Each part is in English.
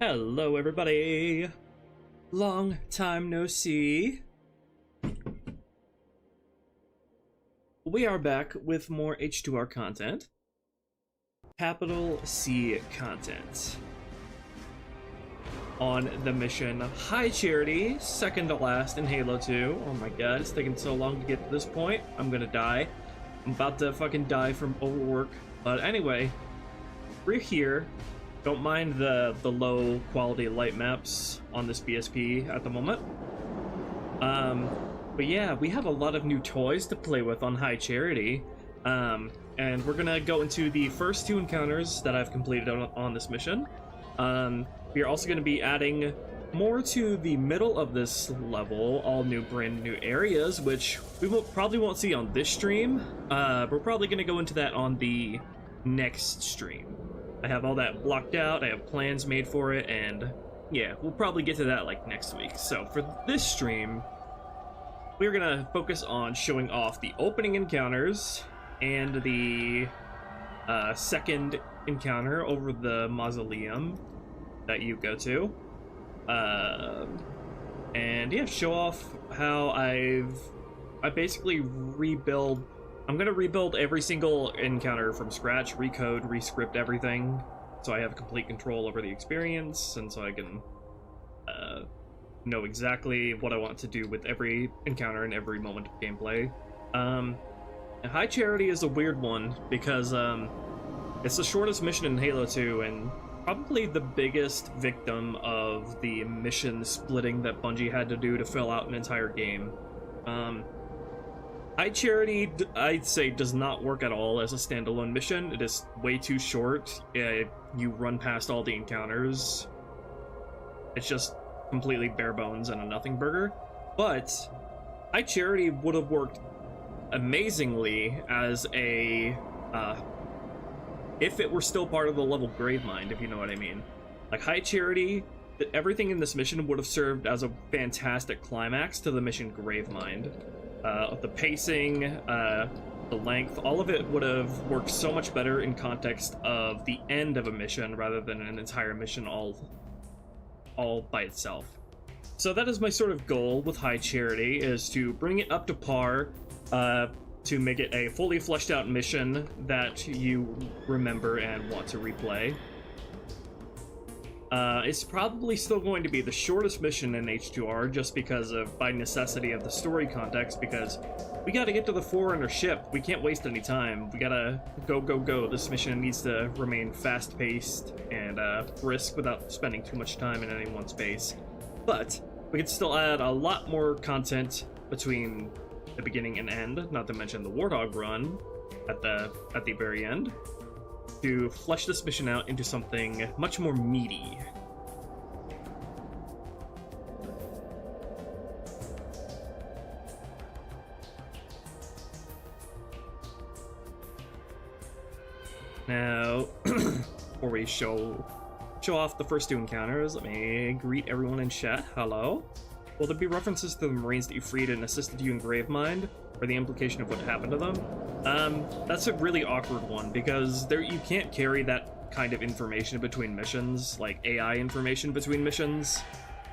Hello everybody! Long time no see. We are back with more H2R content. Capital C content. On the mission High Charity, second to last in Halo 2. Oh my god, it's taking so long to get to this point. I'm gonna die. I'm about to fucking die from overwork. But anyway, we're here. Don't mind the low quality light maps on this BSP at the moment. But yeah, we have a lot of new toys to play with on High Charity. And we're gonna go into the first two encounters that I've completed on this mission. We are also gonna be adding more to the middle of this level, all new brand new areas, which we probably won't see on this stream. We're probably gonna go into that on the next stream. I have all that blocked out, I have plans made for it, and yeah, we'll probably get to that like next week. So for this stream, we're gonna focus on showing off the opening encounters and the second encounter over the mausoleum that you go to. And yeah, show off how I basically rebuild. I'm gonna rebuild every single encounter from scratch, recode, rescript everything, so I have complete control over the experience, and so I can know exactly what I want to do with every encounter and every moment of gameplay. High Charity is a weird one because it's the shortest mission in Halo 2 and probably the biggest victim of the mission splitting that Bungie had to do to fill out an entire game. High Charity, I'd say, does not work at all as a standalone mission. It is way too short. You run past all the encounters. It's just completely bare bones and a nothing burger. But High Charity would have worked amazingly as a if it were still part of the level Gravemind, if you know what I mean. Like High Charity, everything in this mission would have served as a fantastic climax to the mission Gravemind. The pacing, the length, all of it would have worked so much better in context of the end of a mission rather than an entire mission all by itself. So that is my sort of goal with High Charity, is to bring it up to par, to make it a fully fleshed out mission that you remember and want to replay. It's probably still going to be the shortest mission in H2R just because of, by necessity of the story context, because we gotta get to the Forerunner ship. We can't waste any time. We gotta go. This mission needs to remain fast-paced and brisk without spending too much time in any one space. But we can still add a lot more content between the beginning and end, not to mention the Warthog run at the very end, to flesh this mission out into something much more meaty. Now, before we show off the first two encounters, let me greet everyone in chat. Hello. Will there be references to the Marines that you freed and assisted you in Gravemind, or the implication of what happened to them? That's a really awkward one, because you can't carry that kind of information between missions, like AI information between missions,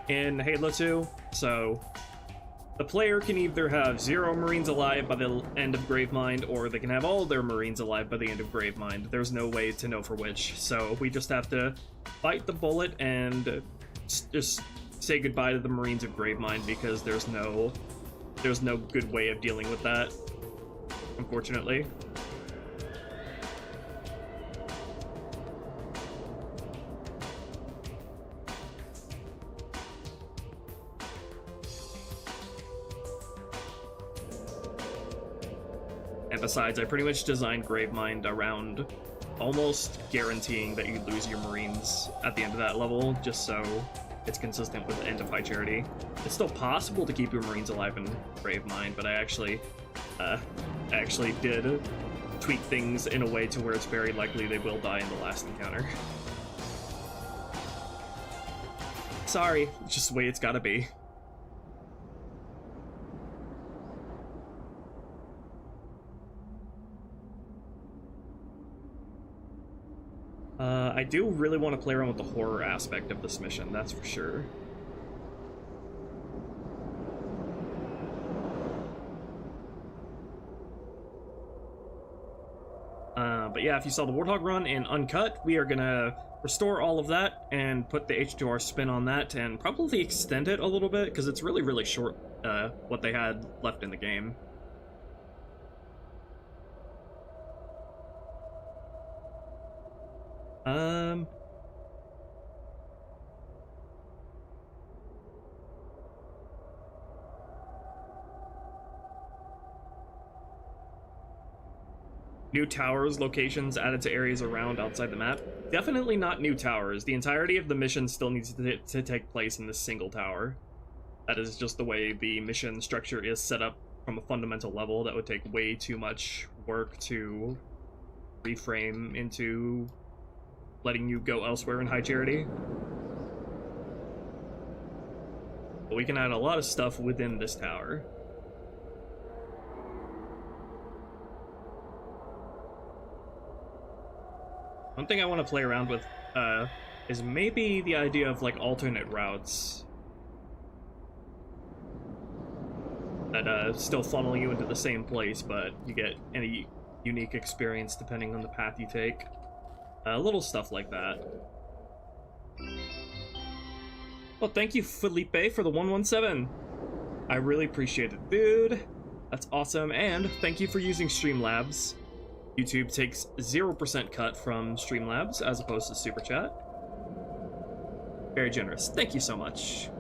in Halo 2, so the player can either have 0 Marines alive by the end of Gravemind, or they can have all their Marines alive by the end of Gravemind. There's no way to know for which, so we just have to bite the bullet and just say goodbye to the Marines of Gravemind, because there's no good way of dealing with that, unfortunately. And besides, I pretty much designed Gravemind around almost guaranteeing that you lose your Marines at the end of that level, just so it's consistent with the end of High Charity. It's still possible to keep your Marines alive in Gravemind, but I actually did tweak things in a way to where it's very likely they will die in the last encounter. Sorry, it's just the way it's gotta be. I do really want to play around with the horror aspect of this mission, that's for sure. But yeah, if you saw the Warthog run in Uncut, we are gonna restore all of that and put the H2R spin on that and probably extend it a little bit, because it's really, really short, what they had left in the game. New towers, locations added to areas around outside the map. Definitely not new towers. The entirety of the mission still needs to take place in this single tower. That is just the way the mission structure is set up from a fundamental level. That would take way too much work to reframe into letting you go elsewhere in High Charity. But we can add a lot of stuff within this tower. One thing I want to play around with is maybe the idea of like alternate routes that still funnel you into the same place, but you get any unique experience depending on the path you take. Little stuff like that. Well, thank you, Felipe, for the 117. I really appreciate it, dude. That's awesome, and thank you for using Streamlabs. YouTube takes 0% cut from Streamlabs as opposed to Super Chat. Very generous. Thank you so much.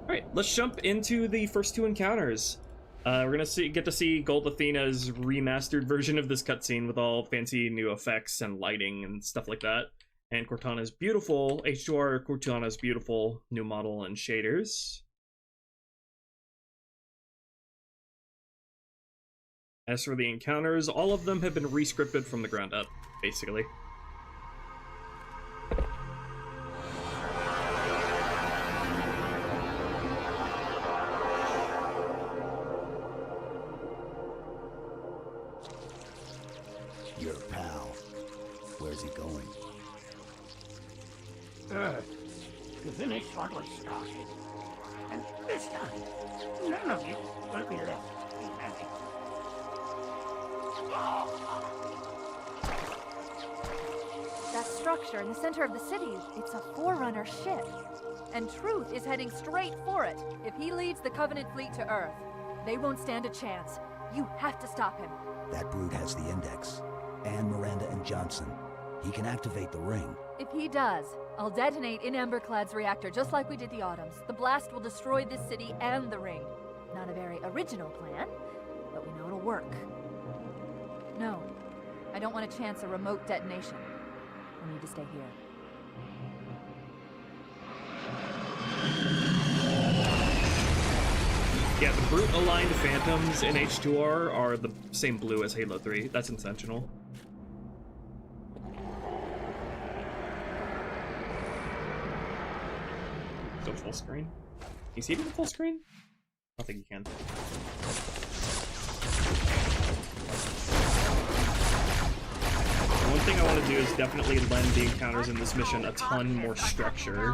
Alright, let's jump into the first two encounters. We're gonna get to see Gold Athena's remastered version of this cutscene with all fancy new effects and lighting and stuff like that. And Cortana's beautiful, H2R Cortana's beautiful new model and shaders. As for the encounters, all of them have been re-scripted from the ground up, basically. Your pal. Where's he going? To finish what was started. And this time, none of you will be left behind. That structure in the center of the city, it's a Forerunner ship. And Truth is heading straight for it. If he leads the Covenant fleet to Earth, they won't stand a chance. You have to stop him. That brute has the Index. And Miranda and Johnson. He can activate the ring. If he does, I'll detonate in Emberclad's reactor just like we did the Autumns. The blast will destroy this city and the ring. Not a very original plan, but we know it'll work. No, I don't want to chance a remote detonation. I need to stay here. Yeah, the brute-aligned phantoms in H2R are the same blue as Halo 3. That's intentional. Go full screen? Can you see it in full screen? I don't think you can. One thing I want to do is definitely lend the encounters in this mission a ton more structure.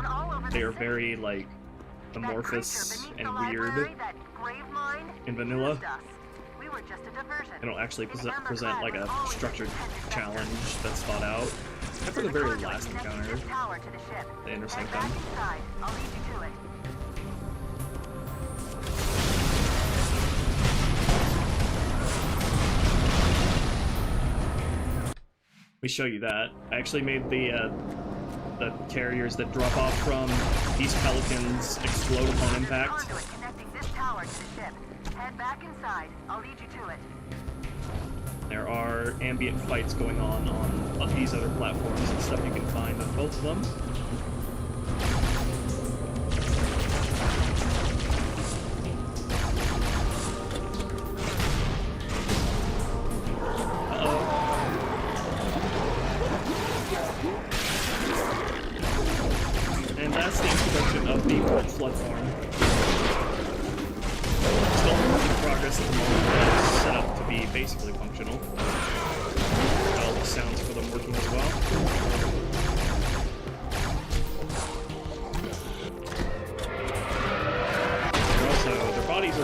They are very, like, amorphous and weird in vanilla. They don't actually present like a structured challenge that's thought out. Except for the very last encounter. They intersect them. Let me show you that. I actually made the carriers that drop off from these pelicans explode upon impact. There are ambient fights going on these other platforms and stuff you can find on both of them. And that's the introduction of the Flood form. Still in progress at the moment, but it's set up to be basically functional. Got all the sounds for them working as well.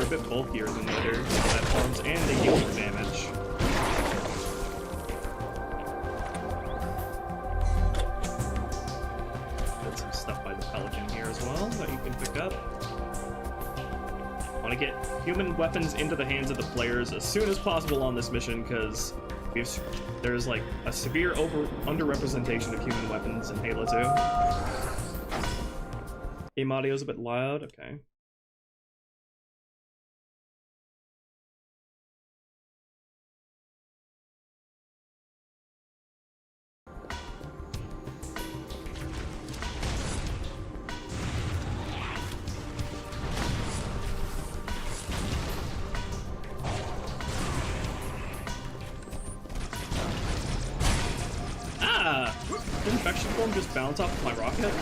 a bit bulkier than the other platforms, and they deal more damage. Got some stuff by the Pelican here as well that you can pick up. Want to get human weapons into the hands of the players as soon as possible on this mission, because there's like a severe underrepresentation of human weapons in Halo 2. Game audio's a bit loud, okay. Did infection form just bounce off of my rocket?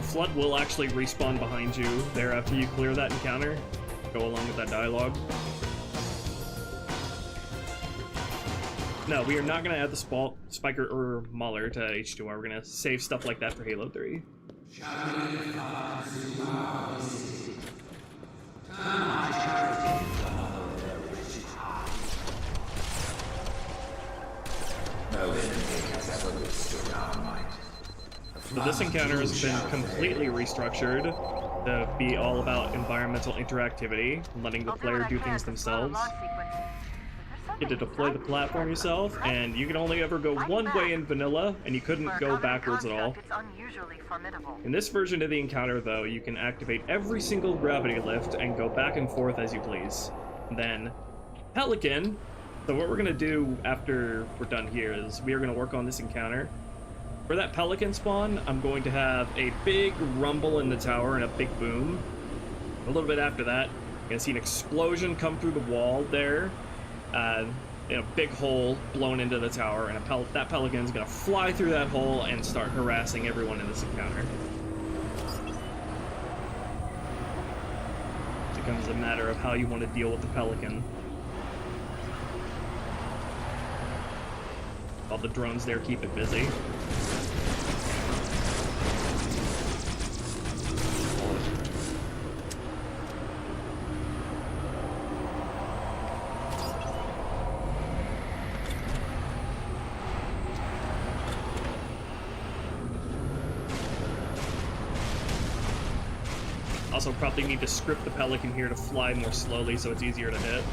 Flood will actually respawn behind you there after you clear that encounter. Go along with that dialogue. No, we are not going to add the Spiker or Mauler to H2R. We're going to save stuff like that for Halo 3. So this encounter has been completely restructured to be all about environmental interactivity, letting the player do things themselves. You get to deploy the platform yourself, and you can only ever go one way in vanilla, and you couldn't go backwards at all. In this version of the encounter, though, you can activate every single gravity lift and go back and forth as you please. Then, Pelican. So what we're going to do after we're done here is we are going to work on this encounter. For that Pelican spawn, I'm going to have a big rumble in the tower and a big boom. A little bit after that, you're going to see an explosion come through the wall there. In a big hole blown into the tower, and that Pelican is going to fly through that hole and start harassing everyone in this encounter. It becomes a matter of how you want to deal with the Pelican. All the drones there keep it busy. Also probably need to script the Pelican here to fly more slowly so it's easier to hit.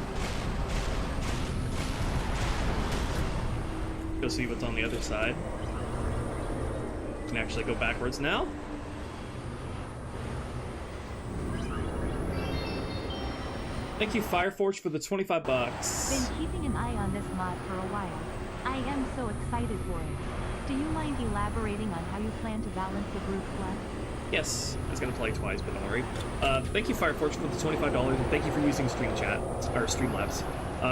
Go see what's on the other side. Can actually go backwards now. Thank you, Fireforge, for the 25 bucks. Been keeping an eye on this mod for a while. I am so excited for it. Do you mind elaborating on how you plan to balance the brute flood? Yes, I was gonna play twice, but don't worry. Thank you, Fireforge, for the $25, and thank you for using Stream Chat, or Streamlabs.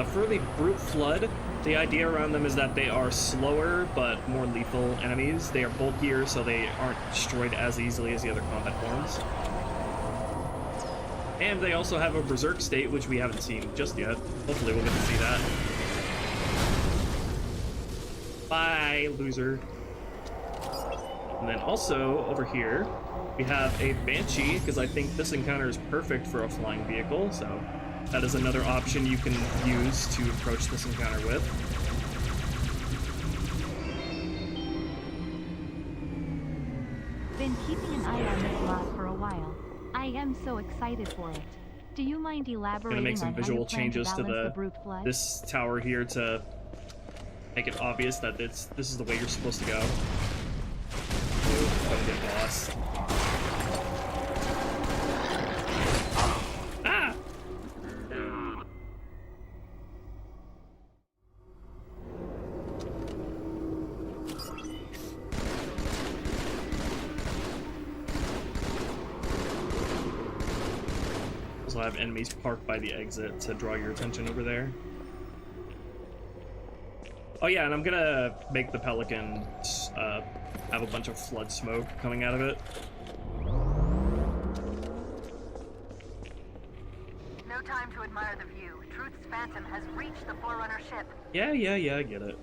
For the Brute Flood, the idea around them is that they are slower, but more lethal enemies. They are bulkier, so they aren't destroyed as easily as the other combat forms. And they also have a Berserk state, which we haven't seen just yet. Hopefully we'll get to see that. Bye, loser. And then also, over here, we have a Banshee, because I think this encounter is perfect for a flying vehicle, so that is another option you can use to approach this encounter with. Been keeping an eye on this mod for a while. I am so excited for it. Do you mind elaborating I'm gonna make some visual changes to the this tower here to make it obvious that this is the way you're supposed to go. Don't get lost. Ah! also have enemies parked by the exit to draw your attention over there. Oh yeah, and I'm gonna make the Pelican have a bunch of flood smoke coming out of it. No time to admire the view. Truth's Phantom has reached the Forerunner ship. Yeah, I get it.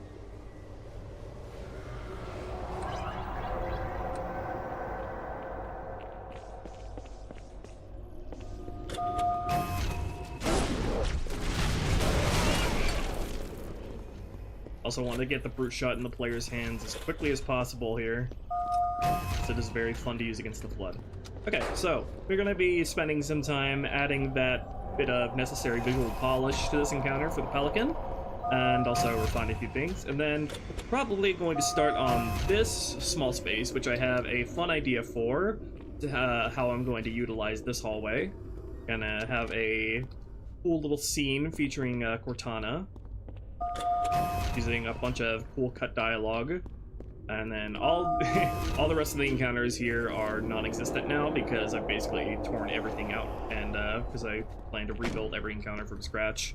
Also want to get the brute shot in the player's hands as quickly as possible here, so it is very fun to use against the flood. Okay, so we're going to be spending some time adding that bit of necessary visual polish to this encounter for the Pelican, and also refine a few things, and then probably going to start on this small space, which I have a fun idea for, how I'm going to utilize this hallway. Gonna have a cool little scene featuring Cortana, using a bunch of cool cut dialogue, and then all the rest of the encounters here are non-existent now because I've basically torn everything out, and because I plan to rebuild every encounter from scratch.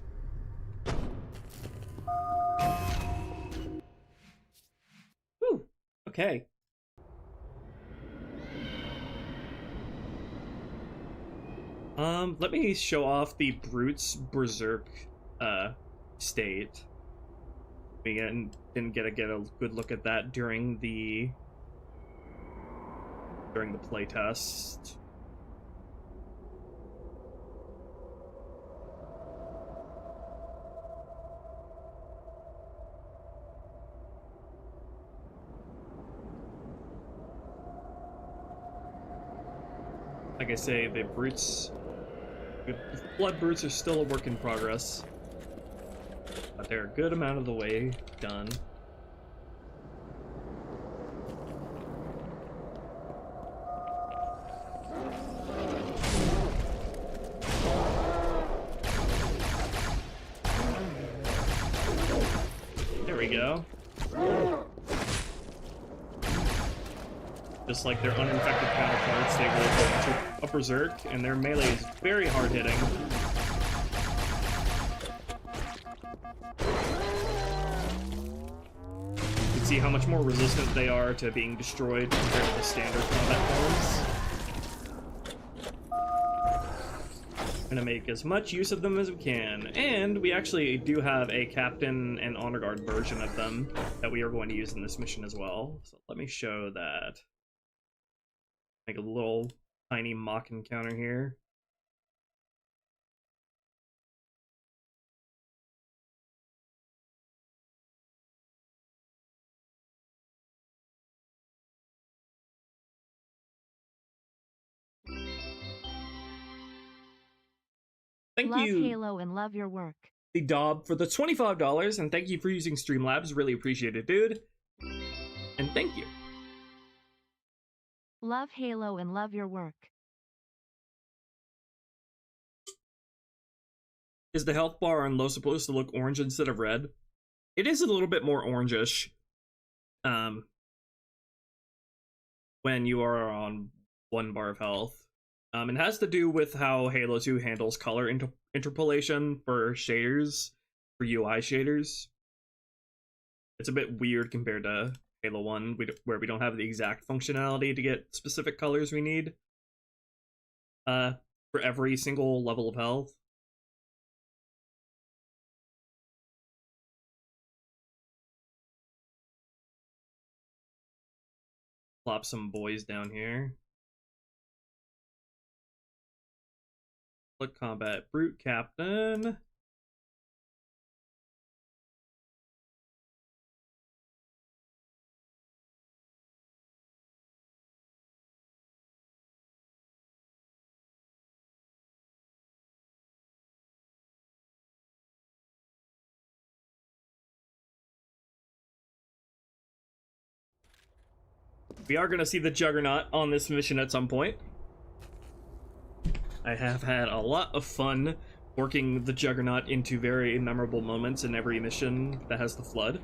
Whew. Okay. Let me show off the Brute's Berserk state. We didn't get a good look at that during the playtest. Like I say, the blood brutes are still a work in progress, but they're a good amount of the way done. There we go. Just like their uninfected counterparts, they will go into a berserk, and their melee is very hard hitting. You can see how much more resistant they are to being destroyed compared to the standard combat forms. Gonna make as much use of them as we can, and we actually do have a captain and honor guard version of them that we are going to use in this mission as well. So let me show that. Make a little tiny mock encounter here. Thank love you, Halo, and love your work. the Dob, for the $25, and thank you for using Streamlabs. Really appreciate it, dude. And thank you. Love Halo and love your work. Is the health bar on low supposed to look orange instead of red? It is a little bit more orangish when you are on 1 bar of health. It has to do with how Halo 2 handles color interpolation for shaders, for UI shaders. It's a bit weird compared to Halo 1, where we don't have the exact functionality to get specific colors we need for every single level of health. Plop some boys down here. Click combat brute captain. We are going to see the Juggernaut on this mission at some point. I have had a lot of fun working the Juggernaut into very memorable moments in every mission that has the Flood.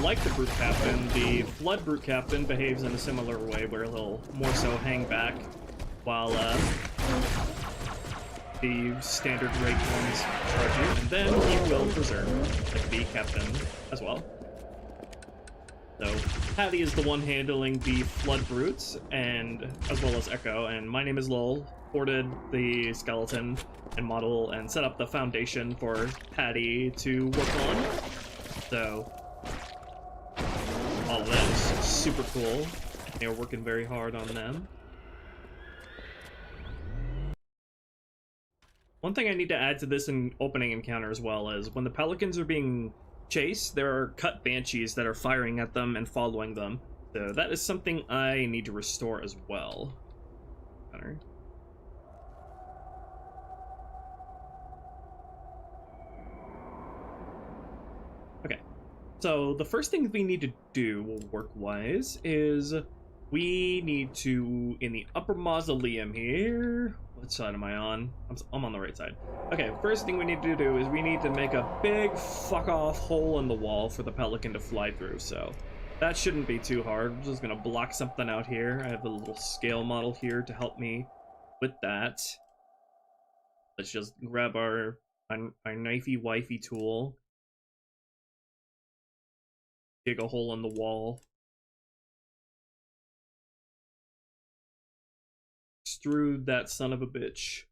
like the Brute Captain, the Flood Brute Captain behaves in a similar way, where he'll more so hang back, while the standard rate ones charge you, and then he will preserve, like the Captain as well. So, Patty is the one handling the Flood Brutes, and as well as Echo, and my name is Lol. Ported the skeleton and model and set up the foundation for Patty to work on. So, all of that is super cool. They are working very hard on them. One thing I need to add to this opening encounter as well is when the Pelicans are being chased, there are cut banshees that are firing at them and following them. So that is something I need to restore as well. Okay, so the first thing we need to do work-wise is we need to, in the upper mausoleum here, what side am I on? I'm on the right side. Okay, first thing we need to do is we need to make a big fuck-off hole in the wall for the Pelican to fly through, so that shouldn't be too hard. I'm just gonna block something out here. I have a little scale model here to help me with that. Let's just grab our knifey-wifey tool. Dig a hole in the wall. Extrude that son of a bitch.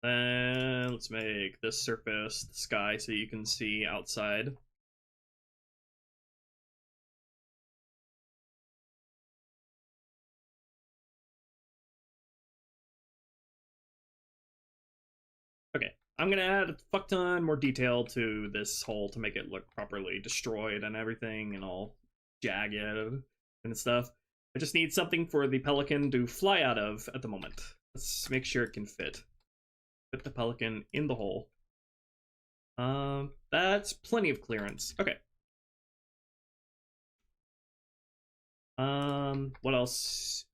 Then let's make this surface the sky so you can see outside. Okay, I'm gonna add a fuck ton more detail to this hole to make it look properly destroyed and everything and all jagged and stuff. I just need something for the Pelican to fly out of at the moment. Let's make sure it can fit. Fit the Pelican in the hole. That's plenty of clearance. Okay. What else?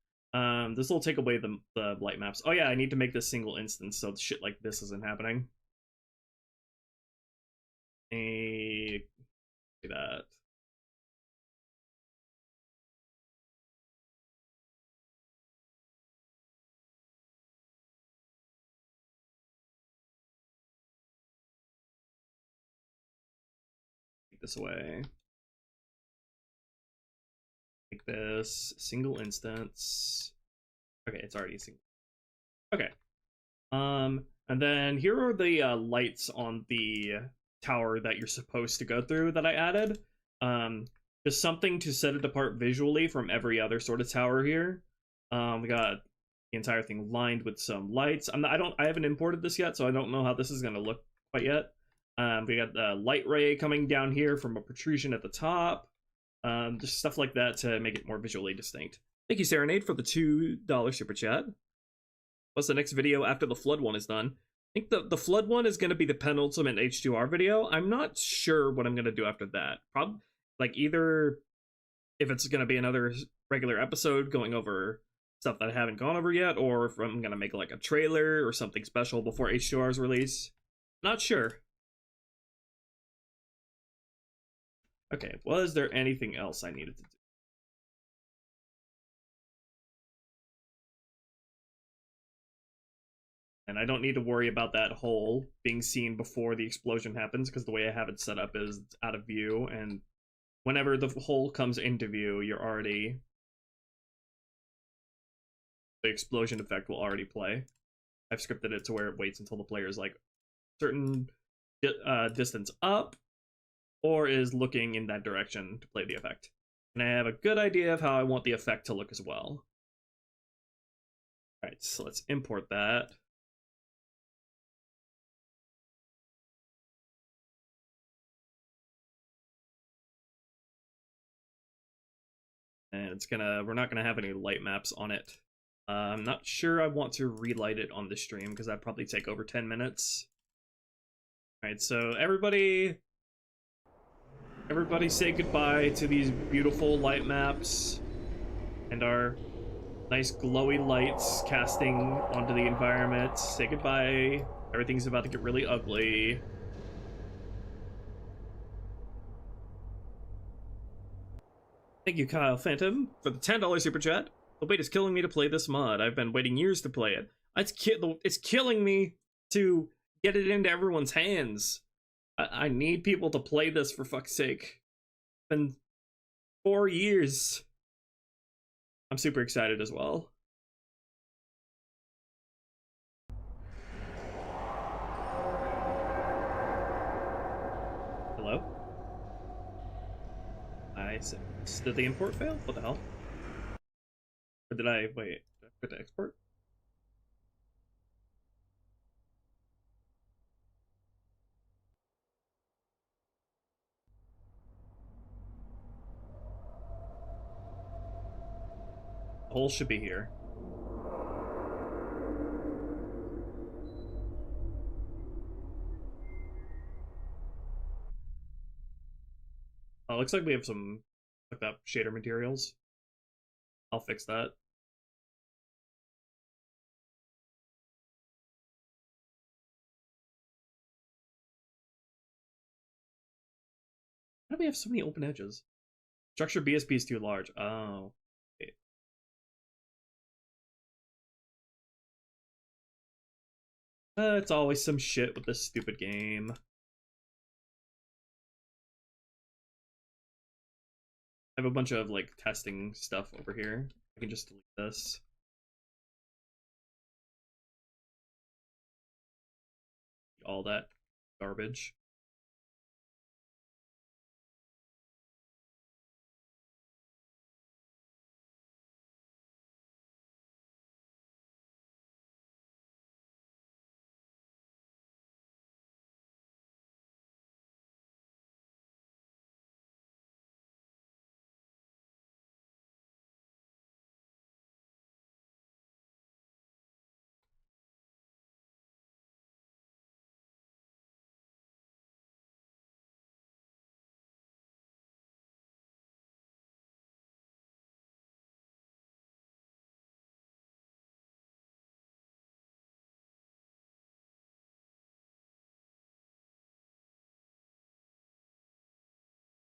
This will take away the light maps. Oh yeah, I need to make this single instance so shit like this isn't happening. Do that. Take this away. Make this single instance. Okay, it's already single. Okay. And then here are the lights on the tower that you're supposed to go through that I added. Just something to set it apart visually from every other sort of tower here. We got the entire thing lined with some lights. I haven't imported this yet, so I don't know how this is gonna look quite yet. We got the light ray coming down here from a protrusion at the top. Just stuff like that to make it more visually distinct. Thank you, Serenade, for the $2 super chat. What's the next video after the Flood one is done? I think the Flood one is going to be the penultimate H2R video. I'm not sure what I'm going to do after that. Probably, like, either if it's going to be another regular episode going over stuff that I haven't gone over yet, or if I'm going to make like a trailer or something special before H2R's release. Not sure. Okay, was there anything else I needed to do? And I don't need to worry about that hole being seen before the explosion happens, because the way I have it set up is it's out of view, and whenever the hole comes into view, you're already... the explosion effect will already play. I've scripted it to where it waits until the player is like certain distance up, or is looking in that direction to play the effect. And I have a good idea of how I want the effect to look as well. Alright, so let's import that. And we're not gonna have any light maps on it. I'm not sure I want to relight it on the stream, because that'd probably take over 10 minutes. Alright, so everybody say goodbye to these beautiful light maps and our nice glowy lights casting onto the environment. Say goodbye. Everything's about to get really ugly. Thank you, Kyle Phantom, for the $10 super chat. The wait is killing me to play this mod. I've been waiting years to play it. It's killing me to get it into everyone's hands. I need people to play this, for fuck's sake. It's been 4 years. I'm super excited as well. Hello? I said, did the import fail? What the hell? Or did I, wait, did I forget to export? The hole should be here. Oh, looks like we have some fucked up shader materials. I'll fix that. Why do we have so many open edges? Structure BSP is too large. Oh. Okay. It's always some shit with this stupid game. I have a bunch of like testing stuff over here. I can just delete this. All that garbage.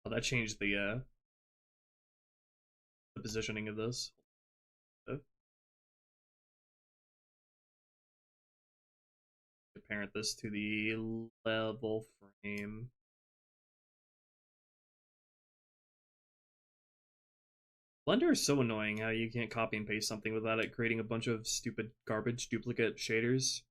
Oh, that changed the positioning of this. Parent this to the level frame. Blender is so annoying how you can't copy and paste something without it creating a bunch of stupid garbage duplicate shaders.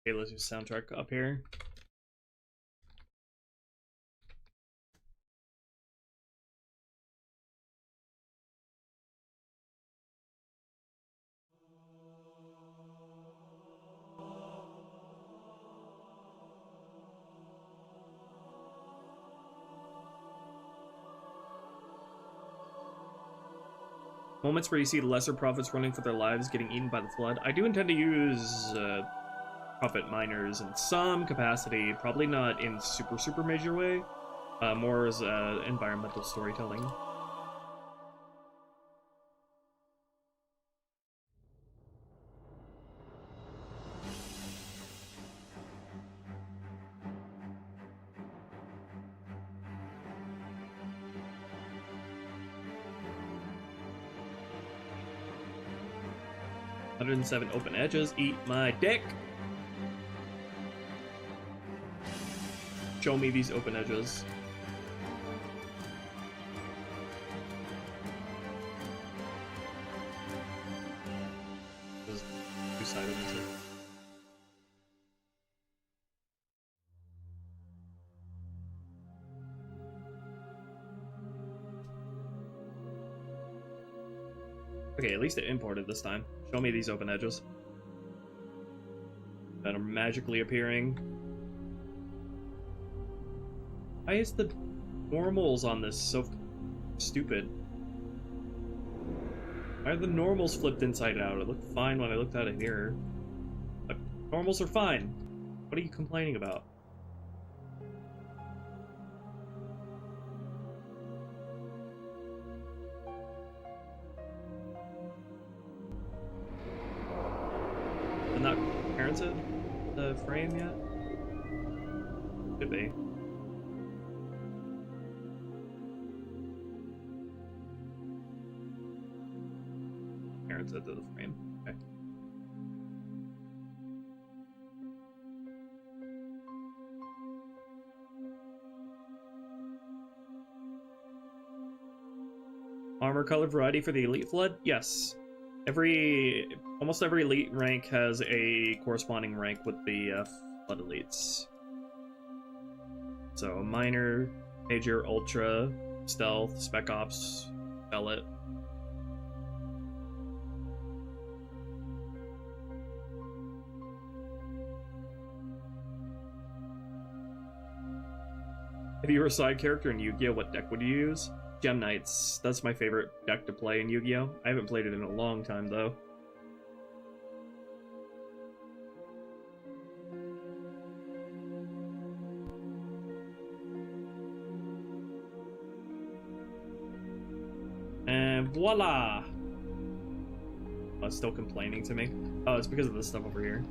Okay, let's do soundtrack up here. Moments where you see the lesser prophets running for their lives getting eaten by the flood. I do intend to use prophet miners in some capacity, probably not in super major way, more as environmental storytelling. 107 open edges. Eat my dick. Show me these open edges. Two-sided music. Okay, at least it imported this time. Show me these open edges that are magically appearing. Why is the normals on this so stupid? Why are the normals flipped inside out? It looked fine when I looked at it here. But normals are fine. What are you complaining about? Did not parented the frame yet? Could be. Parented to the frame. Okay. Armor color variety for the elite flood? Yes. Almost every elite rank has a corresponding rank with the flood elites. So minor, major, ultra, stealth, spec ops, bellet. If you were a side character in Yu-Gi-Oh, what deck would you use? Gem Knights. That's my favorite deck to play in Yu-Gi-Oh! I haven't played it in a long time, though. And voila! Oh, it's still complaining to me. Oh, it's because of this stuff over here.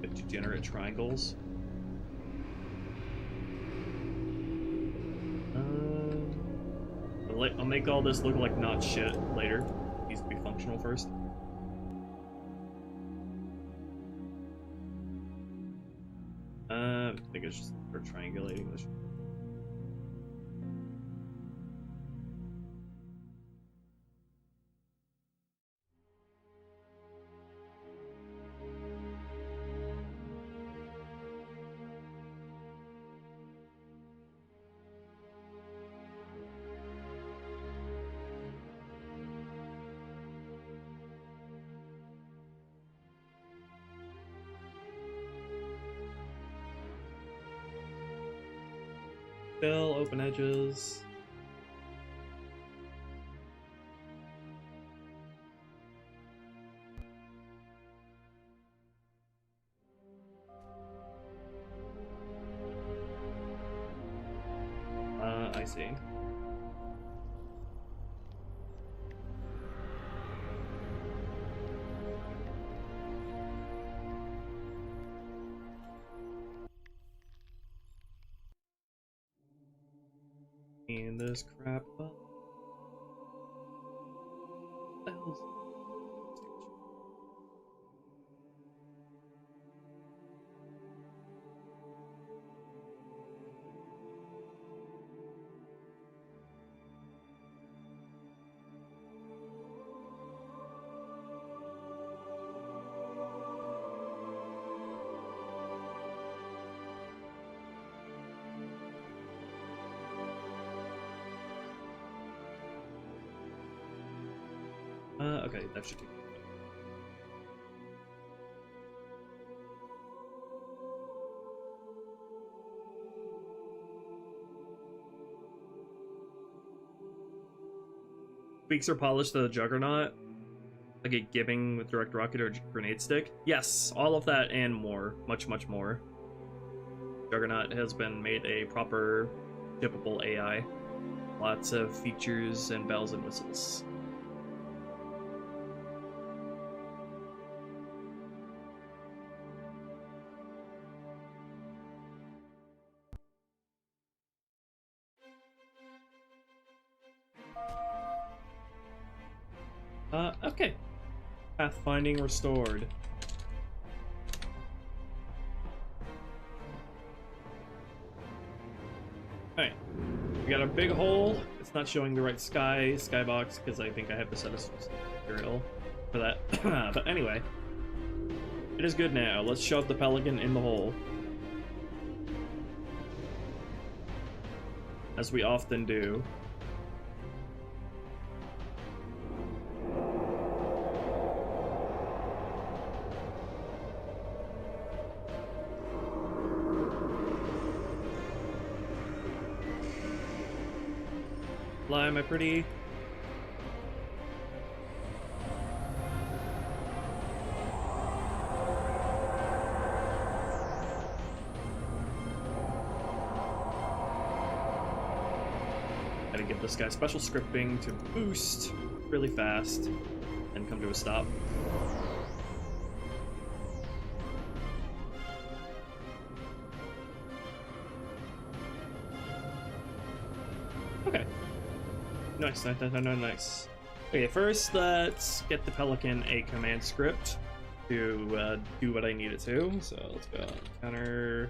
Degenerate triangles. I'll make all this look like not shit later. It needs to be functional first. I think it's just for triangulating this. Fill, open edges. I see. And this crap up. What the hell's... okay, that should do it. Tweaks are polished to the Juggernaut, like a giving with direct rocket or grenade stick. Yes, all of that and more, much more. Juggernaut has been made a proper, shippable AI. Lots of features and bells and whistles. Okay. Pathfinding restored. Alright. We got a big hole. It's not showing the right skybox, because I think I have to set a material for that. But anyway. It is good now. Let's shove the pelican in the hole. As we often do. Fly, my pretty. Gotta give this guy special scripting to boost really fast and come to a stop. Okay. Nice, nice. Okay, first let's get the Pelican a command script to do what I need it to. So let's go counter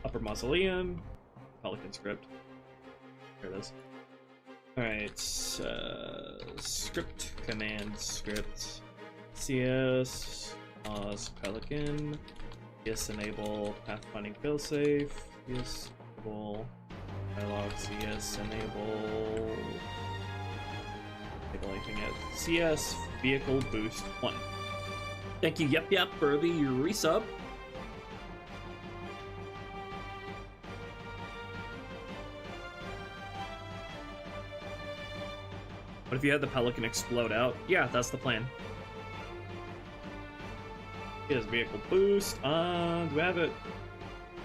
upper mausoleum, Pelican script. There it is. Alright, script, command script, CS, pause, Pelican, CS enable, pathfinding failsafe, CS enable, dialog, CS enable, anything yet, CS vehicle boost 1. Thank you, yep, for the resub. What if you had the Pelican explode out? Yeah, that's the plan. Is vehicle boost. Do we have it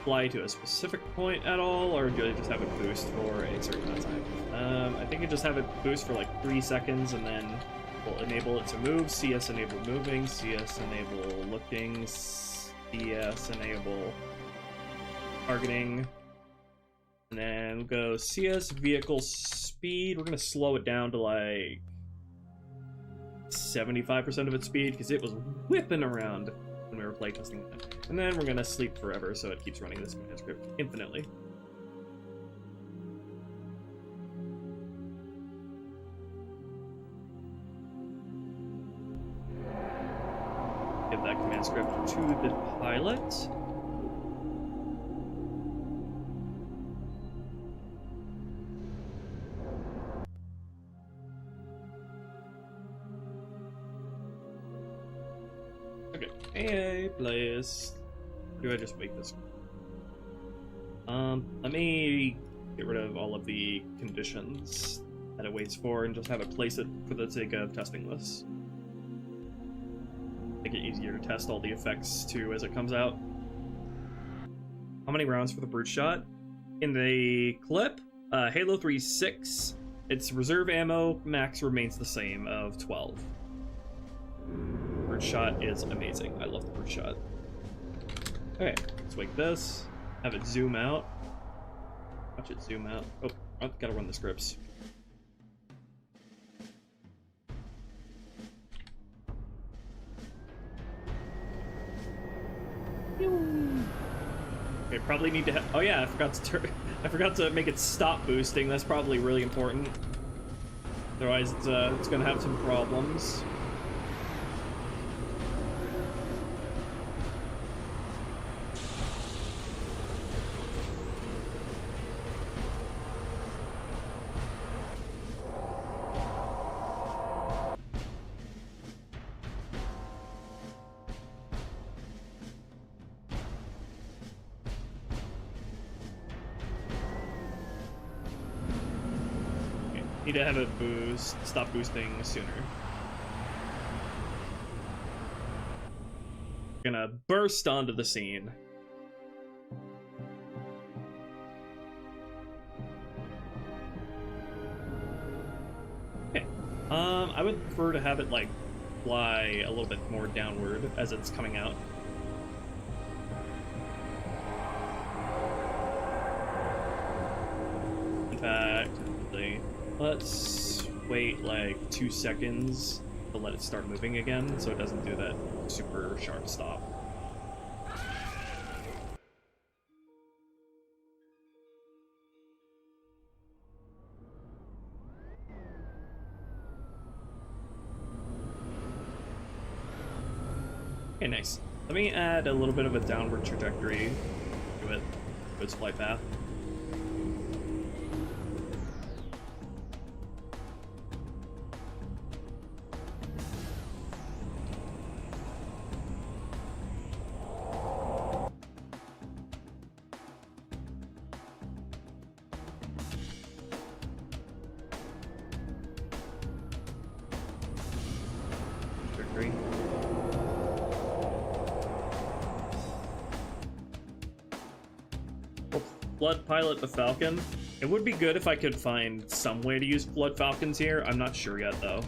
fly to a specific point at all, or do I just have it boost for a certain amount of time? I think you just have it boost for like 3 seconds, and then we'll enable it to move. CS enable moving, CS enable looking, CS enable targeting. And then we'll go CS vehicle speed. We're gonna slow it down to like 75% of its speed because it was whipping around when we were playtesting it. And then we're gonna sleep forever so it keeps running this command script infinitely. Give that command script to the pilot. Hey, players. Or do I just make this? Let me get rid of all of the conditions that it waits for and just have it place it for the sake of testing this. Make it easier to test all the effects too as it comes out. How many rounds for the brute shot? In the clip, Halo 3 6, its reserve ammo max remains the same of 12. Brute shot is amazing. I love the brute shot. Okay, let's wake this. Have it zoom out. Watch it zoom out. Oh, I've got to run the scripts. Okay, probably need to. Oh yeah, I forgot to make it stop boosting. That's probably really important. Otherwise, it's gonna have some problems. Need to have it stop boosting sooner. Gonna burst onto the scene. Okay. I would prefer to have it like fly a little bit more downward as it's coming out. In fact, let's wait like 2 seconds to let it start moving again, so it doesn't do that super sharp stop. Okay, nice. Let me add a little bit of a downward trajectory to it, to its flight path. Blood Pilot the Falcon. It would be good if I could find some way to use Blood Falcons here. I'm not sure yet, though.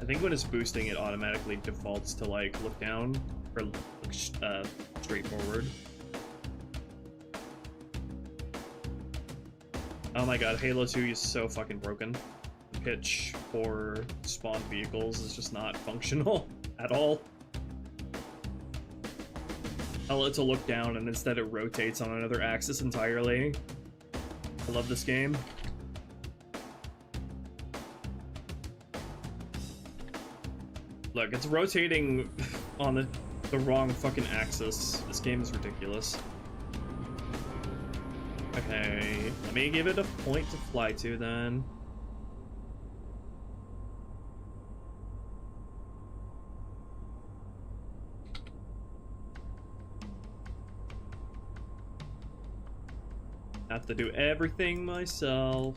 I think when it's boosting, it automatically defaults to, like, look down, or look straight forward. Oh my god, Halo 2 is so fucking broken. The pitch for spawned vehicles is just not functional at all. Tell it to look down, and instead it rotates on another axis entirely. I love this game. Look, it's rotating on the wrong fucking axis. This game is ridiculous. Okay, let me give it a point to fly to then. Have to do everything myself.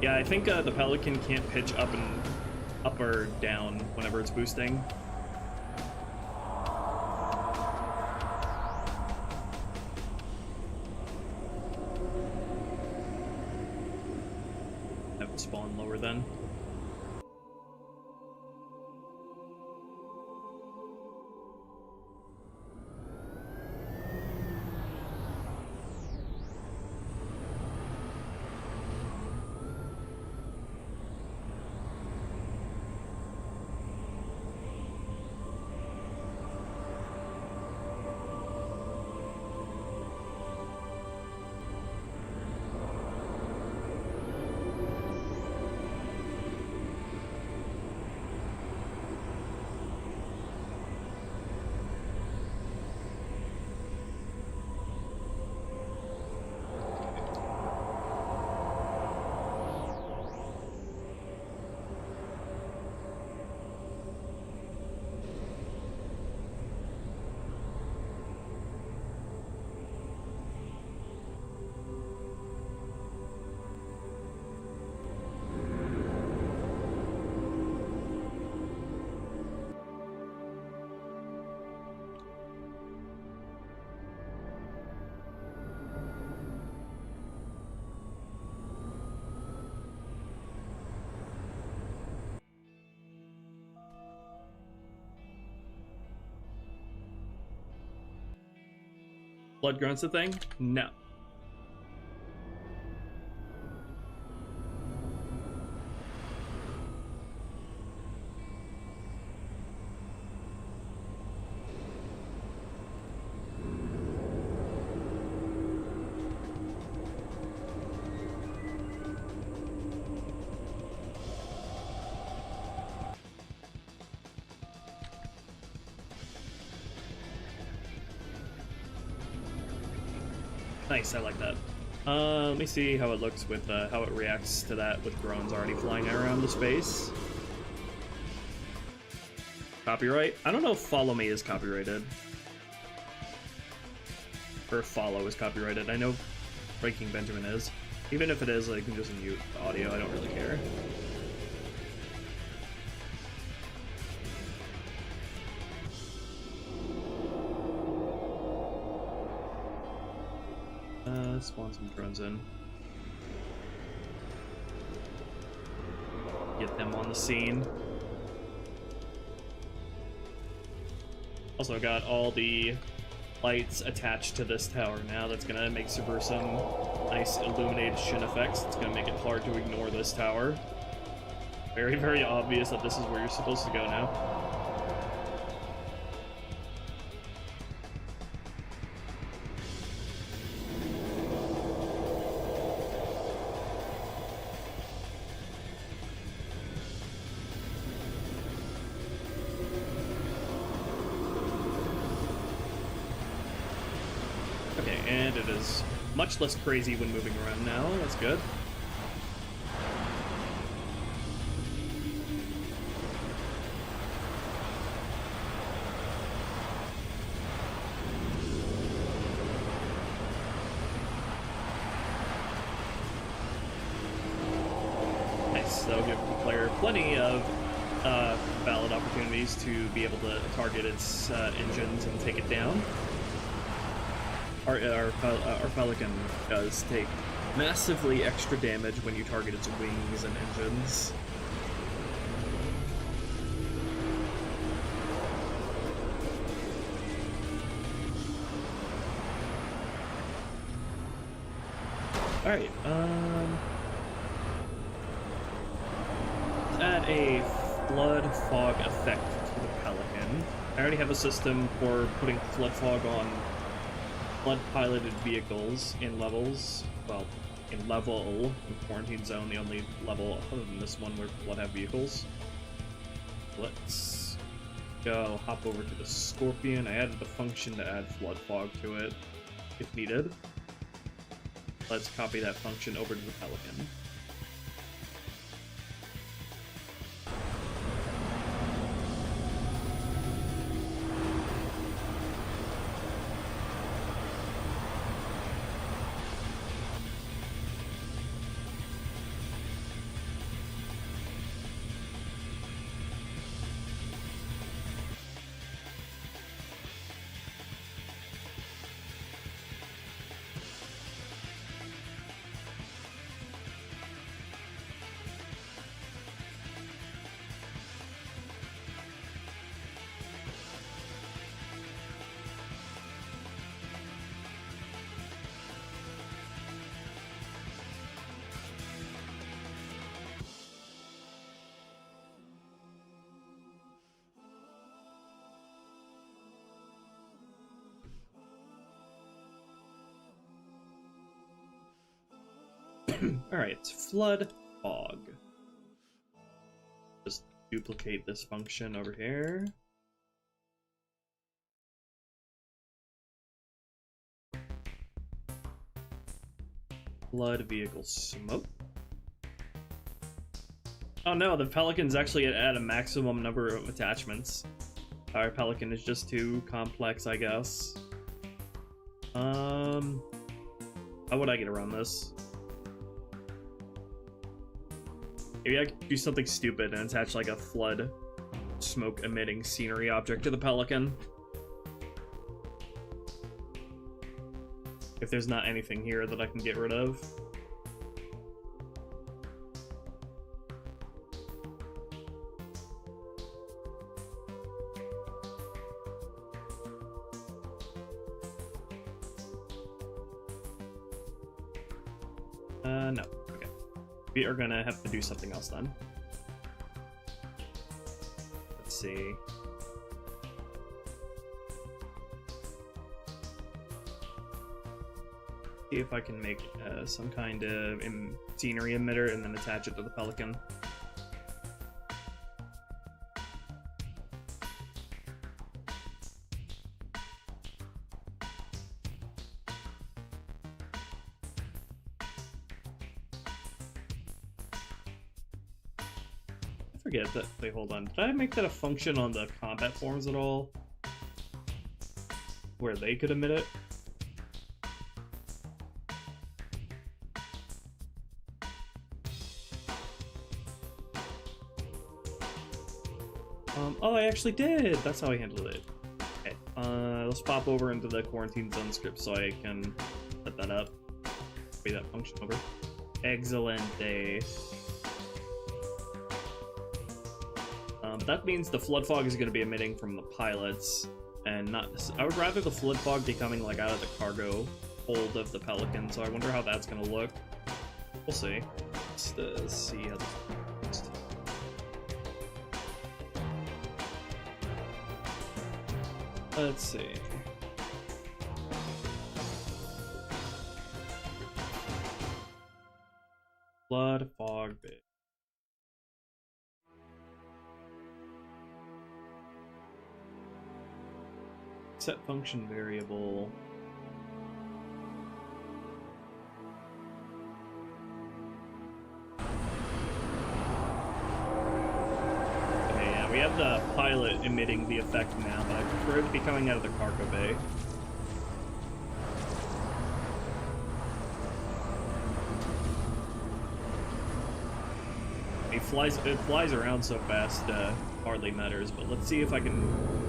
Yeah, I think the Pelican can't pitch up or down whenever it's boosting. Have to spawn lower then. Blood grunts a thing? No. Nice, I like that. Let me see how it looks with how it reacts to that with drones already flying around the space. Copyright? I don't know if Follow Me is copyrighted. Or if Follow is copyrighted. I know Breaking Benjamin is. Even if it is, I can just mute the audio, I don't really care. Spawn some drones in. Get them on the scene. Also got all the lights attached to this tower now. That's gonna make for some nice illumination effects. It's gonna make it hard to ignore this tower. Very, very obvious that this is where you're supposed to go now. And it is much less crazy when moving around now. That's good. Nice. That'll give the player plenty of valid opportunities to be able to target its engines and take it down. Our Pelican does take massively extra damage when you target its wings and engines. Alright, add a flood fog effect to the Pelican. I already have a system for putting flood fog on flood-piloted vehicles in levels, well, in level in Quarantine Zone, the only level other than this one where flood have vehicles. Let's go hop over to the Scorpion. I added the function to add flood fog to it if needed. Let's copy that function over to the Pelican. Alright, flood fog. Just duplicate this function over here. Flood vehicle smoke. Oh no, the Pelican's actually at a maximum number of attachments. Our Pelican is just too complex, I guess. How would I get around this? Maybe I could do something stupid and attach like a flood smoke emitting scenery object to the Pelican. If there's not anything here that I can get rid of. No. Okay. We are gonna have to do something else then. Let's see. See if I can make some kind of scenery emitter and then attach it to the Pelican. forget that. Wait, hold on. Did I make that a function on the combat forms at all? Where they could emit it? Oh, I actually did! That's how I handled it. Okay, let's pop over into the quarantine zone script so I can set that up. Copy that function over. Excelente. That means the flood fog is going to be emitting from the pilots, and not. I would rather the flood fog be coming like out of the cargo hold of the Pelican. So I wonder how that's going to look. We'll see. Let's see how this. Let's see. Flood fog bit. Set function variable. Okay, yeah, we have the pilot emitting the effect now, but I prefer it to be coming out of the cargo bay. It flies around so fast, hardly matters, but let's see if I can...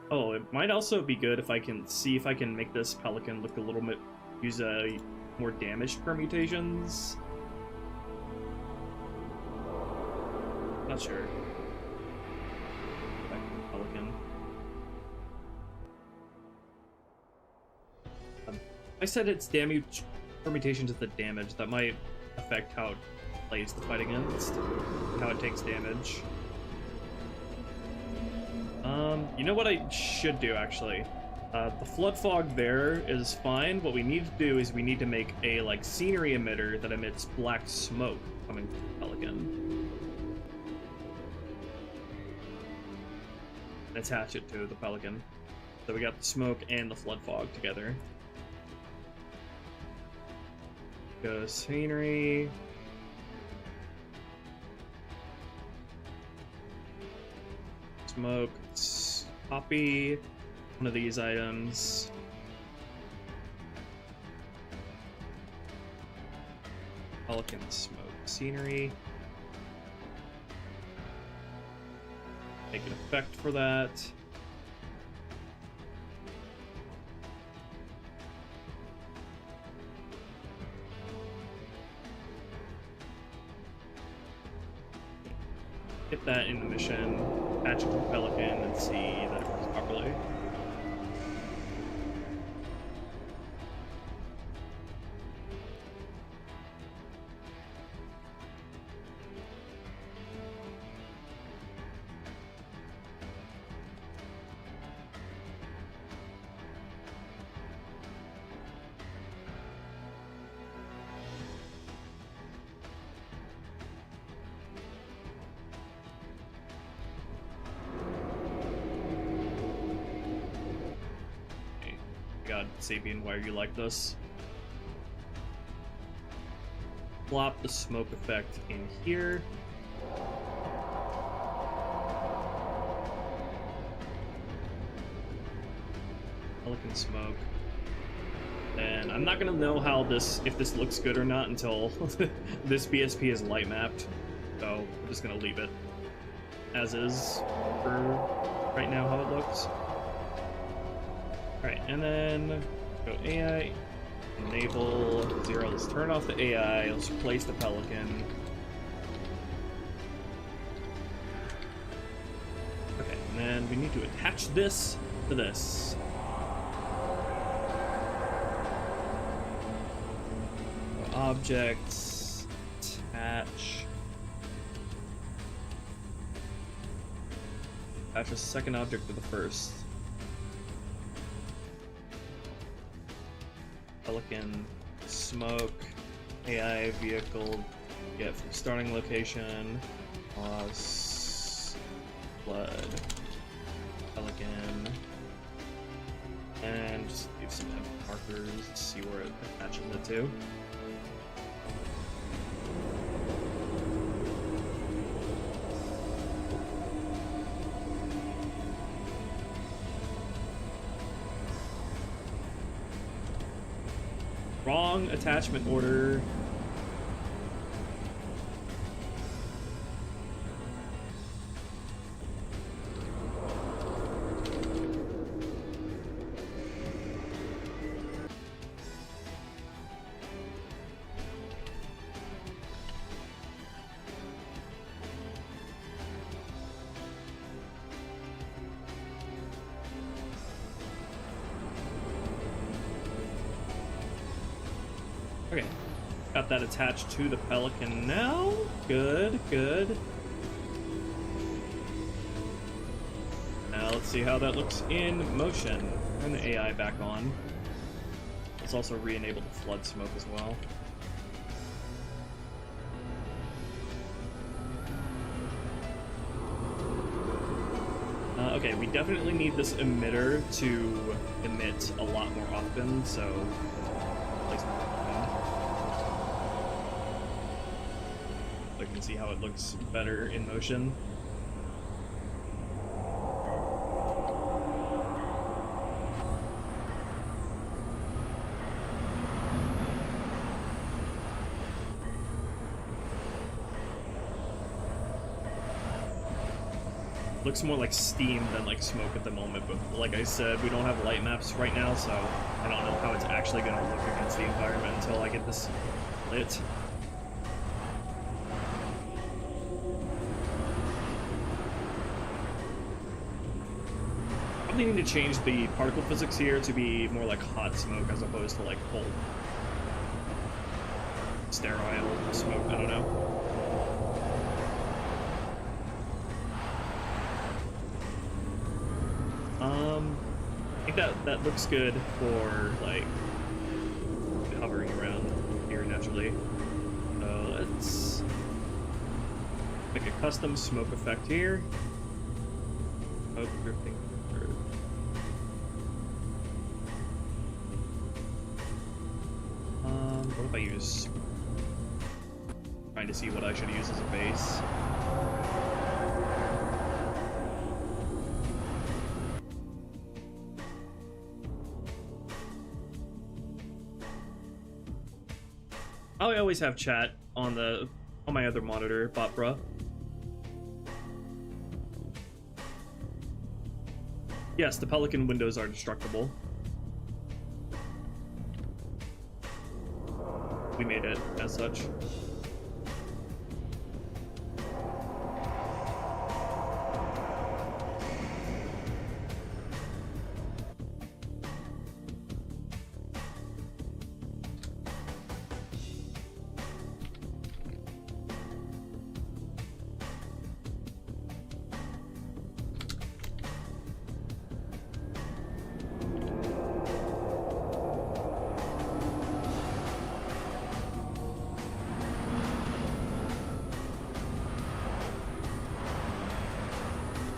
Oh, it might also be good if I can see if I can make this Pelican look a little bit... use more damaged permutations. Not sure. Back to the Pelican. I said it's damage... permutation to the damage, that might affect how it plays the fight against, how it takes damage. You know what I should do, actually? The flood fog there is fine. What we need to do is we need to make a, like, scenery emitter that emits black smoke coming from the Pelican. And attach it to the Pelican. So we got the smoke and the flood fog together. Go scenery. Smoke. Copy one of these items. Pelican smoke scenery. Make an effect for that. Get that in the mission, patch it to the Pelican, and see that it works properly. God, Sapien, why are you like this? Plop the smoke effect in here. Pelican smoke. And I'm not gonna know how this, if this looks good or not, until this BSP is light mapped. So we're just gonna leave it as is for right now how it looks. Alright, and then go AI, enable 0. Let's turn off the AI. Let's replace the Pelican. Okay, and then we need to attach this to this. So objects, attach. Attach a second object to the first. Pelican, smoke, AI vehicle, get from starting location, flood, Pelican, and just leave some markers to see where it attaches it to. wrong attachment order. Okay, got that attached to the Pelican now. Good, good. Now let's see how that looks in motion. Turn the AI back on. Let's also re-enable the flood smoke as well. Okay, we definitely need this emitter to emit a lot more often, so place more often. So you can see how it looks better in motion. Looks more like steam than like smoke at the moment, but like I said, we don't have light maps right now, so I don't know how it's actually going to look against the environment until I get this lit. Probably need to change the particle physics here to be more like hot smoke as opposed to like cold, sterile smoke. I don't know. I think that looks good for like hovering around here naturally. So let's make a custom smoke effect here. Smoke drifting. What if I use? Trying to see what I should use as a base. I always have chat on my other monitor, Botbra. Yes, the Pelican windows are destructible. We made it as such.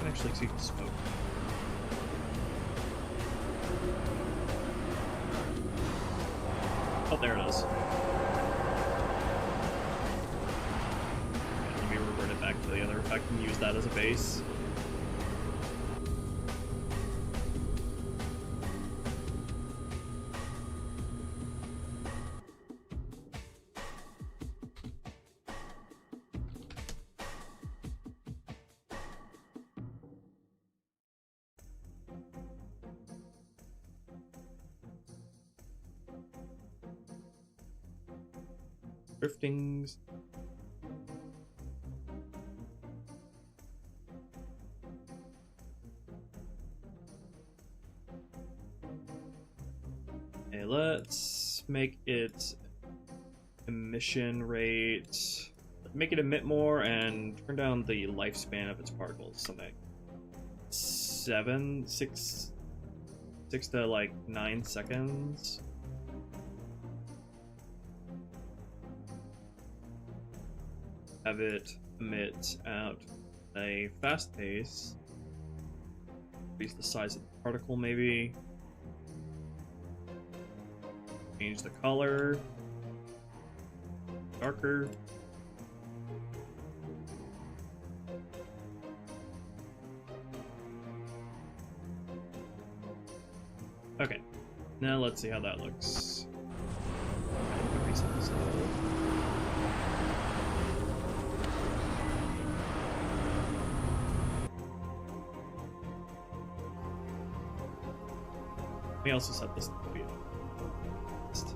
Actually see the smoke. Oh, there it is. Okay, let me revert it back to the other effect and use that as a base. Driftings. Okay, let's make it emission rate. Make it emit more and turn down the lifespan of its particles. Something like 6 to like 9 seconds. Have it emit out a fast pace. Increase the size of the particle, maybe. Change the color. Darker. Okay. Now let's see how that looks. this episode. We also set this to be list.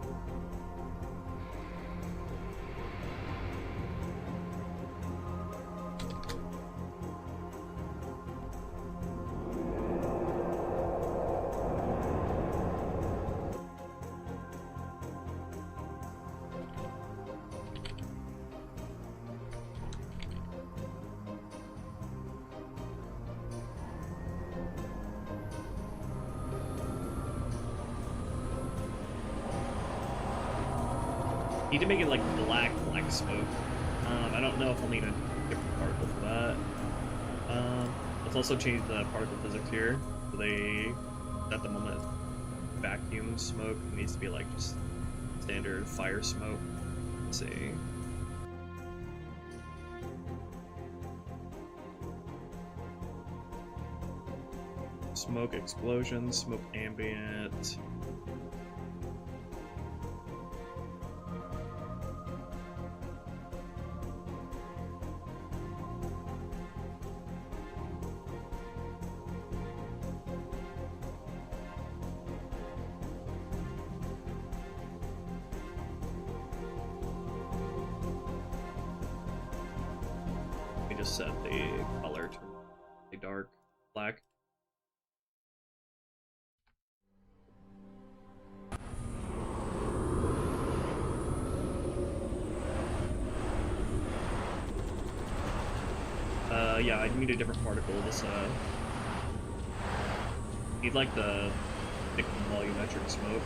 Need to make it like black smoke. I don't know if I'll need a different particle for that. Let's also change the particle physics here. So they, at the moment, vacuum smoke. It needs to be like just standard fire smoke. Let's see. Smoke explosion, smoke ambient. Just set the color to a dark black. Yeah, I need a different particle. This need like the thick volumetric smoke.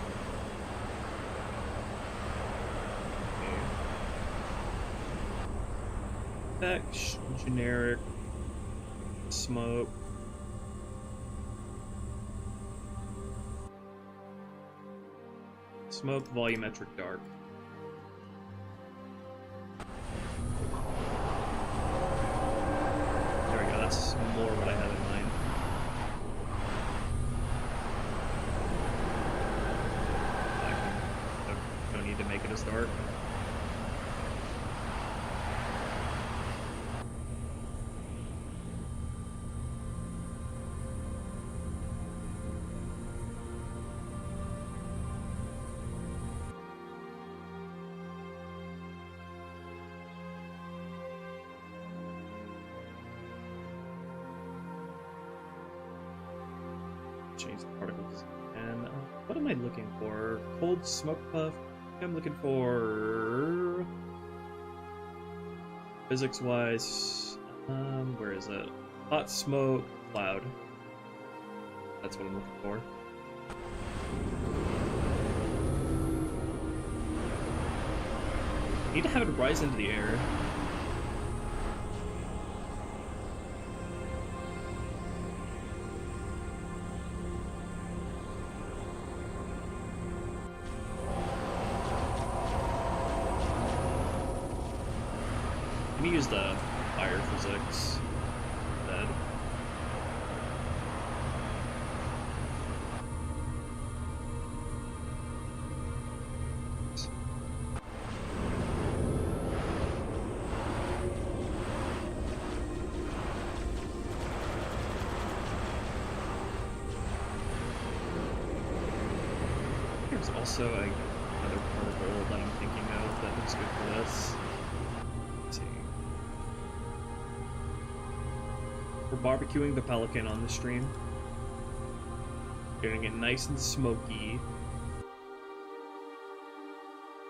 Effects, generic smoke. Smoke volumetric dark. There we go, that's more what I had in mind. I don't need to make it as dark. Change the particles. And what am I looking for? Cold smoke puff. I'm looking for physics wise. Where is it? Hot smoke cloud. That's what I'm looking for. Need to have it rise into the air. Use the fire physics instead. There's also another particle that I'm thinking of that looks good for this. We're barbecuing the pelican on the stream. Getting it nice and smoky.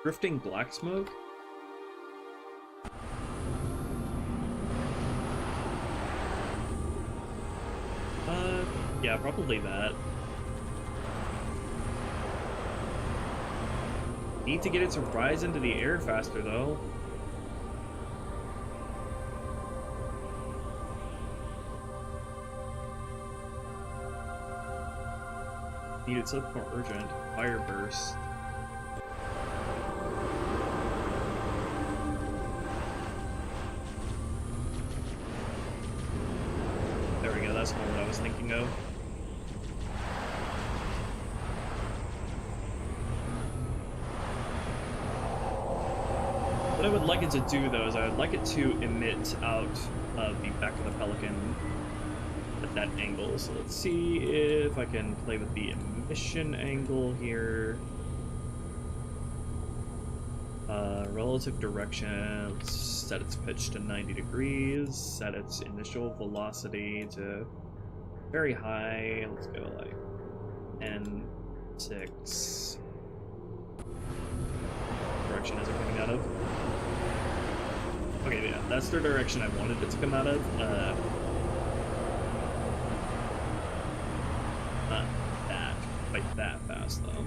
Drifting black smoke? Yeah, probably that. Need to get it to rise into the air faster though. Needed something more urgent. Fire burst. There we go, that's more what I was thinking of. What I would like it to do, though, is I would like it to emit out of the back of the Pelican at that angle. So let's see if I can play with the emission angle here. Relative direction, let's set its pitch to 90 degrees, set its initial velocity to very high, let's go like N6. Direction is it coming out of? Okay, yeah, that's the direction I wanted it to come out of. Not quite that fast though.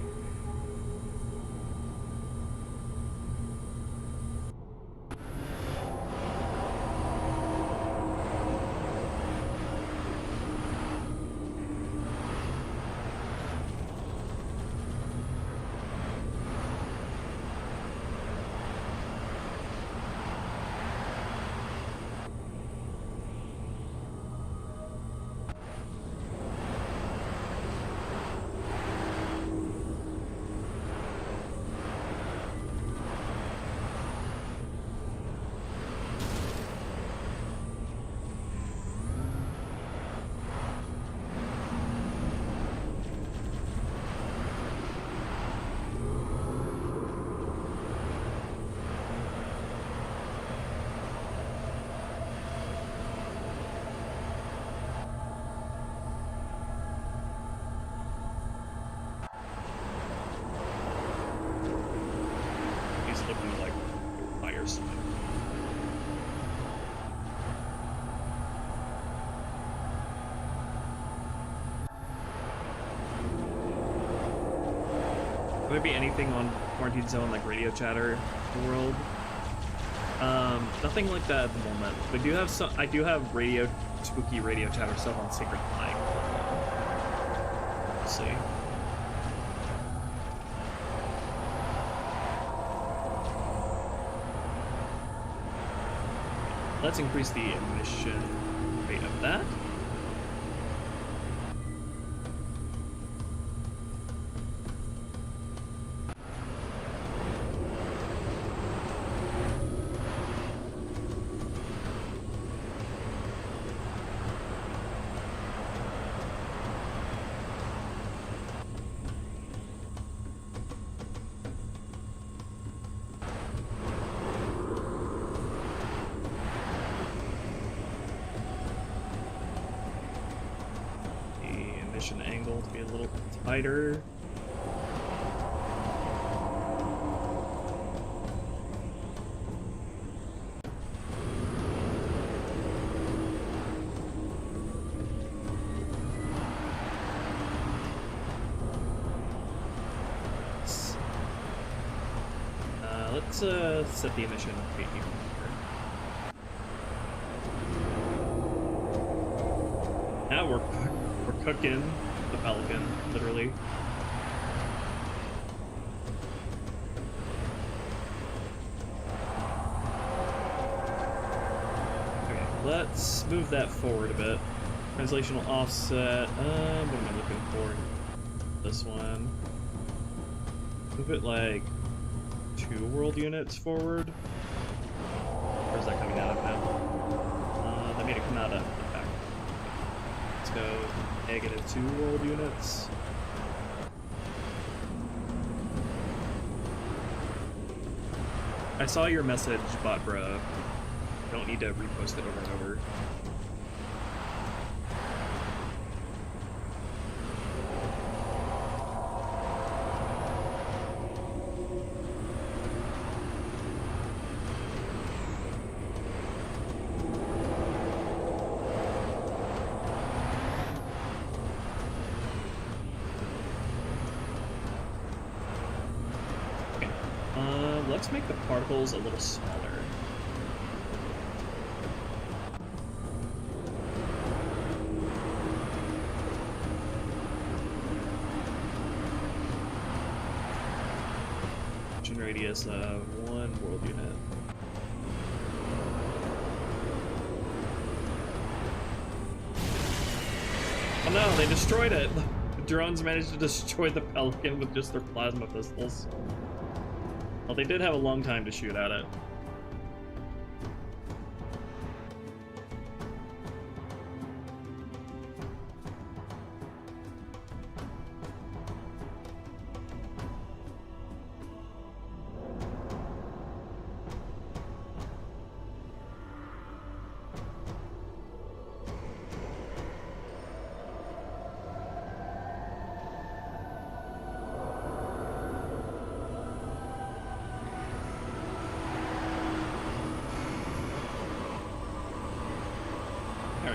Maybe anything on Quarantine Zone like radio chatter in the world. Nothing like that at the moment. We do have some. I do have spooky radio chatter stuff on Sacred Flag. Let's see. Let's increase the emission rate of that. Angle to be a little tighter. Let's set the emission rate even higher. Now we're cooking the Pelican, literally. Okay, let's move that forward a bit. Translational offset. What am I looking for? This one. Move it like 2 world units forward. Where's that coming out of now? That made it come out of the back. Let's go -2 world units. I saw your message, bot bro. Don't need to repost it over and over. Let's make the particles a little smaller. Radius of 1 world unit. Oh no, they destroyed it! The drones managed to destroy the Pelican with just their plasma pistols. Well, they did have a long time to shoot at it.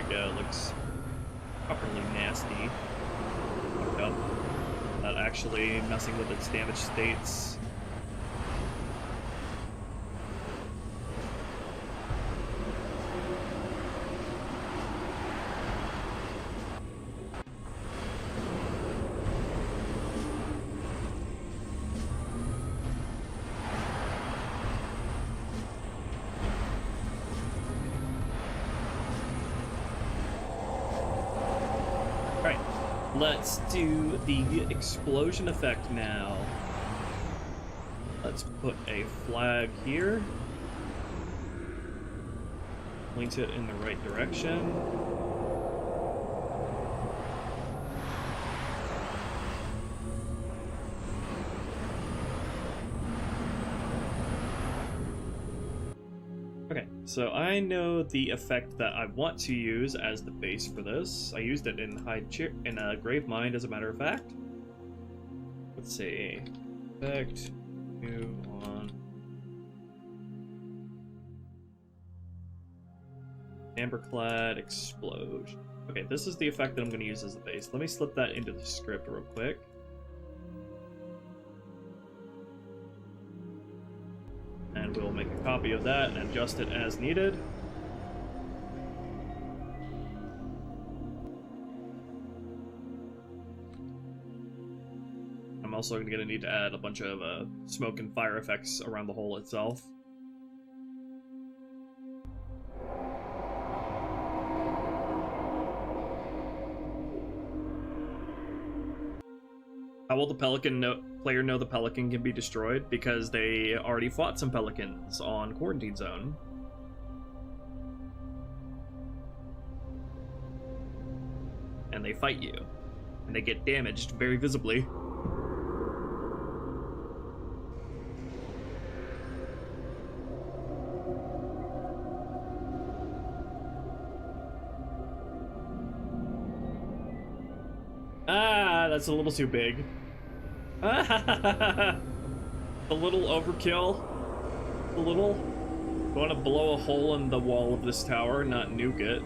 we go. Looks properly nasty. Fucked up. Not actually messing with its damage states. Let's do the explosion effect now. Let's put a flag here. Point it in the right direction. Okay, so I know the effect that I want to use as the base for this. I used it in Gravemind, as a matter of fact. Let's see. Effect, new on. Amberclad explosion. Okay, this is the effect that I'm going to use as the base. Let me slip that into the script real quick. And we'll make a copy of that and adjust it as needed. I'm also going to need to add a bunch of smoke and fire effects around the hole itself. How will the player know the Pelican can be destroyed? Because they already fought some Pelicans on Quarantine Zone. And they fight you. And they get damaged very visibly. Ah, that's a little too big. A little overkill. A little. I want to blow a hole in the wall of this tower, not nuke it.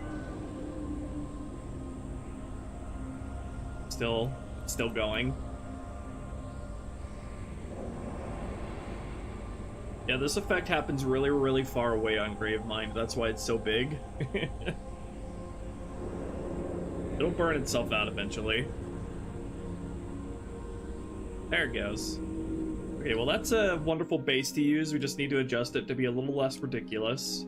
Still going. Yeah, this effect happens really, really far away on Gravemind. That's why it's so big. It'll burn itself out eventually. There it goes. Okay, well that's a wonderful base to use. We just need to adjust it to be a little less ridiculous.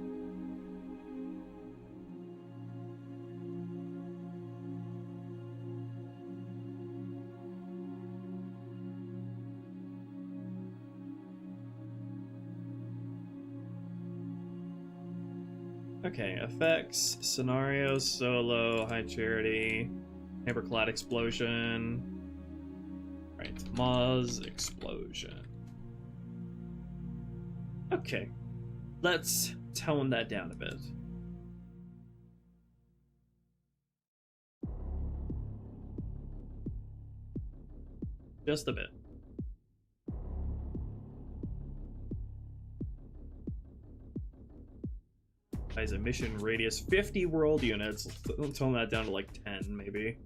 Okay, effects, scenario, solo, high charity, Amberclad explosion. Alright, Moz explosion. Okay, let's tone that down a bit. Just a bit. Guys, emission radius 50 world units. Let's tone that down to like 10, maybe.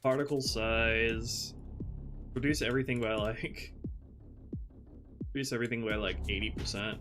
Particle size. Reduce everything by like 80%.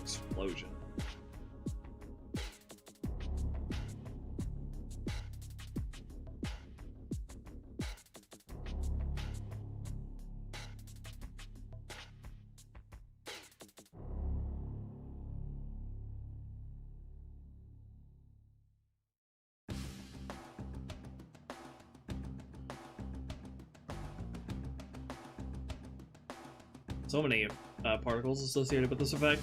explosion. So many particles associated with this effect.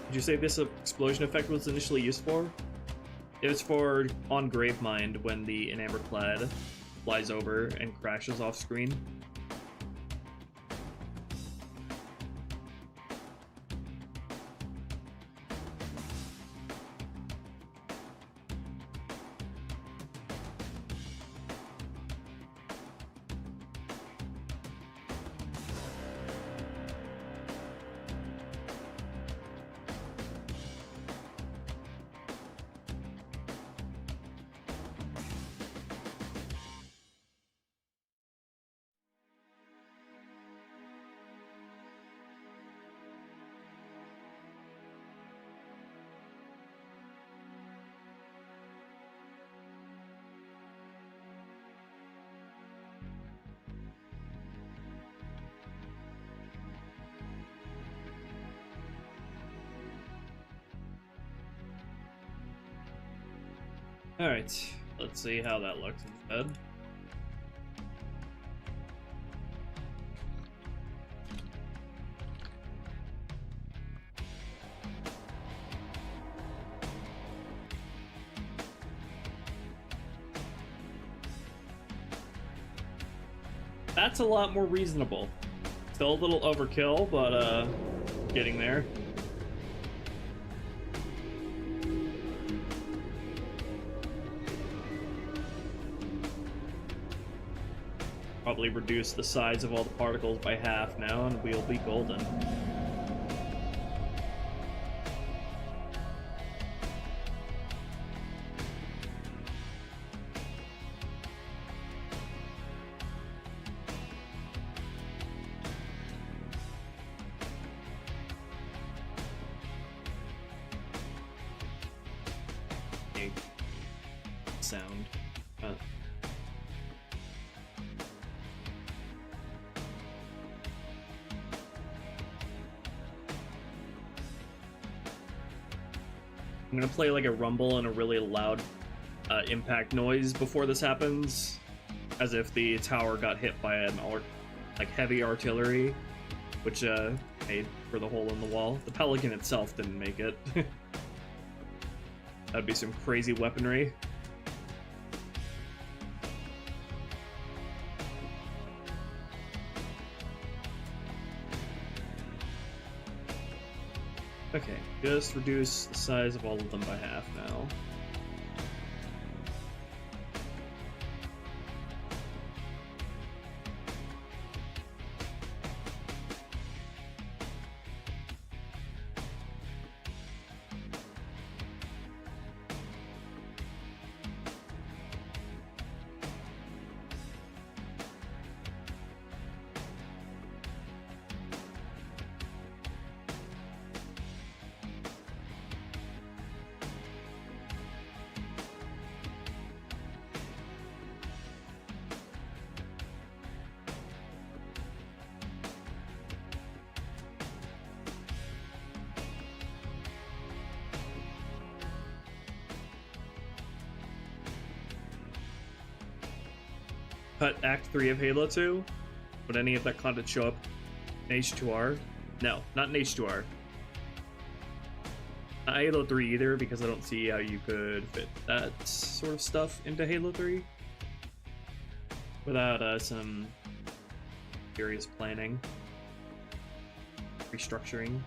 Did you say this explosion effect was initially used for? It was for on Gravemind when the Enamorclad flies over and crashes off screen. Alright, let's see how that looks instead. That's a lot more reasonable. Still a little overkill, but getting there. Probably reduce the size of all the particles by half now, and we'll be golden. Sound. I'm gonna play like a rumble and a really loud impact noise before this happens, as if the tower got hit by an heavy artillery, which made for the hole in the wall. The Pelican itself didn't make it. That'd be some crazy weaponry. Okay, just reduce the size of all of them by half now. Cut Act 3 of Halo 2. Would any of that content show up in H2R? No, not in H2R. Not Halo 3 either, because I don't see how you could fit that sort of stuff into Halo 3 without some serious planning, restructuring.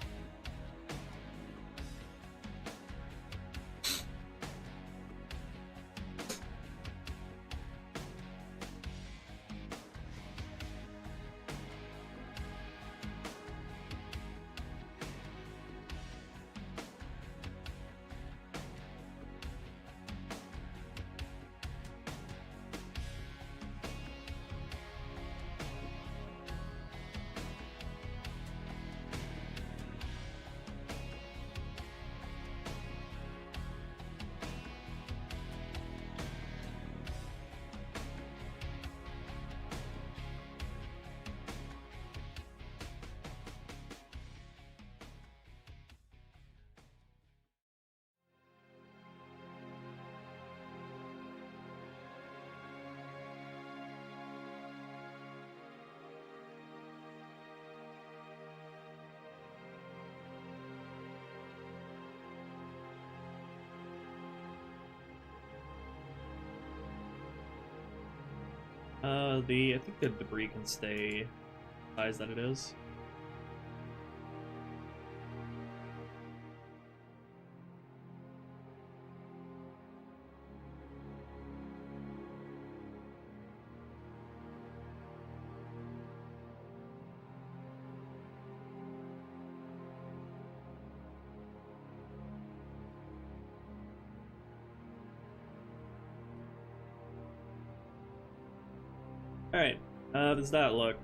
I think the debris can stay the size that it is. Alright, how does that look?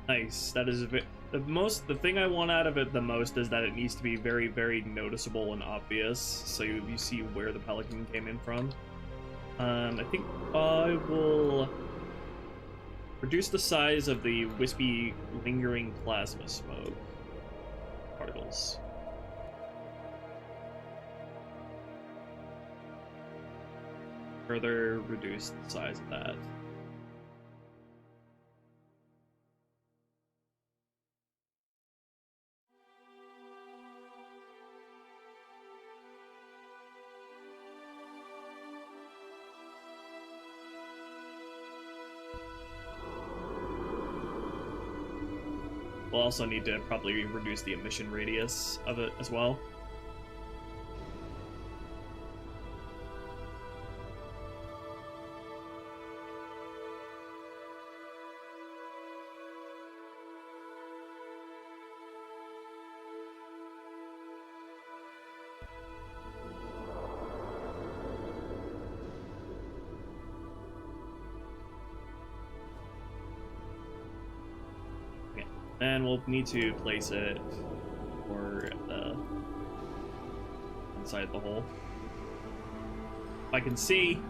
Nice. That is the thing I want out of it the most is that it needs to be very, very noticeable and obvious, so you see where the Pelican came in from. I think I will reduce the size of the wispy, lingering plasma smoke particles. Further reduce the size of that. We'll also need to probably reduce the emission radius of it as well. And we'll need to place it or inside the hole. If I can see.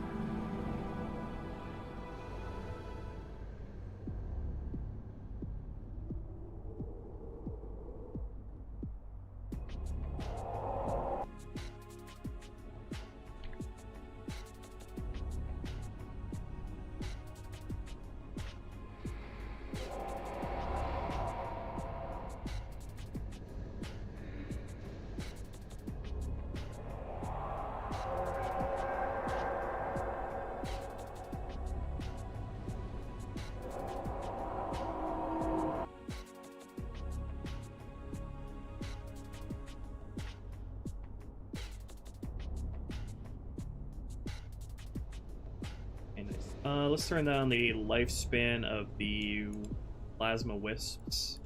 Let's turn down the lifespan of the plasma wisps.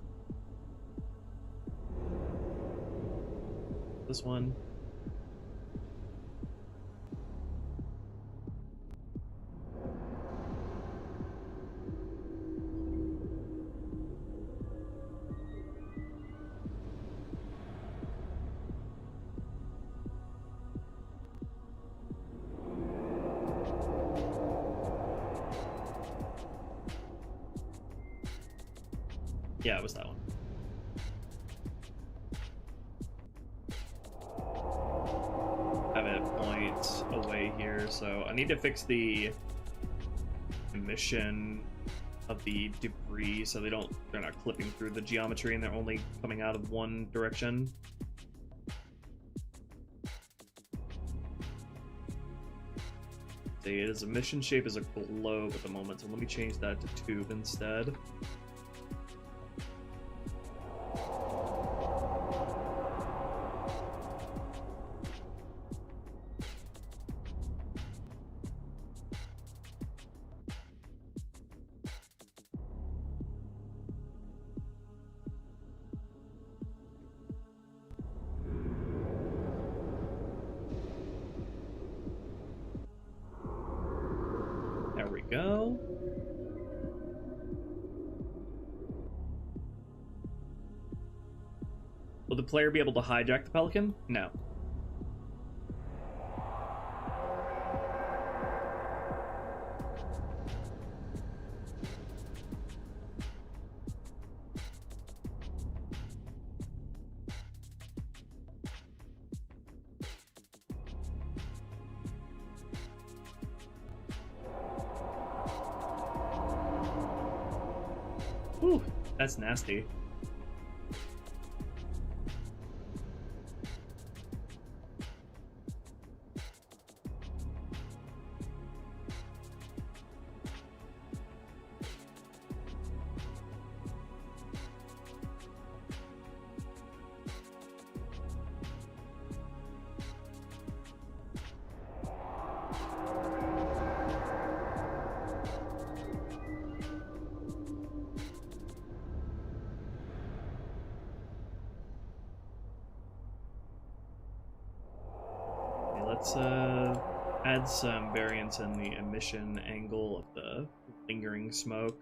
This one. Yeah, it was that one. Have it point So I need to fix the emission of the debris so they're not clipping through the geometry and they're only coming out of one direction. See, its emission shape is a globe at the moment, so let me change that to tube instead. Go. Will the player be able to hijack the Pelican? No. Whew, that's nasty. Let's add some variance in the emission angle of the lingering smoke.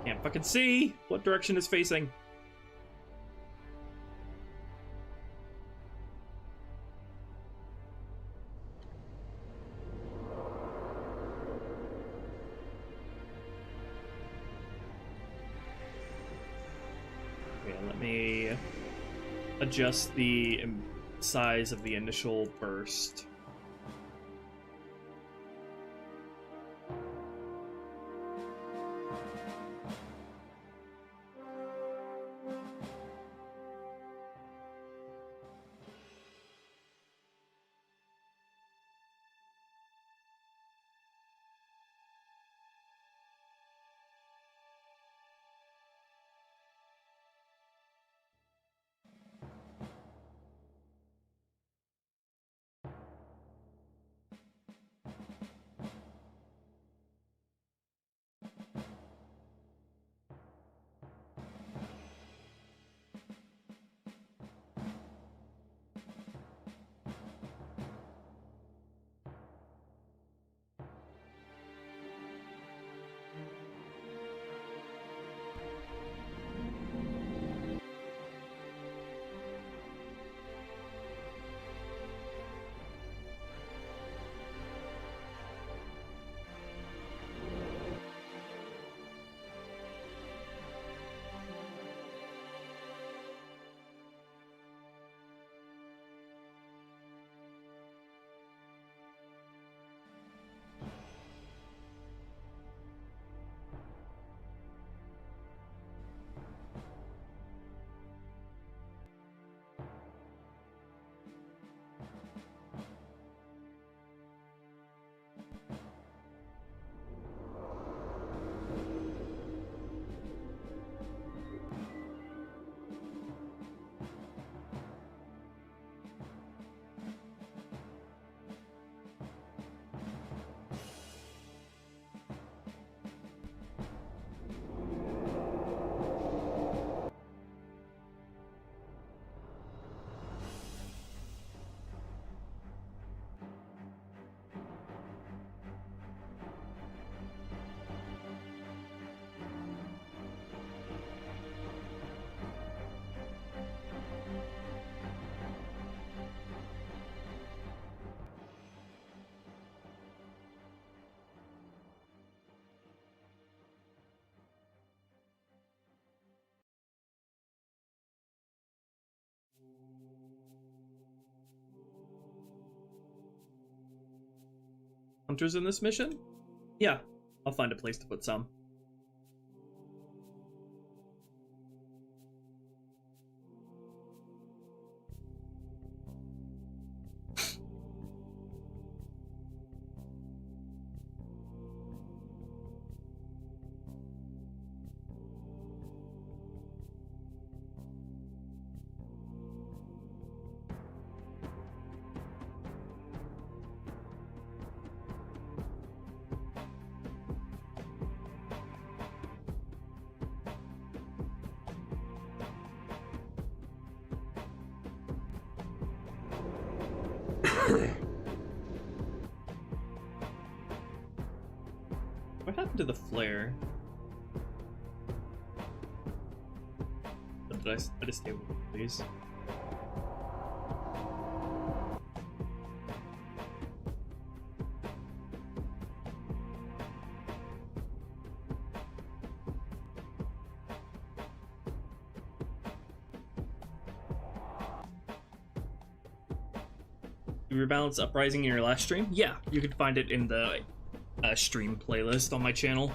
Can't fucking see what direction it's facing. Okay, let me adjust the size of the initial burst. hunters in this mission? Yeah, I'll find a place to put some. What happened to the flare? Did I just stay with it, please? You rebalance Uprising in your last stream? Yeah, you can find it in the stream playlist on my channel.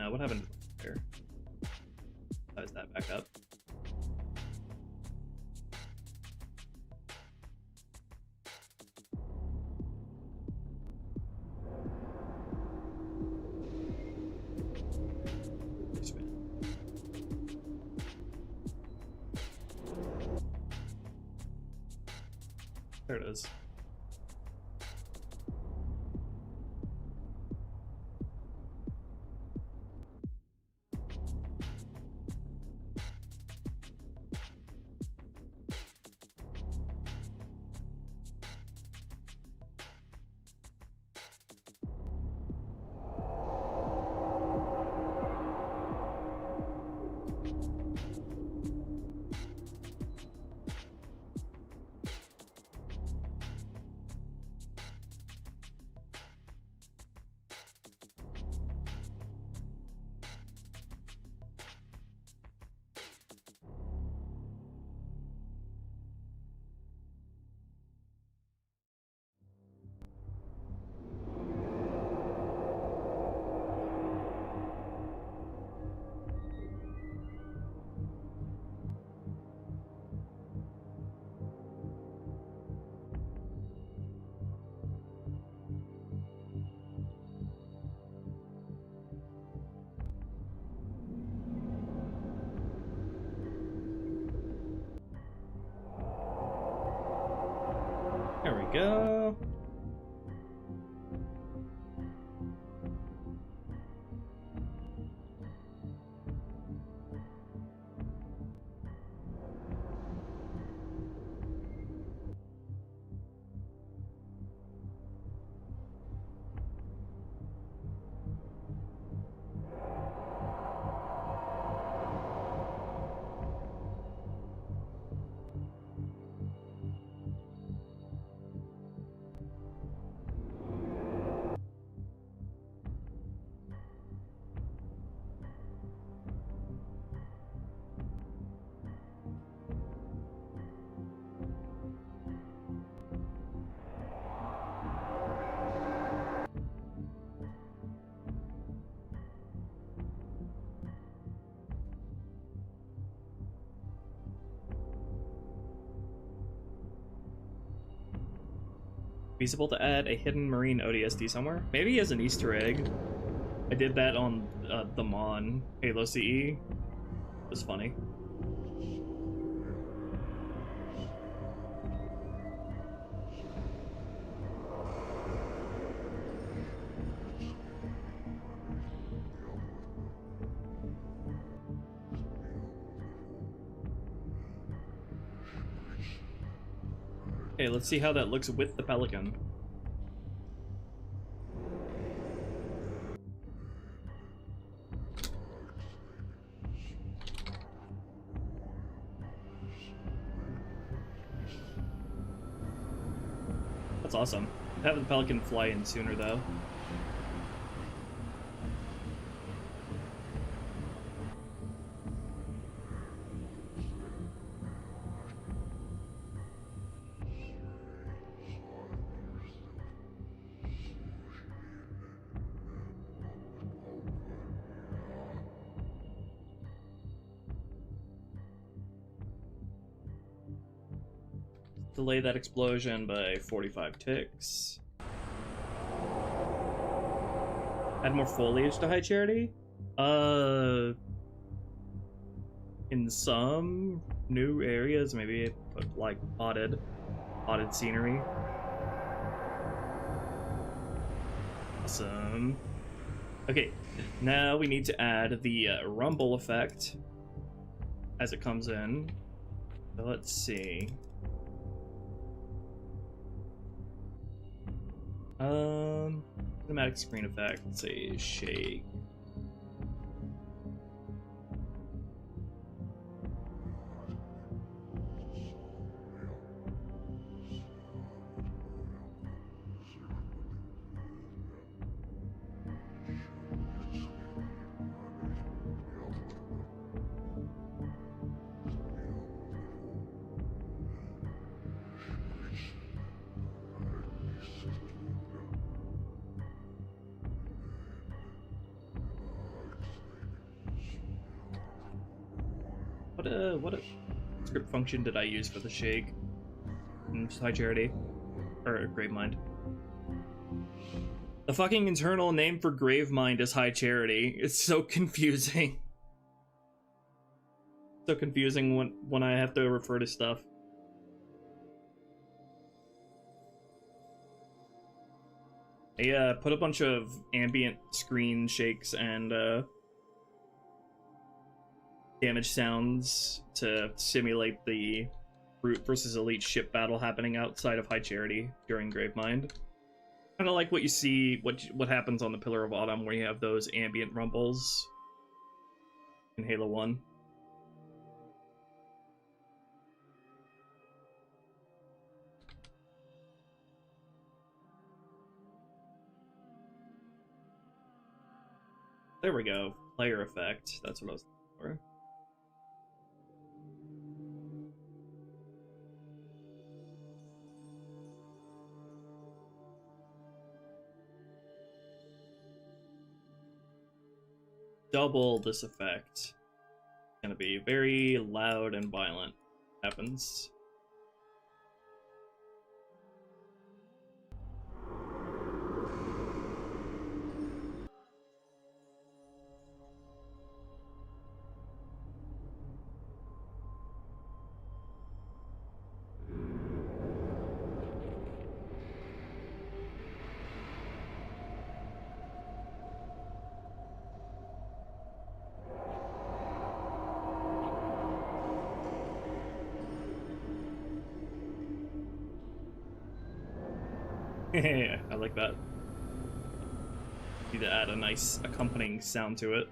What happened there? Size that back up. There it is. go. Feasible to add a hidden marine ODST somewhere? Maybe as an Easter egg. I did that on the Mon Halo CE. It was funny. Okay, let's see how that looks with the Pelican. That's awesome. Have the Pelican fly in sooner, though. Delay that explosion by 45 ticks. Add more foliage to High Charity? In some new areas, maybe put like potted scenery. Awesome. Okay, now we need to add the rumble effect as it comes in. So let's see. Cinematic screen effect, let's say shake. What script function did I use for the shake? High Charity? Or Gravemind. The fucking internal name for Gravemind is High Charity. It's so confusing. So confusing when I have to refer to stuff. I put a bunch of ambient screen shakes and damage sounds to simulate the Brute versus Elite ship battle happening outside of High Charity during Gravemind. Kind of like what you see, what happens on the Pillar of Autumn, where you have those ambient rumbles in Halo 1. There we go. Player effect. That's what I was looking for. Double this effect. It's gonna be very loud and violent. Happens. Yeah, I like that. Need to add a nice accompanying sound to it.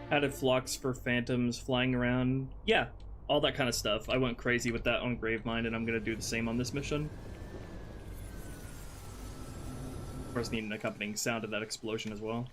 Added flocks for phantoms flying around. Yeah, all that kind of stuff. I went crazy with that on Gravemind, and I'm gonna do the same on this mission. Of course, need an accompanying sound of that explosion as well.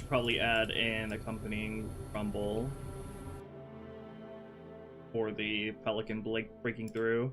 Probably add an accompanying rumble for the Pelican breaking through.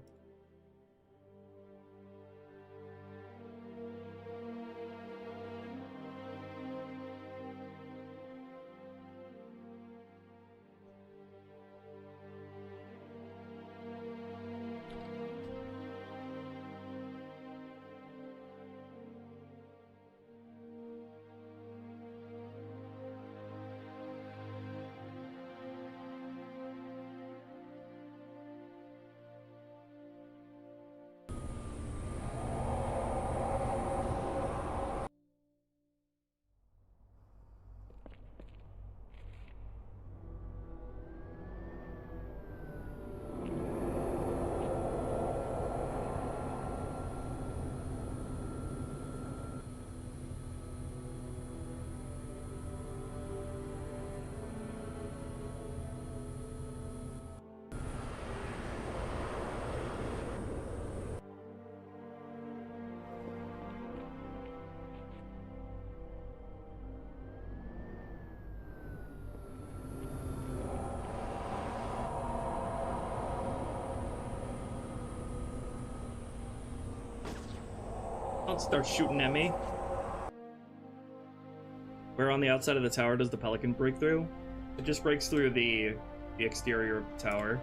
Don't start shooting at me. Where on the outside of the tower does the Pelican break through? It just breaks through the exterior of the tower.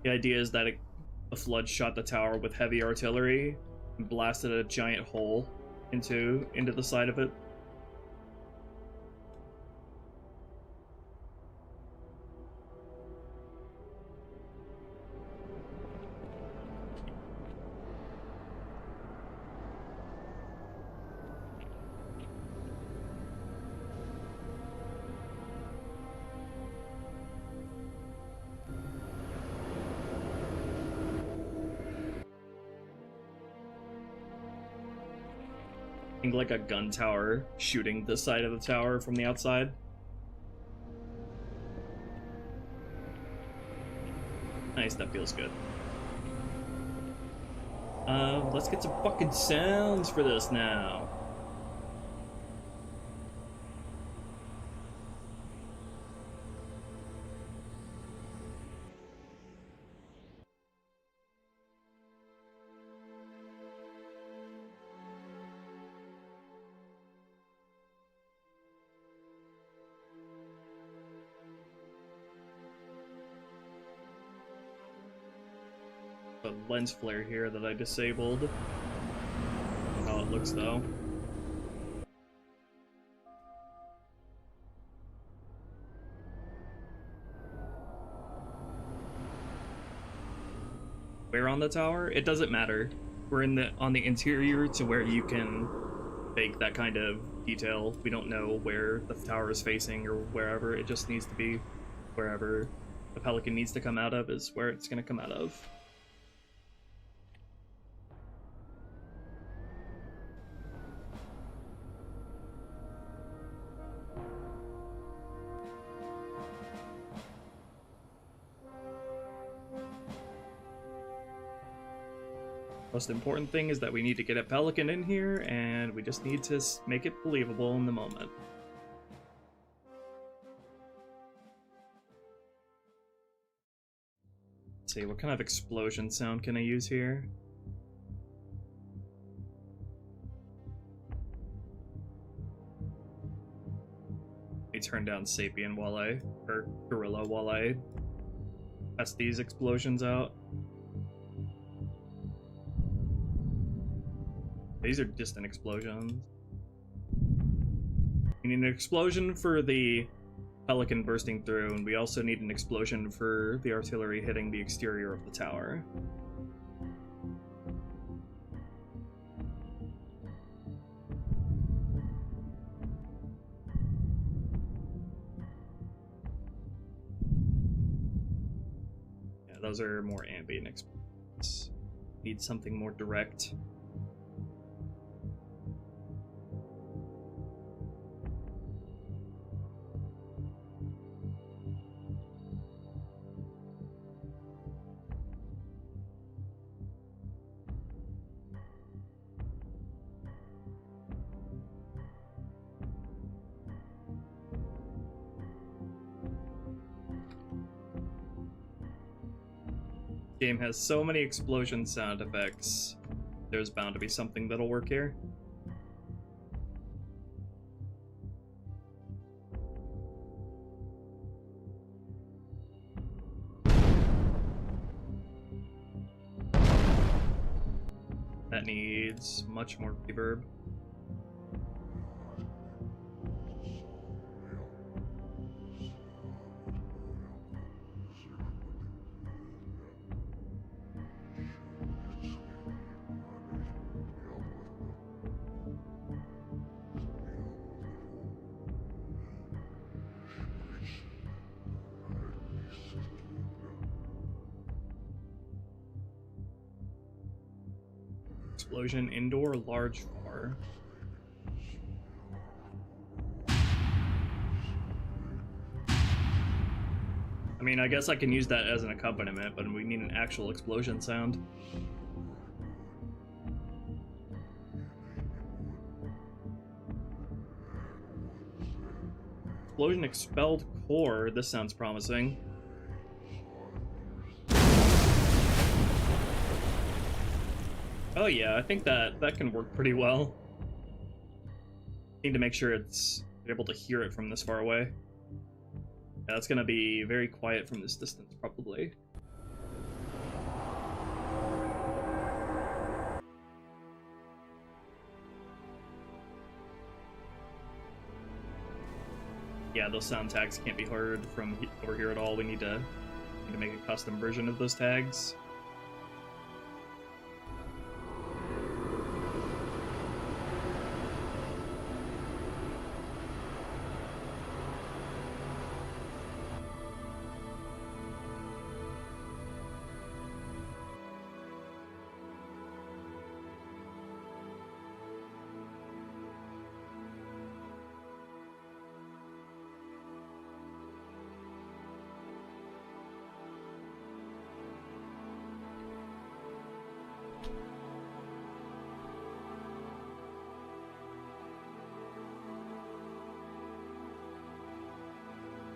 The idea is that a flood shot the tower with heavy artillery and blasted a giant hole into the side of it. Like a gun tower shooting the side of the tower from the outside. Nice, that feels good. Let's get some fucking sounds for this now. The lens flare here that I disabled. How it looks though. Where on the tower? It doesn't matter. We're on the interior to where you can fake that kind of detail. We don't know where the tower is facing or wherever. It just needs to be wherever the Pelican needs to come out of is where it's going to come out of. Most important thing is that we need to get a Pelican in here, and we just need to make it believable in the moment. Let's see, what kind of explosion sound can I use here? Let me turn down Sapien or Gorilla while I test these explosions out. These are distant explosions. We need an explosion for the Pelican bursting through, and we also need an explosion for the artillery hitting the exterior of the tower. Yeah, those are more ambient explosions. Need something more direct. Game has so many explosion sound effects. There's bound to be something that'll work here. That needs much more reverb. Explosion indoor large bar. I mean, I guess I can use that as an accompaniment, but we need an actual explosion sound. Explosion expelled core. This sounds promising. Oh yeah, I think that can work pretty well. Need to make sure it's able to hear it from this far away. Yeah, it's gonna be very quiet from this distance, probably. Yeah, those sound tags can't be heard from over here at all. We need to make a custom version of those tags.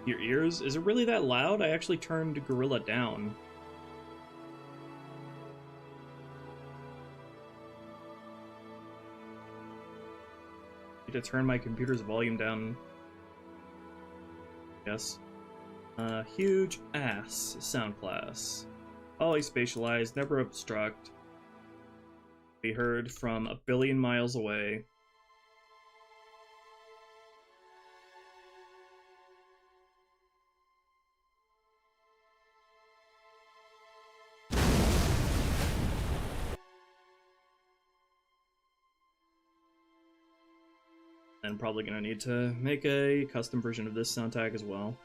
Your ears? Is it really that loud? I actually turned Gorilla down. Need to turn my computer's volume down. Yes. Huge ass sound class. Always spatialized, never obstruct. Be heard from a billion miles away. And probably gonna need to make a custom version of this sound tag as well.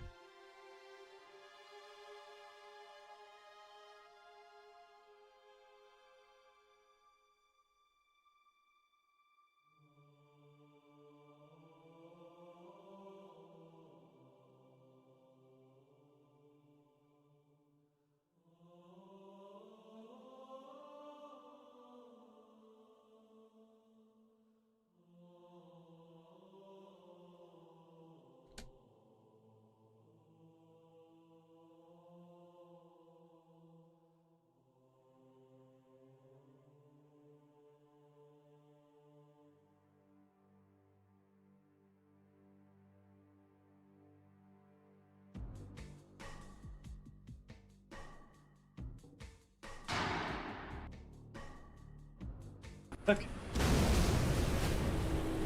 Okay.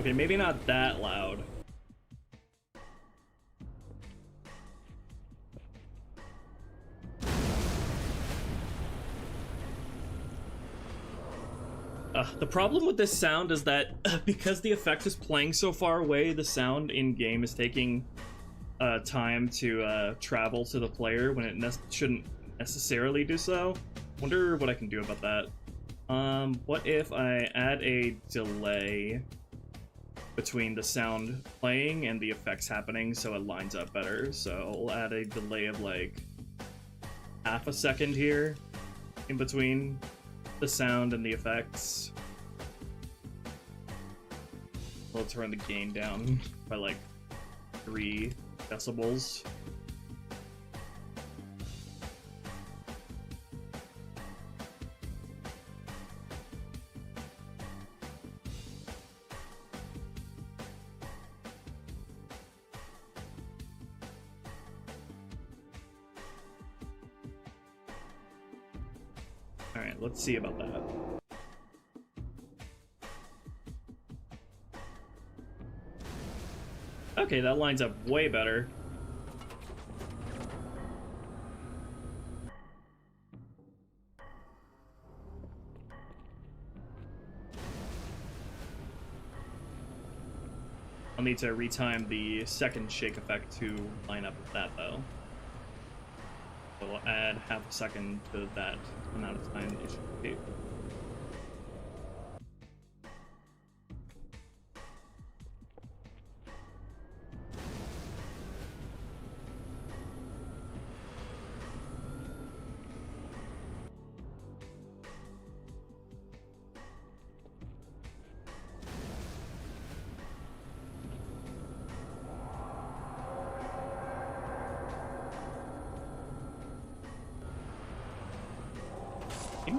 Okay, maybe not that loud. The problem with this sound is that because the effect is playing so far away, the sound in-game is taking time to travel to the player when it shouldn't necessarily do so. Wonder what I can do about that. What if I add a delay between the sound playing and the effects happening so it lines up better? So I'll add a delay of like half a second here in between the sound and the effects. We'll turn the gain down by like 3 decibels. Alright, let's see about that. Okay, that lines up way better. I'll need to retime the second shake effect to line up with that, though. So we'll add half a second to that amount of time it should be.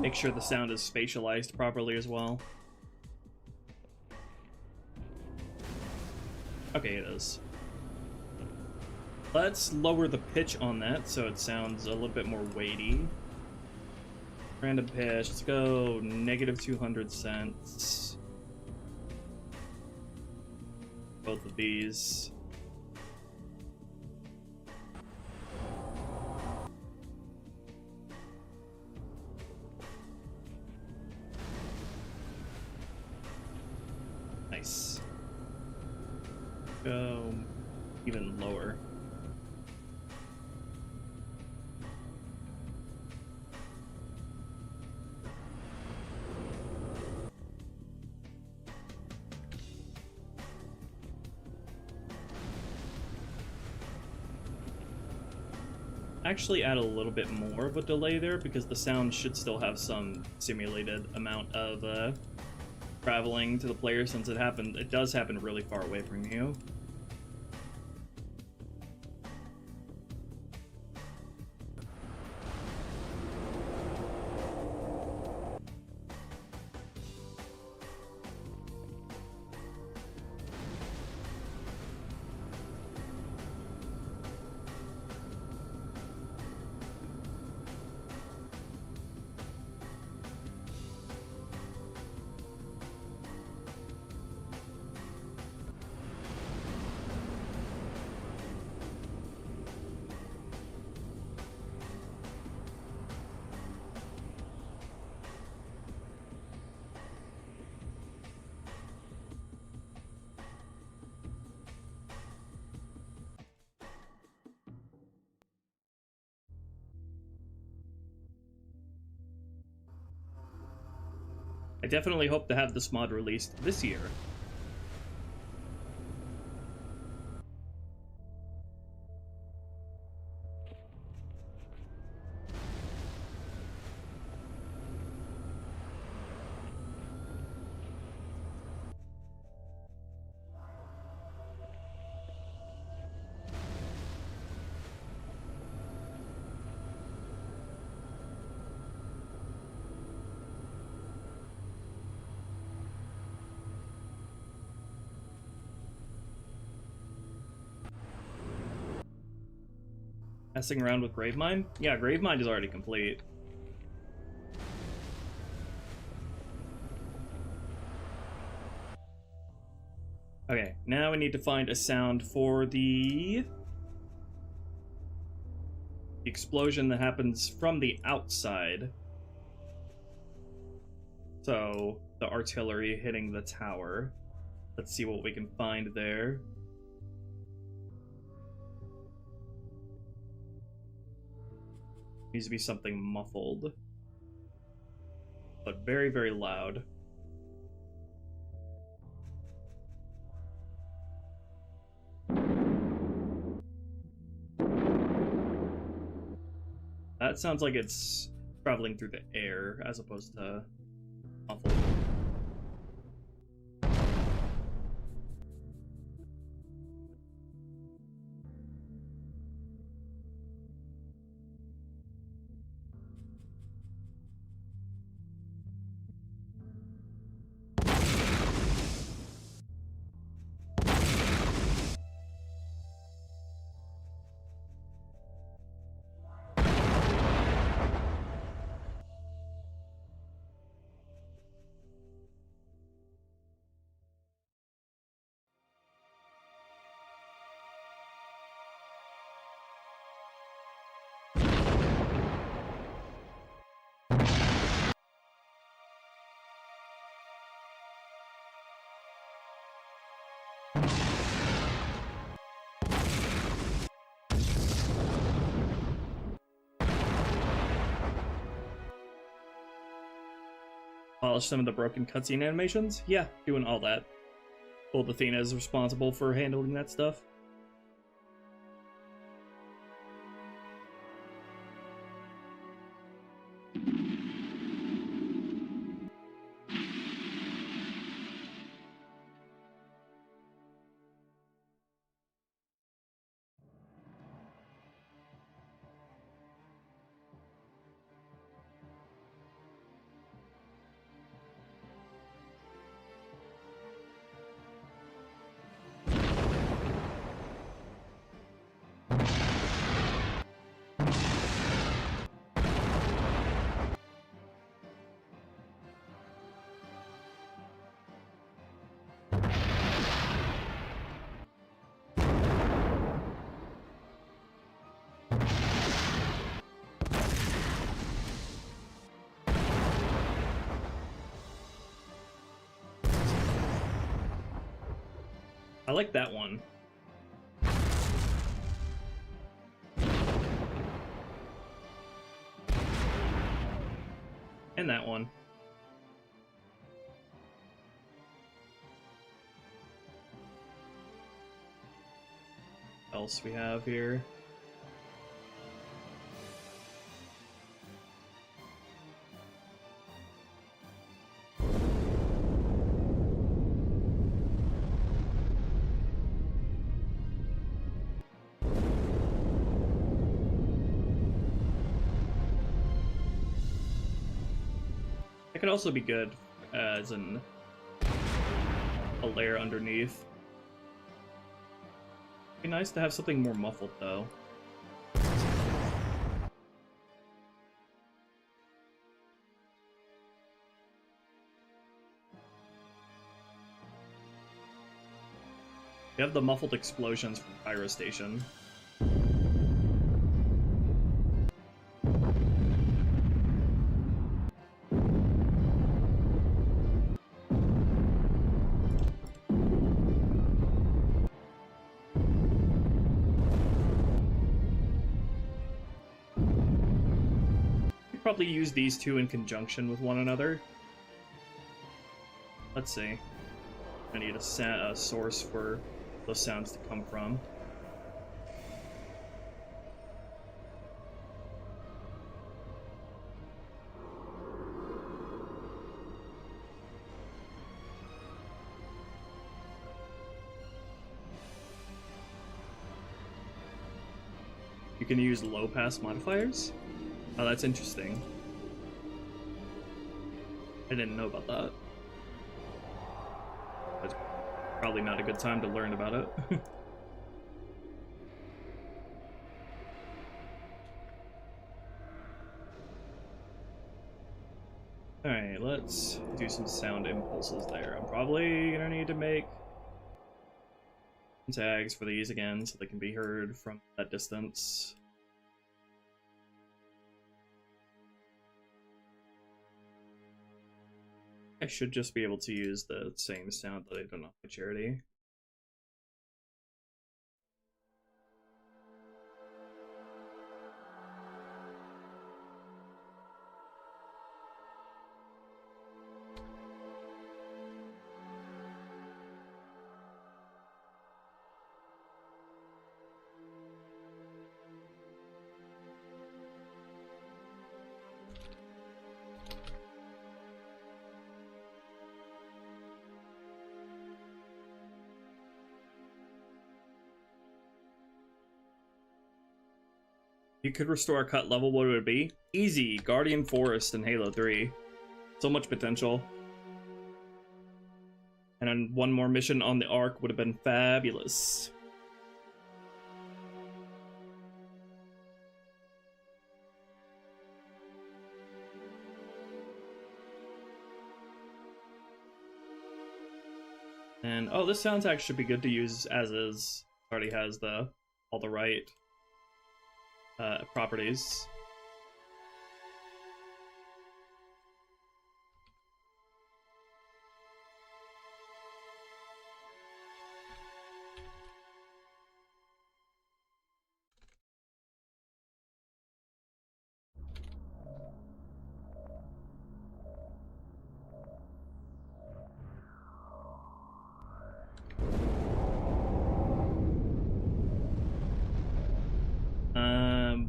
Make sure the sound is spatialized properly as well. Okay, it is. Let's lower the pitch on that so it sounds a little bit more weighty. Random pitch, let's go -200 cents. Both of these. Nice. Go even lower. Actually add a little bit more of a delay there because the sound should still have some simulated amount of traveling to the player since it does happen really far away from you. I definitely hope to have this mod released this year. Messing around with Gravemind? Yeah, Gravemind is already complete. Okay, now we need to find a sound for the explosion that happens from the outside. So, the artillery hitting the tower. Let's see what we can find there. Needs to be something muffled, but very, very loud. That sounds like it's traveling through the air as opposed to muffled. Polish some of the broken cutscene animations? Yeah, doing all that. Old Athena is responsible for handling that stuff. I like that one. And that one. What else we have here? It could also be good as a layer underneath. Be nice to have something more muffled though. We have the muffled explosions from Pyro Station. Probably use these two in conjunction with one another. Let's see. I need a source for those sounds to come from. You can use low pass modifiers? Oh, that's interesting. I didn't know about that. That's probably not a good time to learn about it. Alright, let's do some sound impulses there. I'm probably gonna need to make tags for these again so they can be heard from that distance. I should just be able to use the same sound that I done on my charity. You could restore a cut level, what would it be? Easy, Guardian Forest in Halo 3. So much potential. And then one more mission on the Ark would have been fabulous. And oh, this soundtrack should be good to use as is. It already has all the right properties.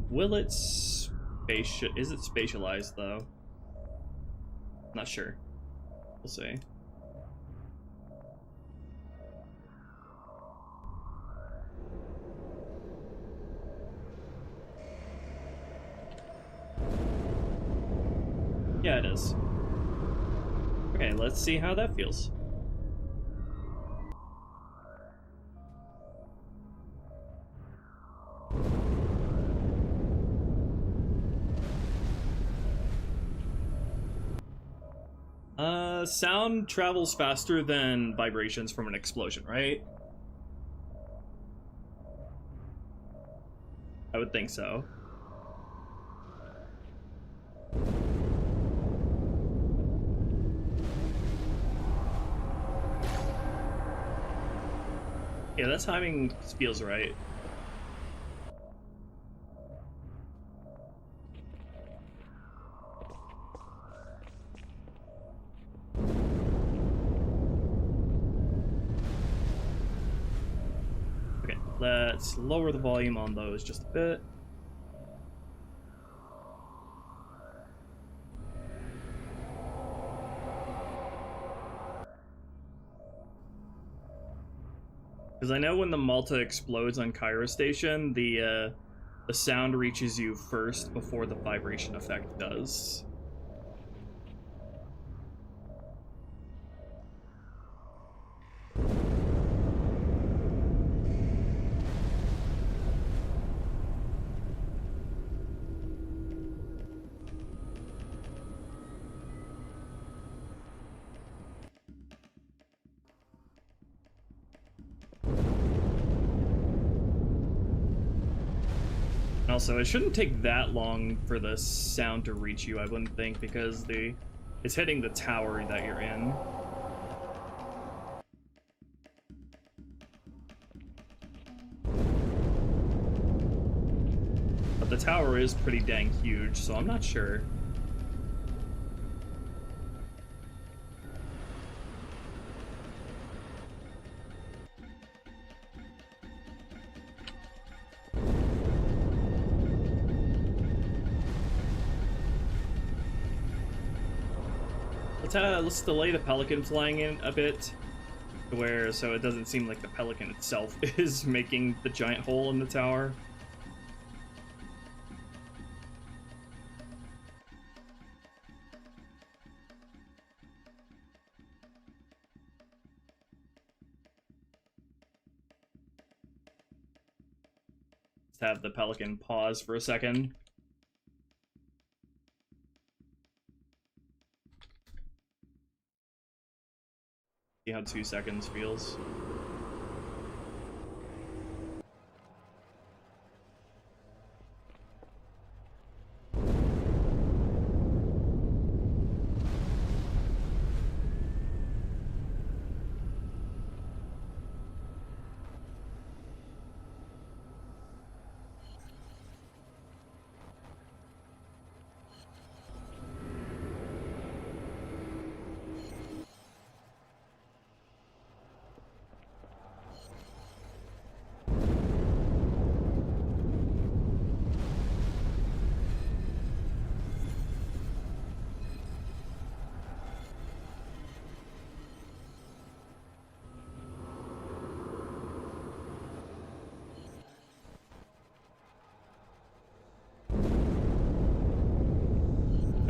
Will it is it spatialized though? Not sure. We'll see. Yeah, it is. Okay, let's see how that feels. Sound travels faster than vibrations from an explosion, right? I would think so. Yeah, that timing feels right. Let's lower the volume on those just a bit. Because I know when the Malta explodes on Cairo Station, the sound reaches you first before the vibration effect does. Also, it shouldn't take that long for the sound to reach you, I wouldn't think, because it's hitting the tower that you're in. But the tower is pretty dang huge, so I'm not sure. Let's delay the Pelican flying in a bit, so it doesn't seem like the Pelican itself is making the giant hole in the tower. Let's have the Pelican pause for a second. See how 2 seconds feels.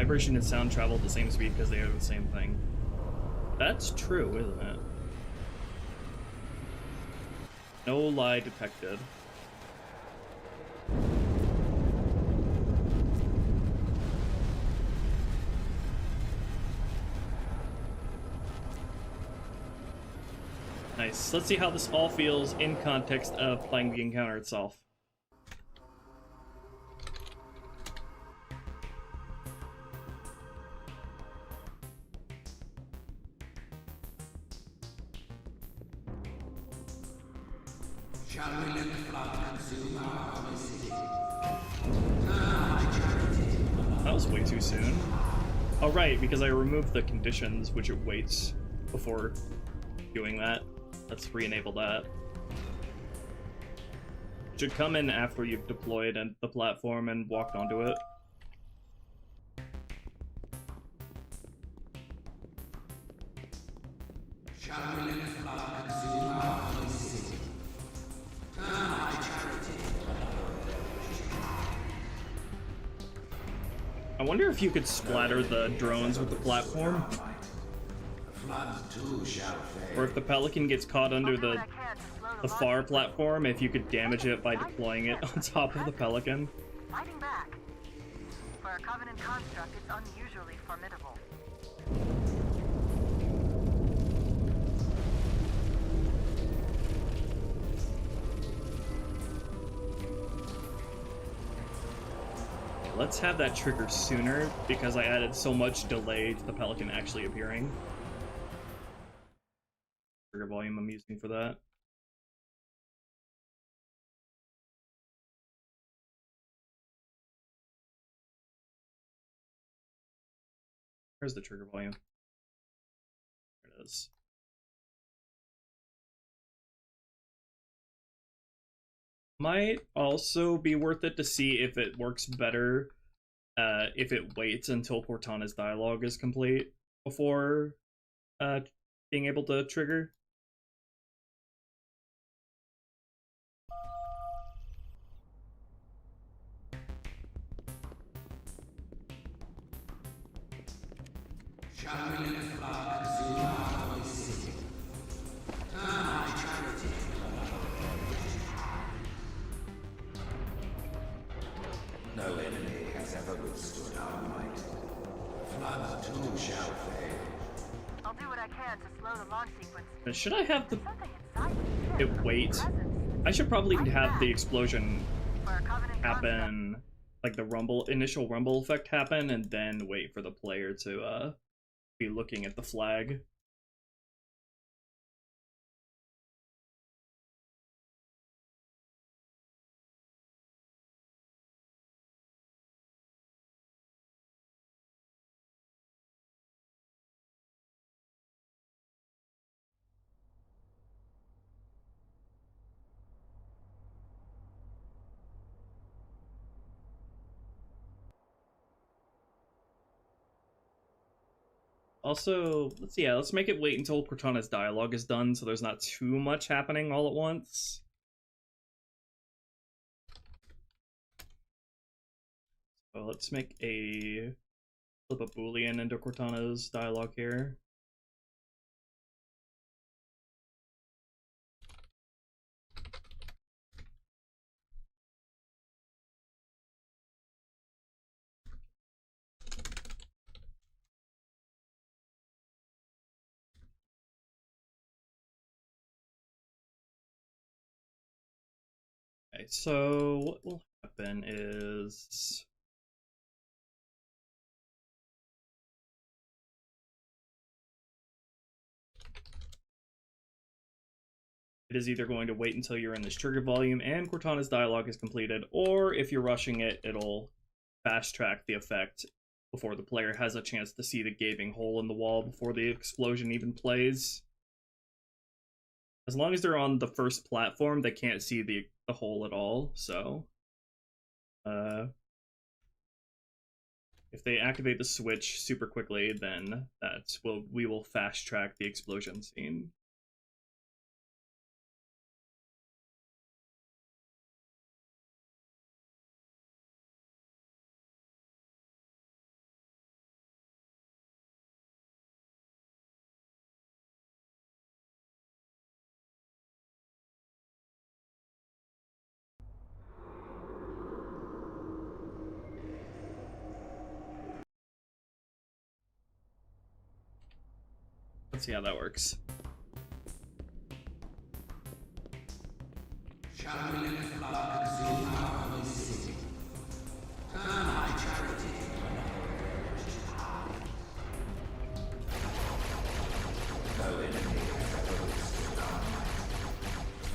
vibration and sound travel at the same speed because they are the same thing. That's true, isn't it? No lie detected. Nice. Let's see how this all feels in context of playing the encounter itself. Shall we let the flood consume our holy city? That was way too soon. Oh right, because I removed the conditions, which it waits before doing that. Let's re-enable that. It should come in after you've deployed the platform and walked onto it. Shall we let the flood consume our holy city? My charity. I wonder if you could splatter the drones with the platform. The floods too shall fade. Or if the Pelican gets caught under the far platform, if you could damage it by deploying it on top of the Pelican. Fighting back. For a Covenant construct, it's unusually formidable. Let's have that trigger sooner, because I added so much delay to the Pelican actually appearing. Trigger volume I'm using for that. Where's the trigger volume? There it is. Might also be worth it to see if it works better if it waits until Cortana's dialogue is complete before being able to trigger. Shall we let the flood consume our holy city? My charity. No enemy has ever withstood our might. Floods too shall fade. I'll do what I can to slow the launch sequence. Should I have the Something inside me. it wait? Presence. I should probably have the explosion For a Covenant construct. happen, like the initial rumble effect happen, and then wait for the player to be looking at the flag. Also, let's make it wait until Cortana's dialogue is done, so there's not too much happening all at once. So let's make flip a Boolean into Cortana's dialogue here. Okay, so what will happen is it is either going to wait until you're in this trigger volume and Cortana's dialogue is completed, or if you're rushing it, it'll fast track the effect before the player has a chance to see the gaping hole in the wall before the explosion even plays. As long as they're on the first platform, they can't see the hole at all, so if they activate the switch super quickly, then we will fast track the explosion scene. Let's see how that works. Shall we let the flood consume our holy city? Turn my charity to another high. No enemy has ever withstood our might.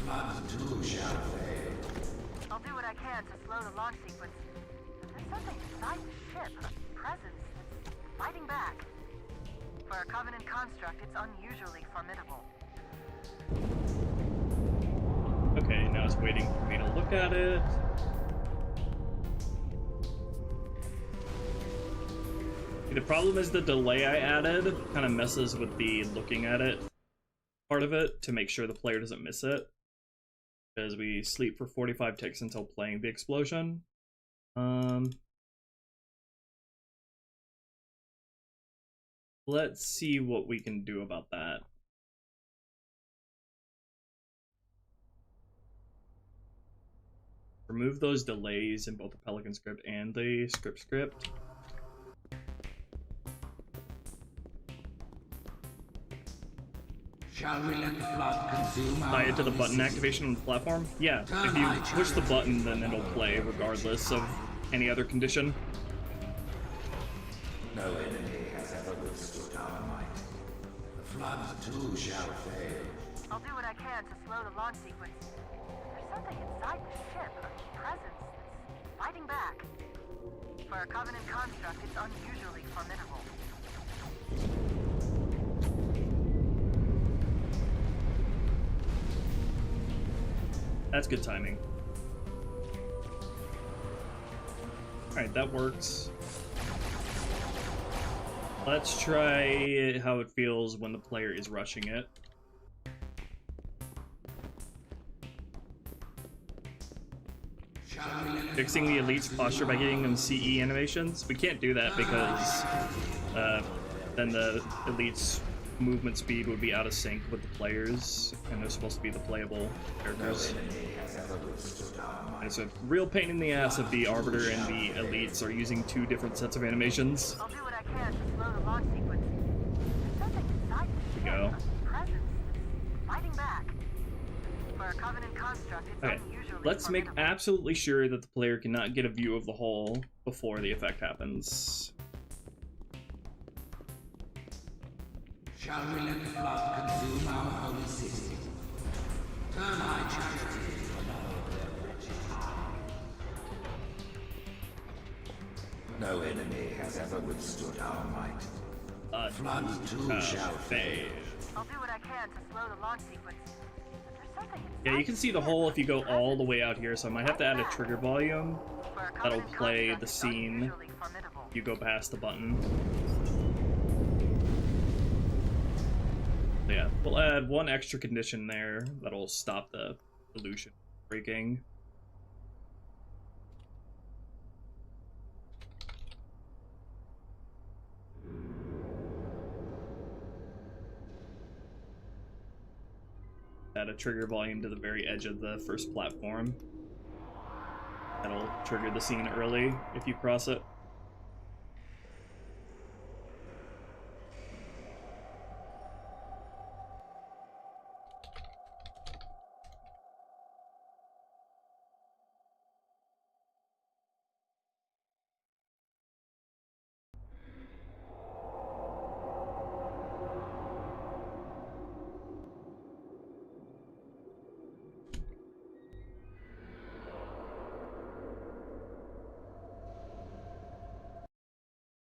Flood too shall fail. I'll do what I can to slow the launch sequence. But there's something inside the ship, a presence that's fighting back. For a Covenant construct, it's unusually formidable. Okay, now it's waiting for me to look at it. The problem is the delay I added kind of messes with the looking at it part of it to make sure the player doesn't miss it. Because we sleep for 45 ticks until playing the explosion. Let's see what we can do about that. Remove those delays in both the Pelican script and the script. Shall we let the flood consume our Tie it to the holy button city? activation on the platform? Yeah, if you push the button, then it'll play regardless of any other condition. No enemy has ever withstood our might. The flood too shall fail. I'll do what I can to slow the launch sequence. There's something inside the ship, a presence that's fighting back. For a Covenant construct, it's unusually formidable. That's good timing. Alright, that works. Let's try how it feels when the player is rushing it. Fixing the elite's posture by getting them CE animations. We can't do that because then the elite's movement speed would be out of sync with the players, and they're supposed to be the playable characters. And it's a real pain in the ass if the Arbiter and the elites are using two different sets of animations. I'll do what I can to slow the launch sequence. There's something inside the ship, There we go. a presence that's fighting back. For a Covenant construct, it's Okay, unusually let's make formidable. absolutely sure that the player cannot get a view of the hull before the effect happens. Shall we let the flood consume our holy city? Turn my charity to another wretched high. No enemy has ever withstood our might. Flood too shall fail. I'll do what I can to slow the launch sequence. But there's something inside Yeah, you can see the hull if you go all the way out here, so I might have to add a trigger volume For a that'll Covenant play construct, the it's scene unusually formidable. if you go past the button. So yeah, we'll add one extra condition there that'll stop the illusion breaking. Add a trigger volume to the very edge of the first platform. That'll trigger the scene early if you cross it.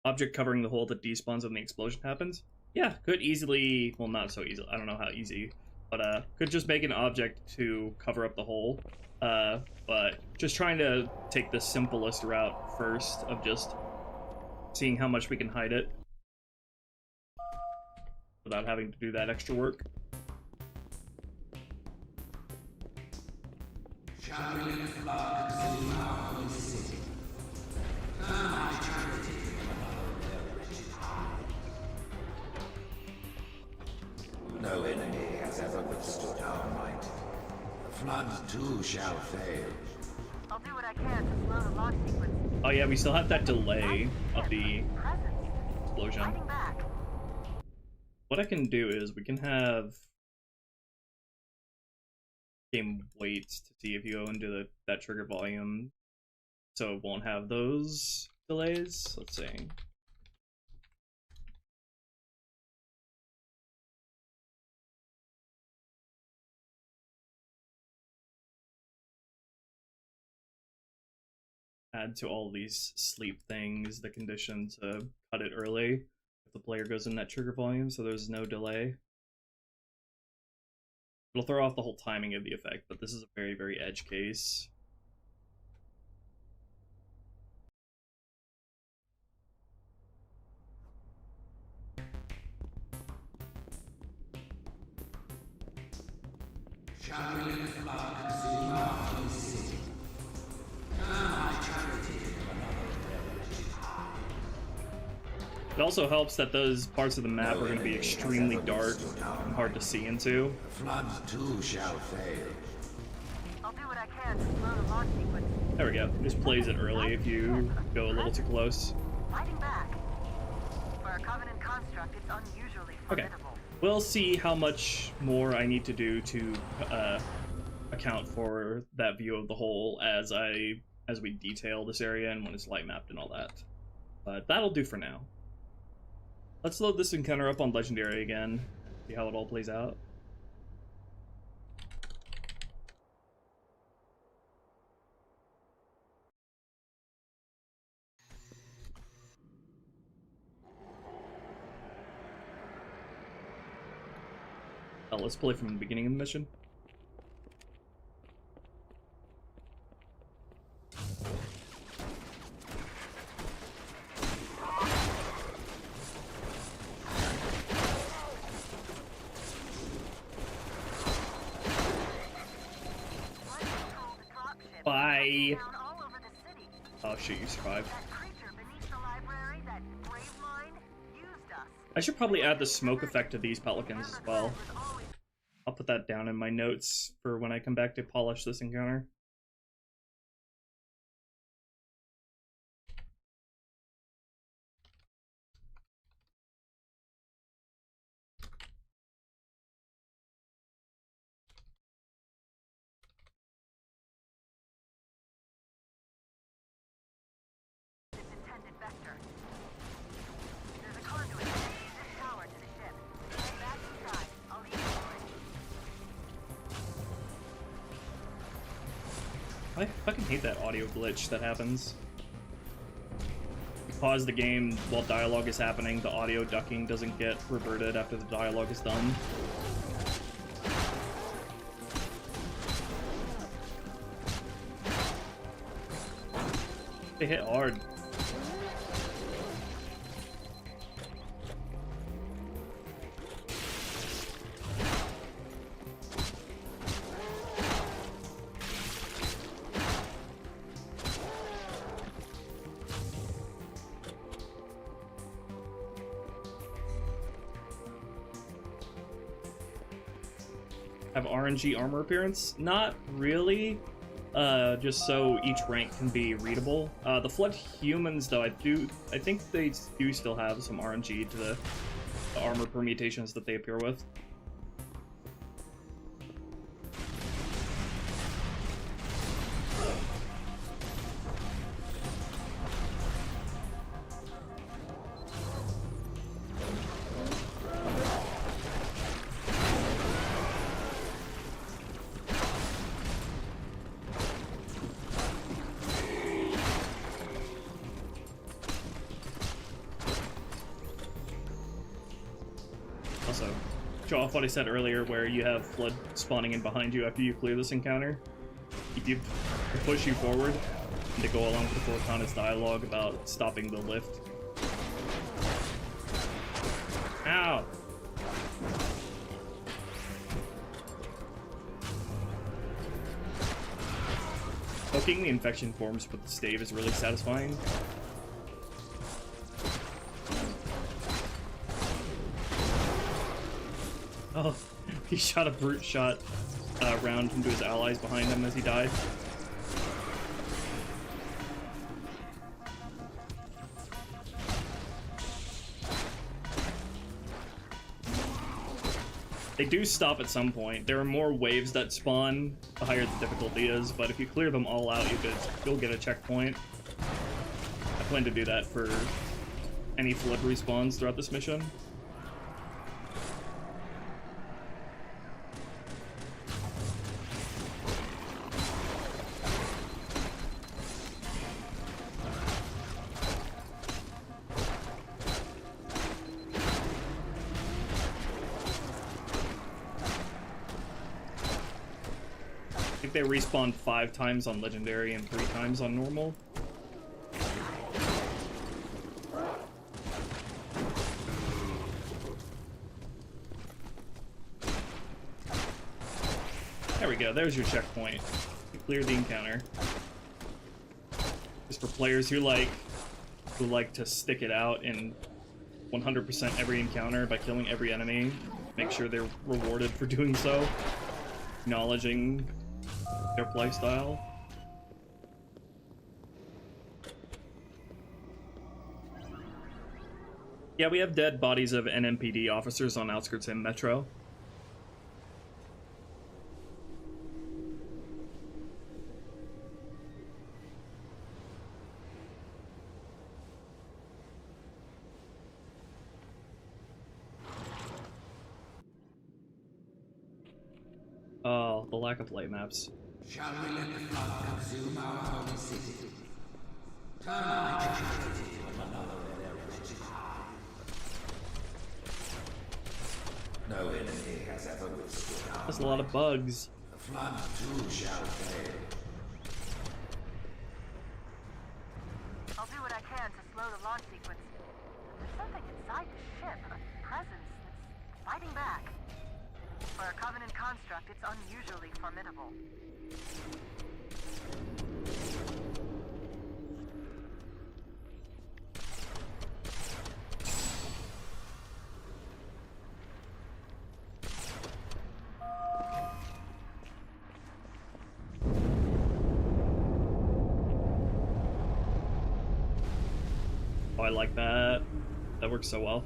Object covering the hole that despawns when the explosion happens. Yeah, could easily, well, not so easy, I don't know how easy, but could just make an object to cover up the hole. But just trying to take the simplest route first of just seeing how much we can hide it without having to do that extra work. Shall we let the flood consume our holy city? Turn my charity to another wretched high. No enemy has ever withstood our might. The flood too shall fail. I'll do what I can to slow the launch sequence. Oh yeah, we still have that delay of the Presence that's explosion. fighting back. what I can do is we can have game wait to see if you go into that trigger volume, so it won't have those delays. Let's see. Add to all these sleep things the condition to cut it early if the player goes in that trigger volume, so there's no delay. It'll throw off the whole timing of the effect, but this is a very, very edge case. Shall we let the flood consume our holy city? Turn our charity to another which is high. It also helps that those parts of the map are going to be extremely dark and hard to see into. The floods too shall fail. I'll do what I can to slow the launch sequence. There we go. It just plays it early if you go a little too close. Fighting back. For a Covenant construct, it's unusually Okay. formidable. We'll see how much more I need to do to account for that view of the whole as we detail this area and when it's light mapped and all that. But that'll do for now. Let's load this encounter up on Legendary again, see how it all plays out. Let's play from the beginning of the mission. Bye. Oh shit, you survived. I should probably add the smoke effect to these pelicans as well. I'll put that down in my notes for when I come back to polish this encounter. I fucking hate that audio glitch that happens. You pause the game while dialogue is happening, the audio ducking doesn't get reverted after the dialogue is done. They hit hard. Have RNG armor appearance? Not really. Just so each rank can be readable. The Flood humans, though, I think they do still have some RNG to the armor permutations that they appear with. Also, show off what I said earlier, where you have Flood spawning in behind you after you clear this encounter. To push you forward, and to go along with the Foxtonnes dialogue about stopping the lift. Ow! Poking the infection forms with the stave is really satisfying. Oh, he shot a brute shot round into his allies behind him as he died. They do stop at some point. There are more waves that spawn the higher the difficulty is, but if you clear them all out, you'll get a checkpoint. I plan to do that for any flood respawns throughout this mission. They respawn 5 times on Legendary and 3 times on normal. There we go, there's your checkpoint. You cleared the encounter. Just for players who like to stick it out in 100% every encounter by killing every enemy. Make sure they're rewarded for doing so. Acknowledging their playstyle. Yeah, we have dead bodies of NMPD officers on outskirts in Metro. Oh, the lack of light maps. Shall we let the flood consume our holy city? Turn our charity to another religion. No enemy has ever withstood our There's a lot of bugs. The flood too shall fail. I'll do what I can to slow the launch sequence. There's something inside the ship, a presence that's fighting back. For a Covenant construct, it's unusually formidable. Oh, I like that. That works so well.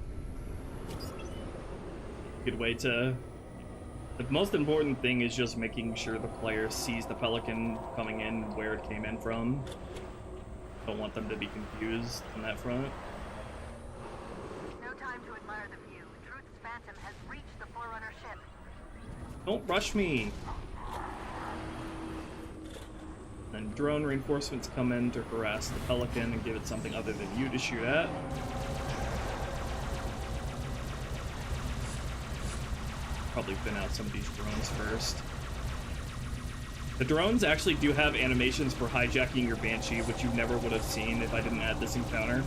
Good way to... The most important thing is just making sure the player sees the Pelican coming in where it came in from. Don't want them to be confused on that front. No time to admire the view. Truth's Phantom has reached the Forerunner ship. Don't rush me! Then drone reinforcements come in to harass the Pelican and give it something other than you to shoot at. Probably bin out some of these drones first. The drones actually do have animations for hijacking your Banshee, which you never would have seen if I didn't add this encounter.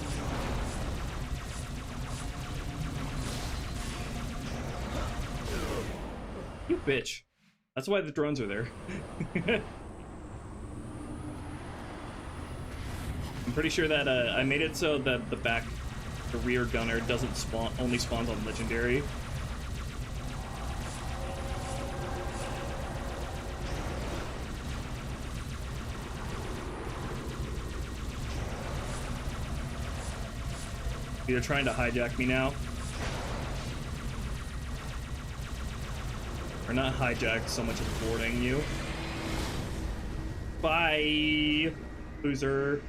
You bitch. That's why the drones are there. I'm pretty sure that I made it so that the rear gunner doesn't spawn, only spawns on Legendary. They're trying to hijack me now. Or not hijack, so much as boarding you. Bye, loser.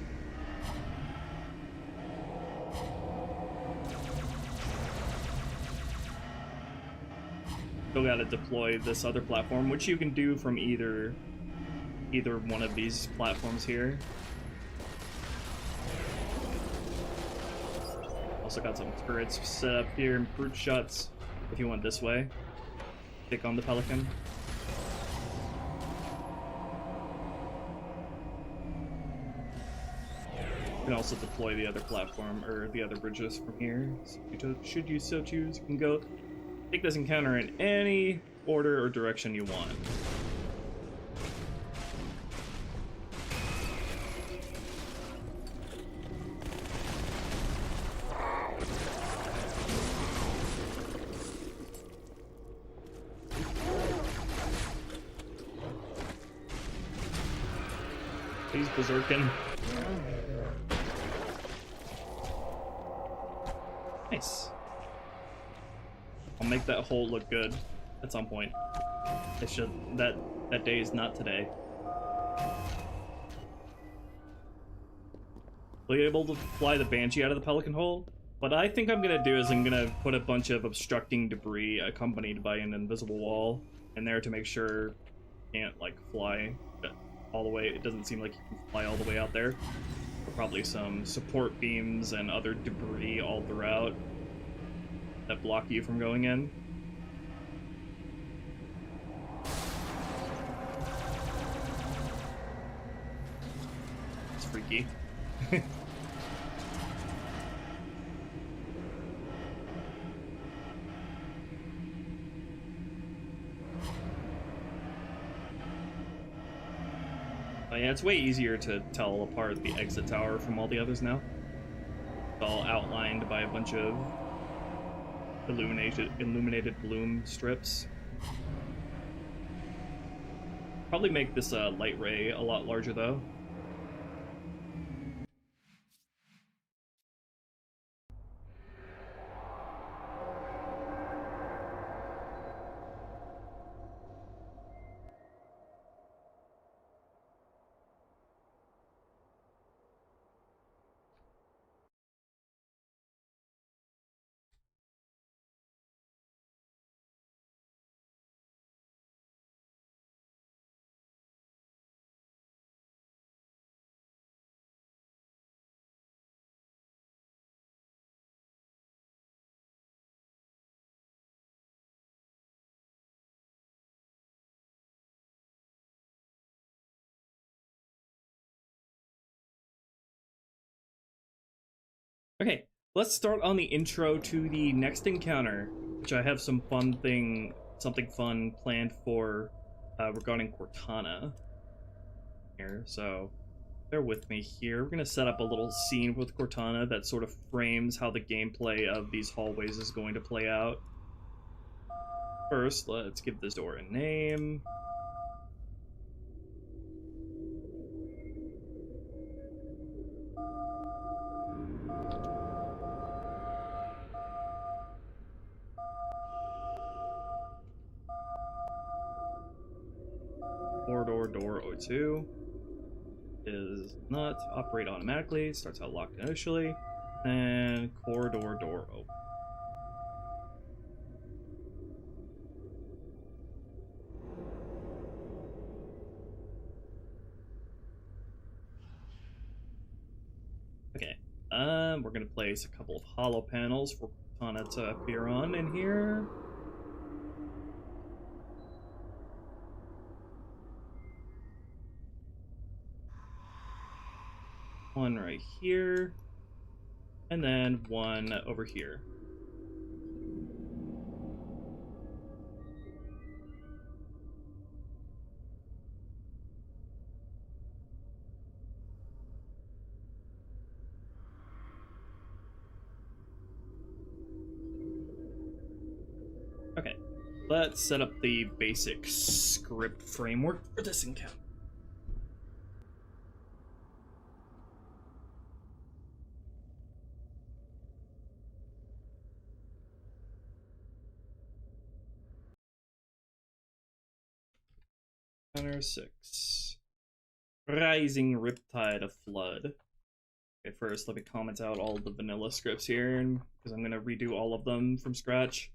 Still gotta deploy this other platform, which you can do from either one of these platforms here. Also got some turrets set up here and brute shots if you went this way. Take on the Pelican. You can also deploy the other platform or the other bridges from here. So should you so choose, you can go take this encounter in any order or direction you want. He's berserking. Nice. I'll make that hole look good. at some point. It should that day is not today. Be able to fly the Banshee out of the Pelican Hole. What I think I'm gonna do is I'm gonna put a bunch of obstructing debris accompanied by an invisible wall in there to make sure you can't like fly all the way. It doesn't seem like you can fly all the way out there. Probably some support beams and other debris all throughout that block you from going in. It's freaky. Yeah, it's way easier to tell apart the exit tower from all the others now. It's all outlined by a bunch of illuminated bloom strips. Probably make this light ray a lot larger though. Okay, let's start on the intro to the next encounter, which I have something fun planned for regarding Cortana here. So bear with me here. We're gonna set up a little scene with Cortana that sort of frames how the gameplay of these hallways is going to play out. First, let's give this door a name. Corridor door 02 is not operate automatically, starts out locked initially, and corridor door open. Okay, we're gonna place a couple of hollow panels for Cortana to appear on in here. One right here, and then one over here. Okay, let's set up the basic script framework for this encounter. Encounter 6. Rising Riptide of Flood. Okay, first let me comment out all the vanilla scripts here, because I'm going to redo all of them from scratch.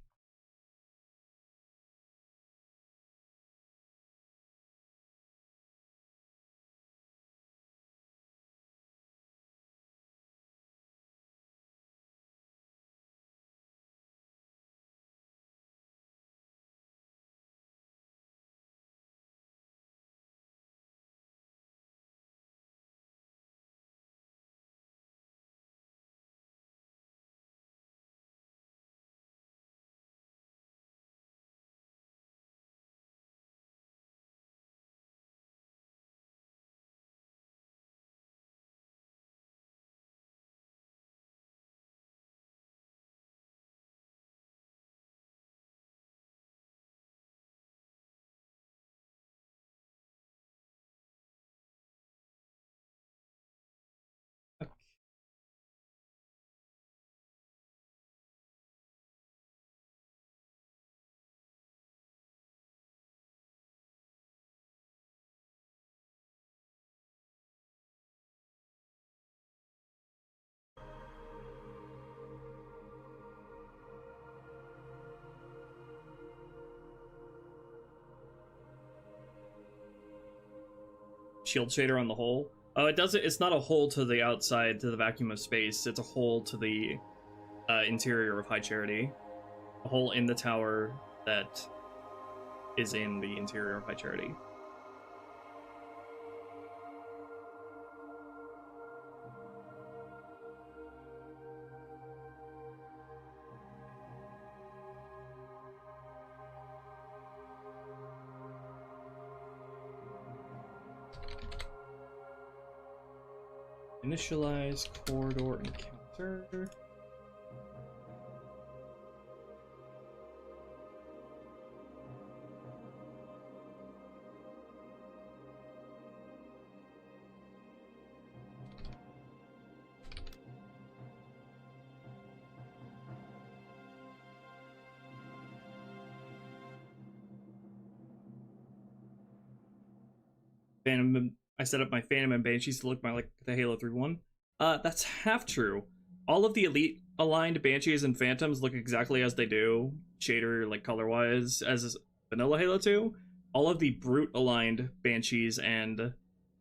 shield shader on the hole. Oh, it doesn't. It's not a hole to the outside, to the vacuum of space. It's a hole to the interior of High Charity. A hole in the tower that is in the interior of High Charity. Initialize corridor encounter. I set up my Phantom and Banshees to look like the Halo 3 one. That's half true. All of the elite aligned Banshees and Phantoms look exactly as they do, shader like color-wise, as vanilla Halo 2. All of the brute aligned Banshees and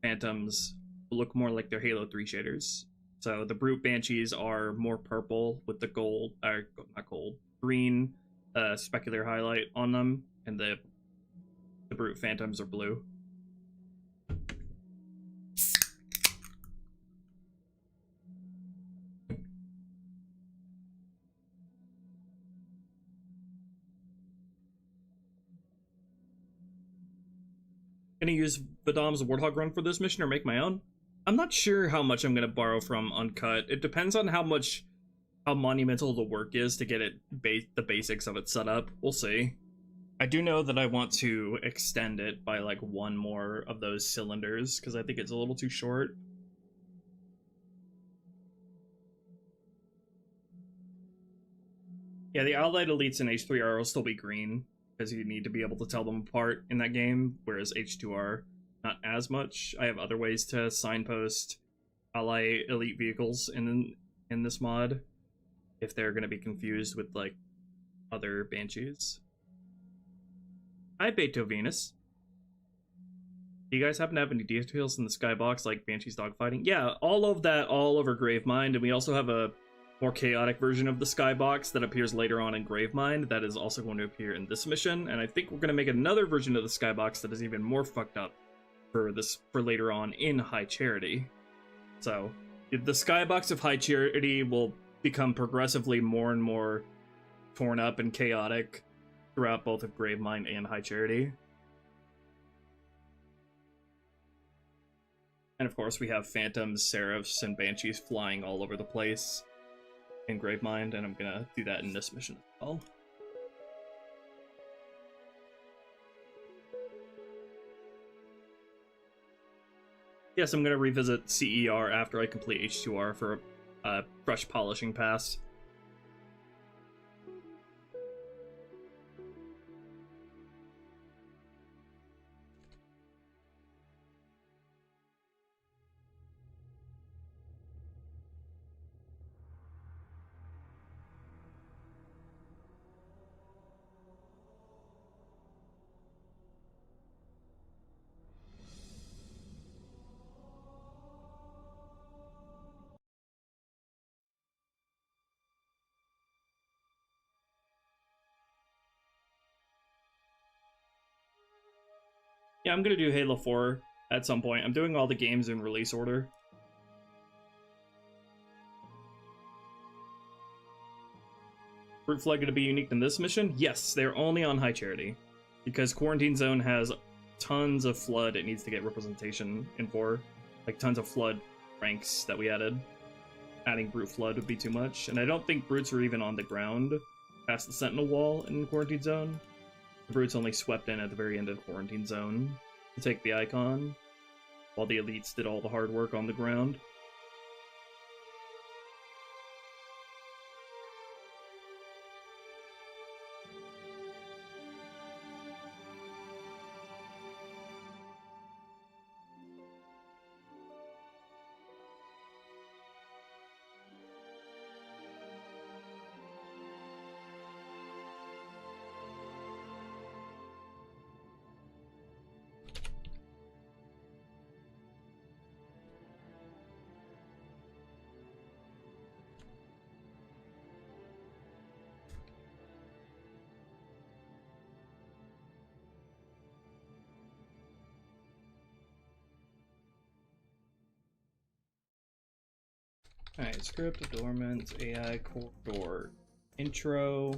Phantoms look more like their Halo 3 shaders. So the brute Banshees are more purple with the gold, not gold, green specular highlight on them, and the brute Phantoms are blue. Gonna use Vadam's Warthog run for this mission or make my own? I'm not sure how much I'm gonna borrow from Uncut. It depends on how monumental the work is to get it the basics of it set up. We'll see. I do know that I want to extend it by like one more of those cylinders because I think it's a little too short. Yeah, the Allied Elites in H3R will still be green, because you need to be able to tell them apart in that game, whereas H2R, not as much. I have other ways to signpost Ally Elite vehicles in this mod, if they're going to be confused with, like, other Banshees. Hi, Beethovenus. Do you guys happen to have any details in the skybox, like Banshees dogfighting? Yeah, all of that all over Gravemind, and we also have a more chaotic version of the skybox that appears later on in Gravemind that is also going to appear in this mission, and I think we're going to make another version of the skybox that is even more fucked up for later on in High Charity. So the skybox of High Charity will become progressively more and more torn up and chaotic throughout both of Gravemind and High Charity. And of course we have Phantoms, Seraphs, and Banshees flying all over the place in Gravemind, and I'm gonna do that in this mission as well. Yes, I'm gonna revisit CER after I complete H2R for a brush polishing pass. Yeah, I'm gonna do Halo 4 at some point. I'm doing all the games in release order. Brute Flag gonna be unique in this mission? Yes, they're only on High Charity. Because Quarantine Zone has tons of Flood it needs to get representation in for. Like, tons of Flood ranks that we added. Adding Brute Flood would be too much. And I don't think Brutes are even on the ground past the Sentinel wall in Quarantine Zone. The Brutes only swept in at the very end of Quarantine Zone to take the icon, while the Elites did all the hard work on the ground. Alright, script, dormant, AI, corridor, intro.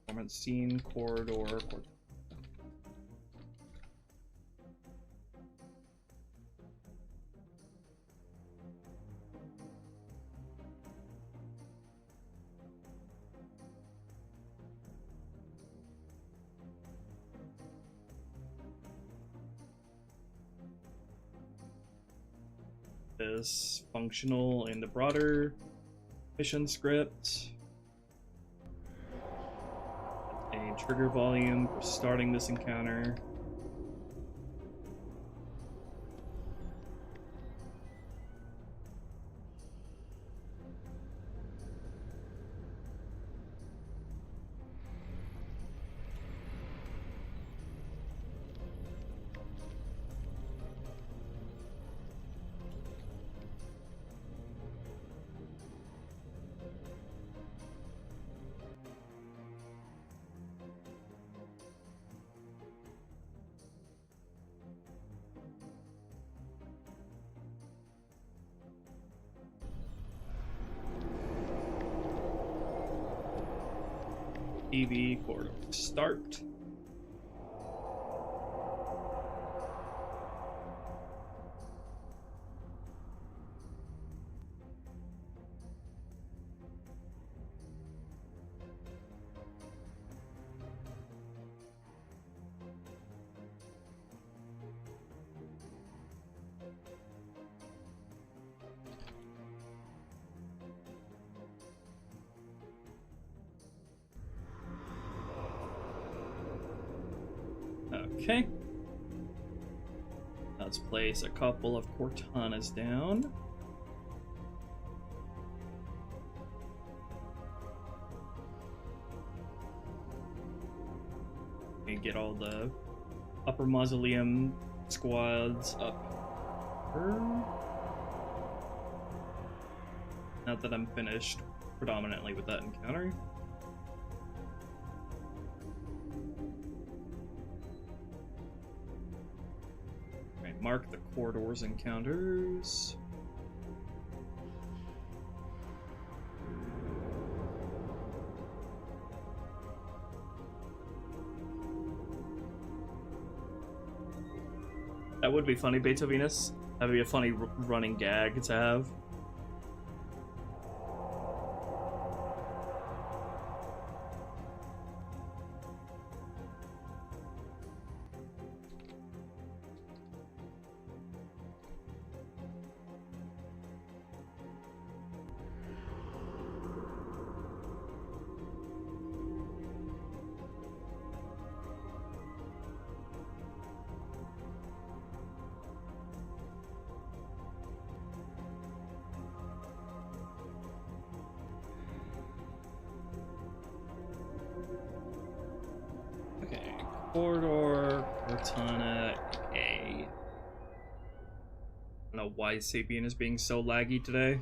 Dormant scene, corridor. Is functional in the broader mission script. A trigger volume for starting this encounter. EV corridor start. Okay. Let's place a couple of Cortanas down. And get all the upper mausoleum squads up here. Now that I'm finished predominantly with that encounter. Mark the corridors encounters. That would be funny, Beethovenus. That would be a funny running gag to have. Corridor, Cortana, A. I don't know why Sapien is being so laggy today.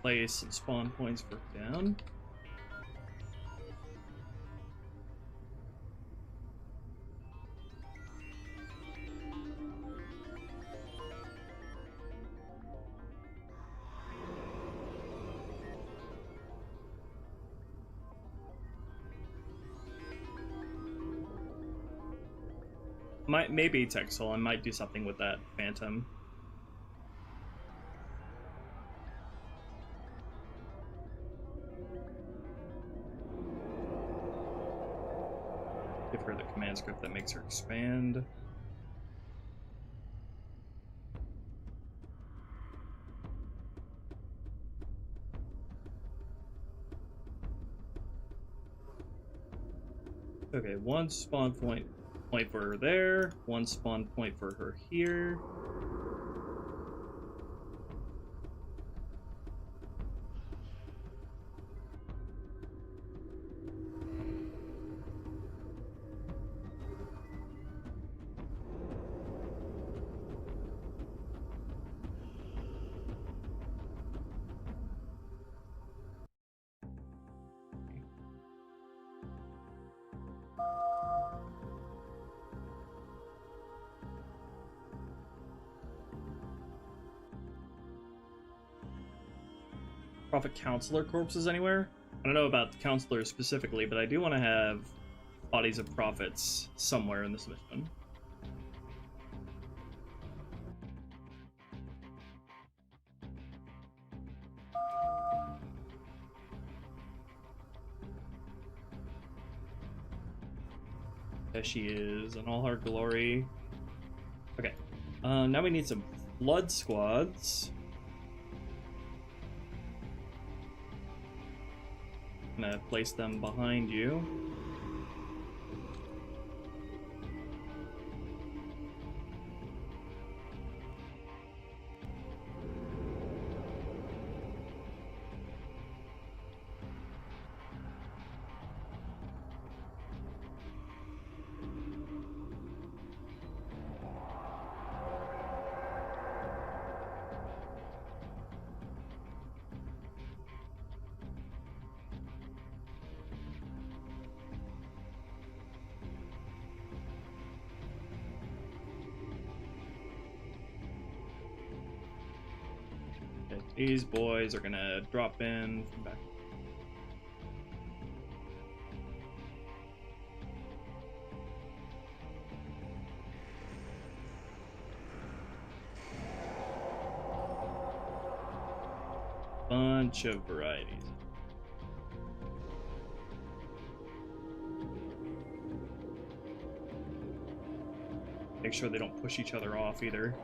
Place and spawn points for down. Maybe Texel. I might do something with that Phantom. Give her the command script that makes her expand. Okay, one spawn point for her there, one spawn point for her here. Prophet Counselor corpses anywhere? I don't know about the Counselors specifically, but I do want to have bodies of prophets somewhere in this mission. There she is in all her glory. Okay, now we need some blood squads. I'm gonna place them behind you. These boys are gonna drop in from back. Bunch of varieties. Make sure they don't push each other off either.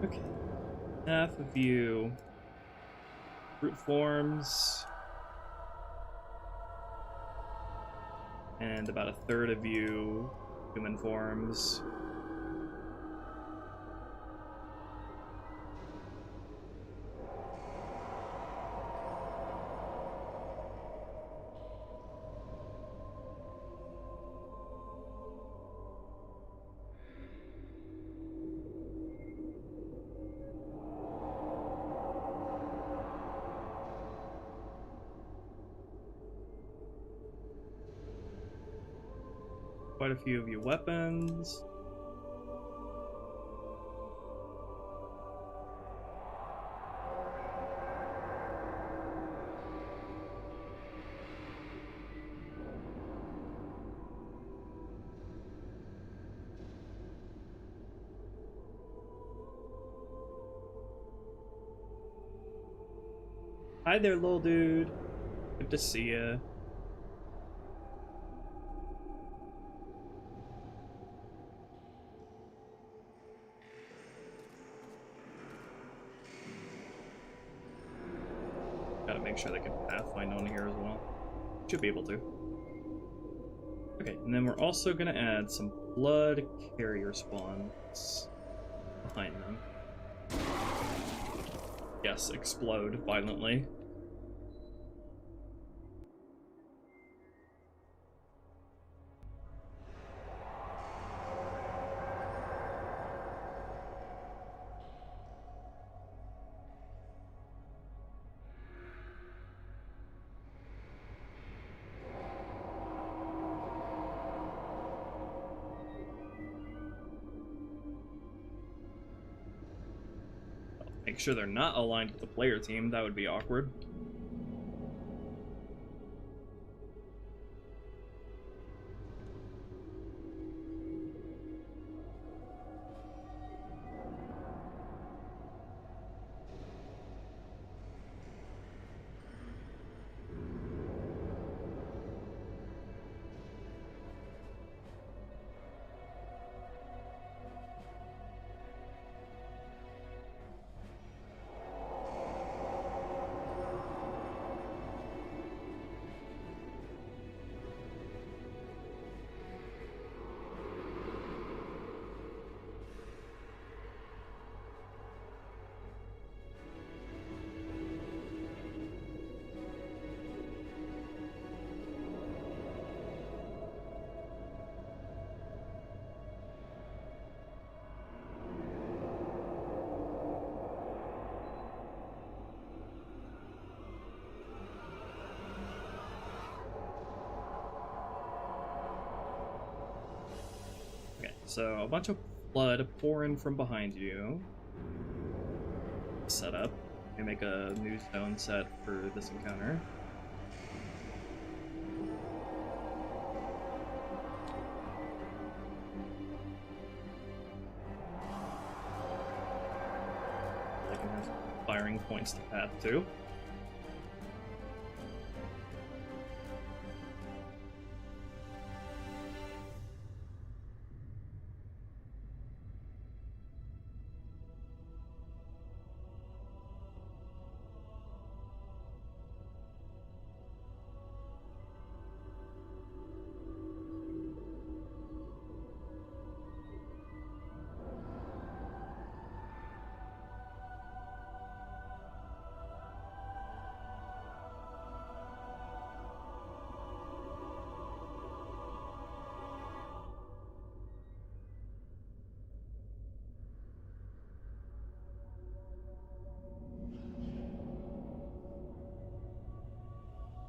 Okay, half of you brute forms, and about a third of you human forms. Quite a few of you weapons. Hi there, little dude. Good to see ya. Gotta make sure they can pathfind on here as well. Should be able to. Okay, and then we're also gonna add some blood carrier spawns behind them. Yes, explode violently. Make sure they're not aligned with the player team, that would be awkward. So a bunch of blood pouring from behind you. Set up. We make a new zone set for this encounter. Like it has firing points to path to.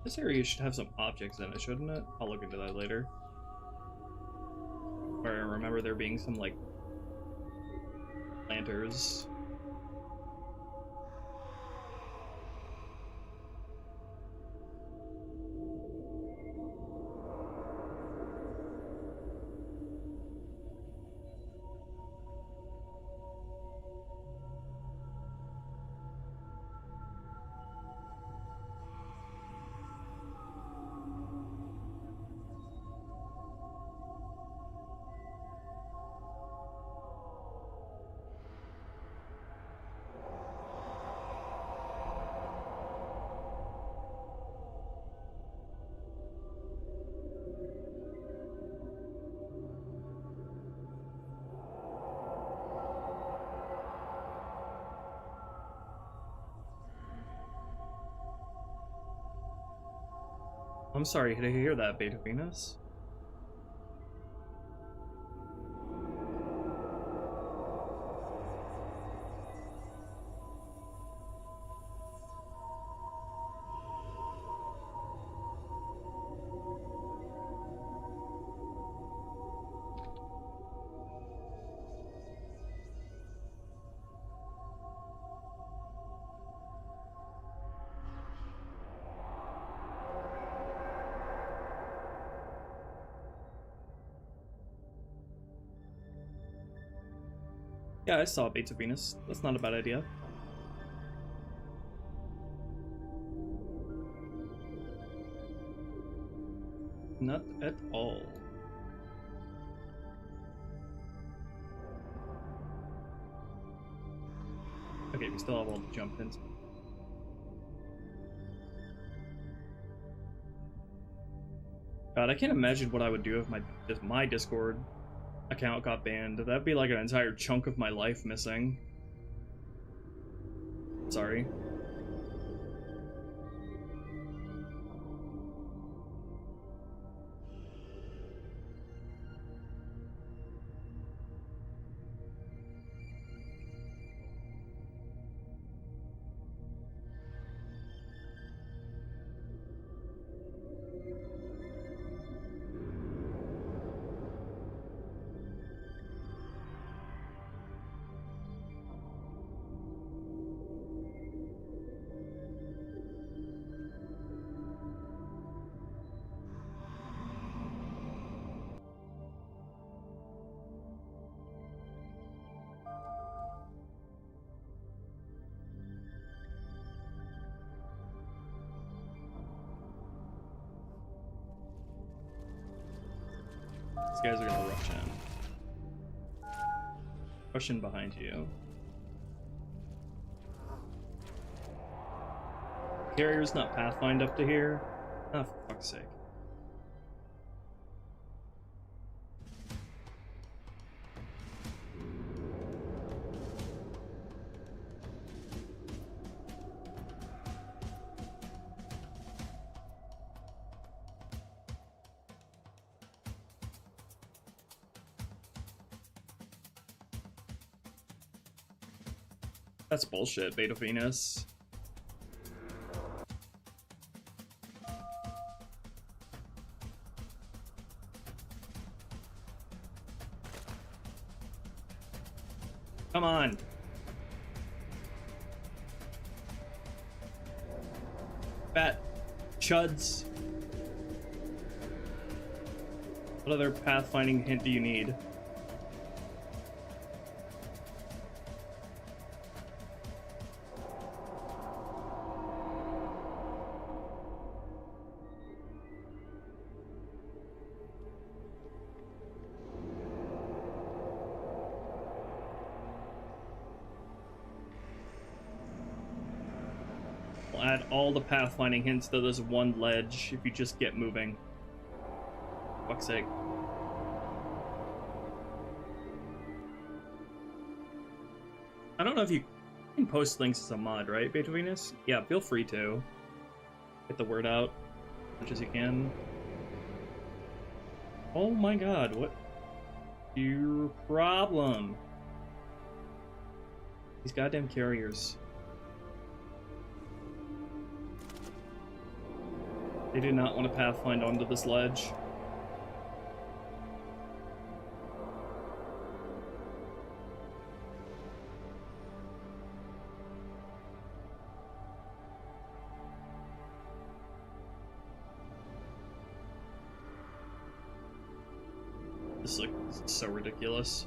This area should have some objects in it, shouldn't it? I'll look into that later. Or I remember there being some, like, planters. I'm sorry to hear that, Beethovenus. Yeah, I saw Beethovenus. That's not a bad idea. Not at all. Okay, we still have all the jump ins. God, I can't imagine what I would do if my Discord account got banned. That'd be like an entire chunk of my life missing. Sorry. guys are gonna rush in. Rush in behind you. Carrier's not pathfind up to here. Ah, for fuck's sake. That's bullshit, Beethovenus. Come on. Fat chuds. What other pathfinding hint do you need? Add all the pathfinding hints to this one ledge if you just get moving. Fuck's sake. I don't know if you can post links as a mod, right, Beethovenus? Yeah, feel free to. Get the word out as much as you can. Oh my god, what your problem? These goddamn carriers. They do not want to pathfind onto this ledge. This looks so ridiculous.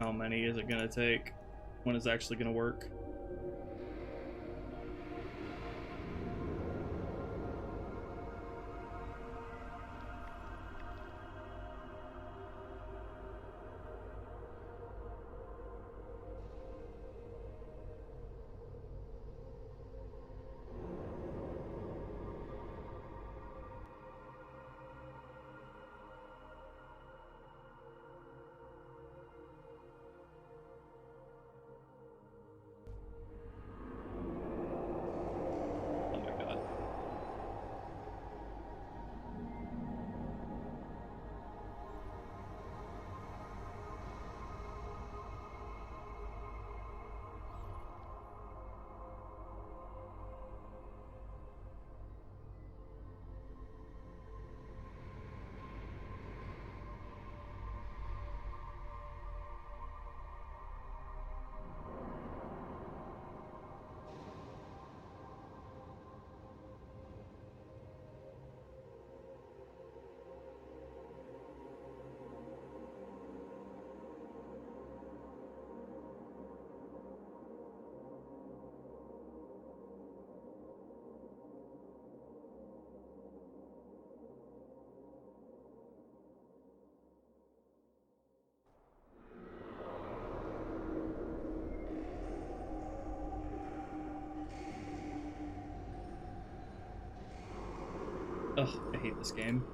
How many is it gonna take? When is it actually gonna work? Ugh, I hate this game.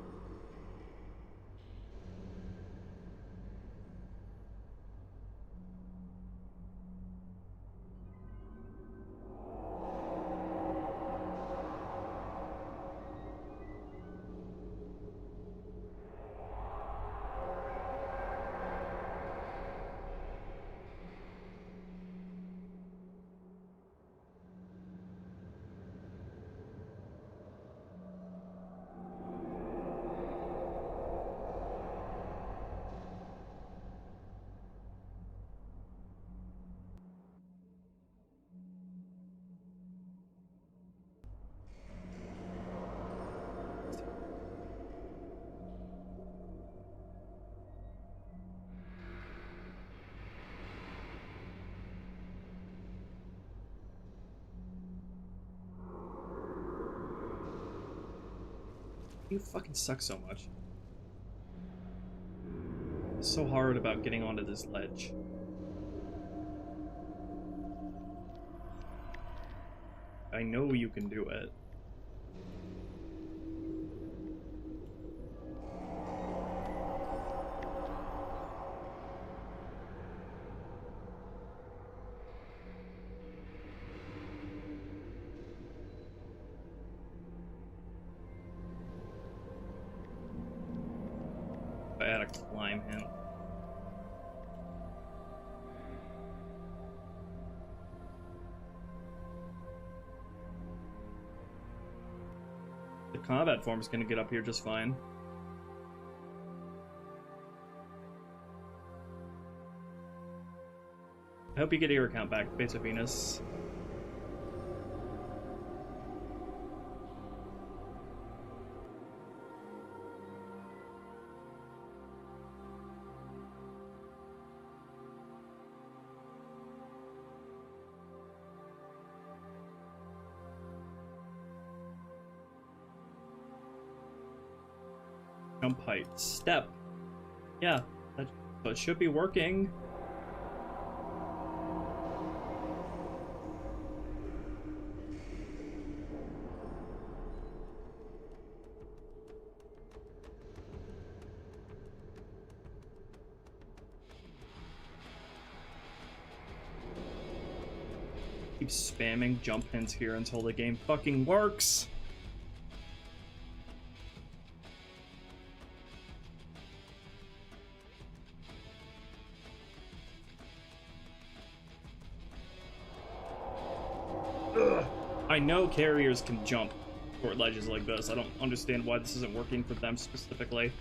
You fucking suck so much. It's so hard about getting onto this ledge. I know you can do it. I had a climb him. The combat form is going to get up here just fine. I hope you get your account back, Beethovenus. Jump height. Step. Yeah, that should be working. Keep spamming jump hints here until the game fucking works. I know carriers can jump short ledges like this. I don't understand why this isn't working for them specifically.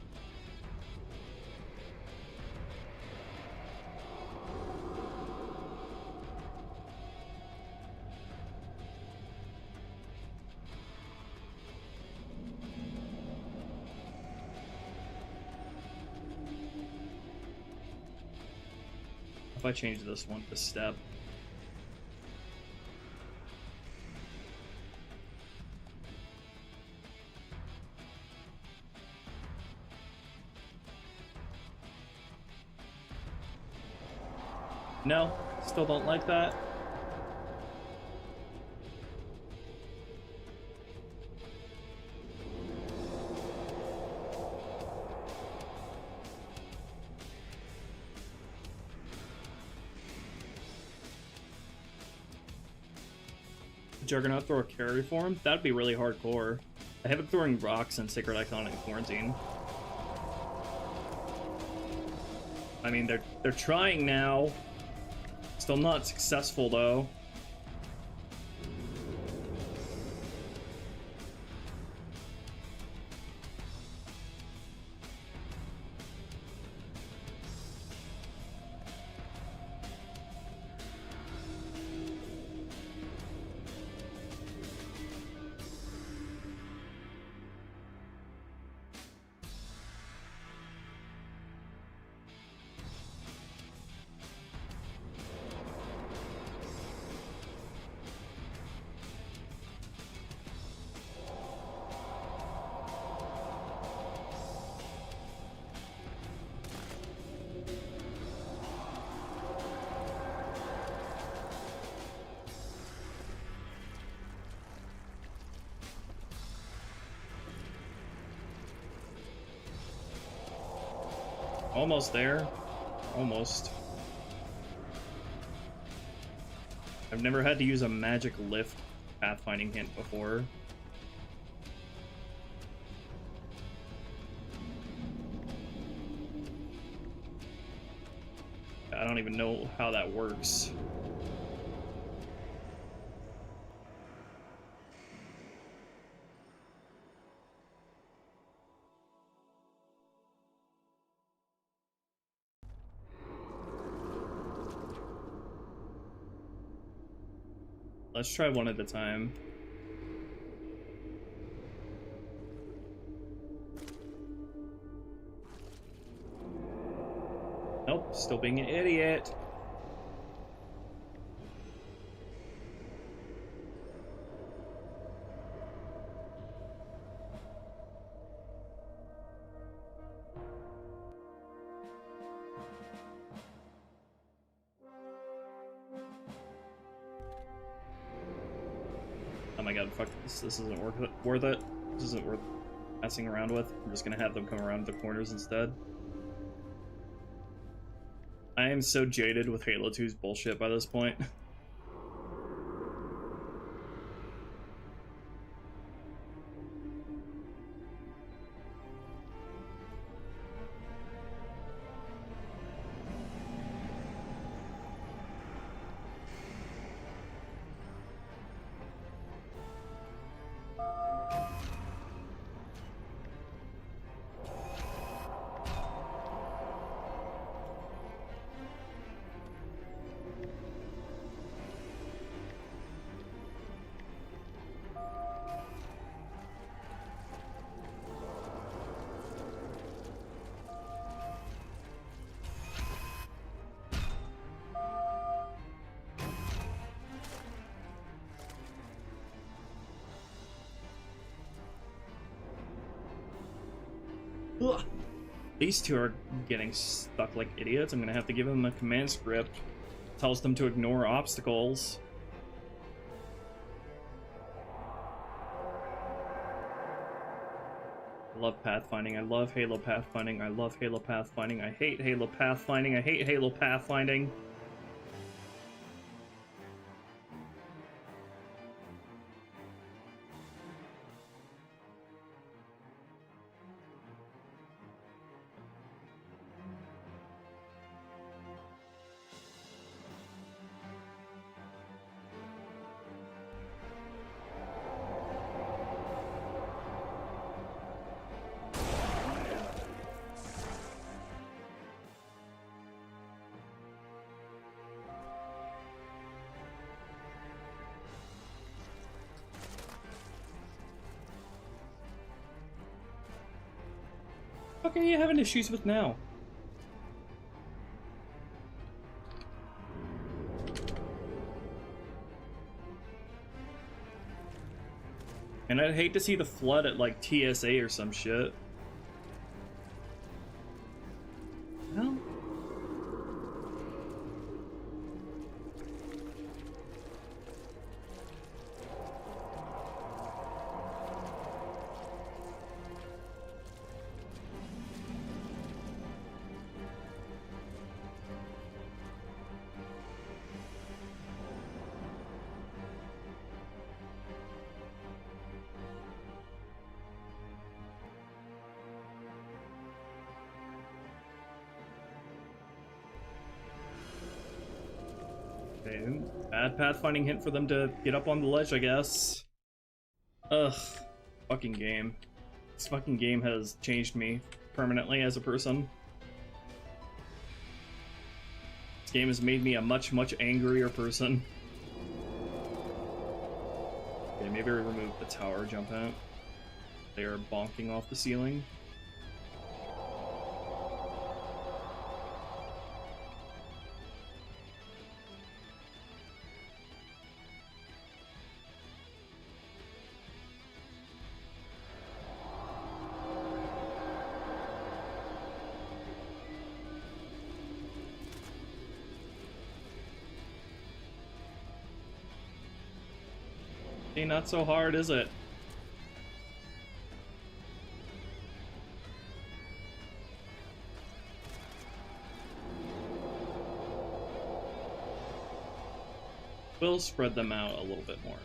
If I change this one to step. No, still don't like that. Juggernaut throw a carry for him? That'd be really hardcore. I have him throwing rocks and Sacred Icon in Quarantine. I mean, they're trying now. Still not successful, though. Almost there. Almost. I've never had to use a magic lift pathfinding hint before. I don't even know how that works. Let's try one at a time. Nope, still being an idiot. my god, fuck this. This isn't worth it. This isn't worth messing around with. I'm just gonna have them come around the corners instead. I am so jaded with Halo 2's bullshit by this point. Ugh. These two are getting stuck like idiots. I'm gonna have to give them a command script. Tells them to ignore obstacles. I love pathfinding. I love Halo pathfinding. I love Halo pathfinding. I hate Halo pathfinding. I hate Halo pathfinding. What are you having issues with now? And I'd hate to see the flood at like TSA or some shit. Well. Okay, bad pathfinding hint for them to get up on the ledge, I guess. Ugh. Fucking game. This fucking game has changed me permanently as a person. This game has made me a much, much angrier person. Okay, maybe remove the tower jump out. They are bonking off the ceiling. Not so hard, is it? We'll spread them out a little bit more.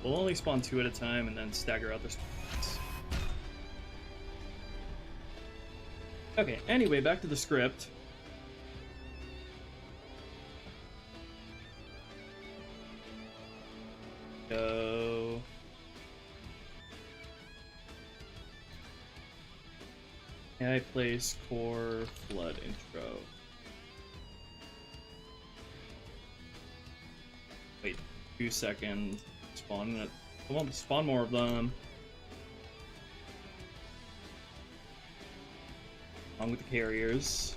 We'll only spawn 2 at a time and then stagger out their spawns. Okay, anyway, back to the script. Go. AI place core flood intro. Wait 2 seconds. Spawn it. Come on, spawn more of them. Along with the carriers.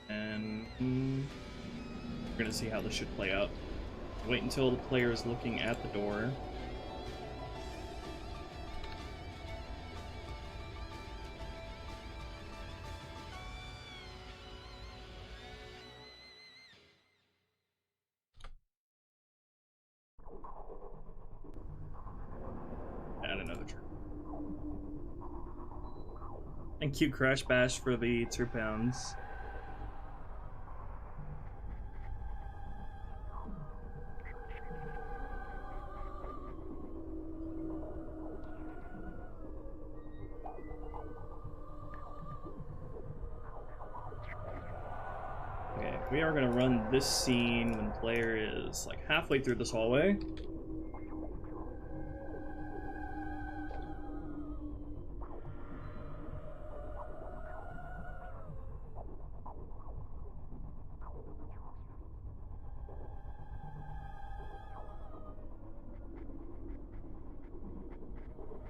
And we're gonna see how this should play out. Wait until the player is looking at the door. Add another trigger. Thank you, Crash Bash, for the £2. Okay, we are going to run this scene when the player is like halfway through this hallway.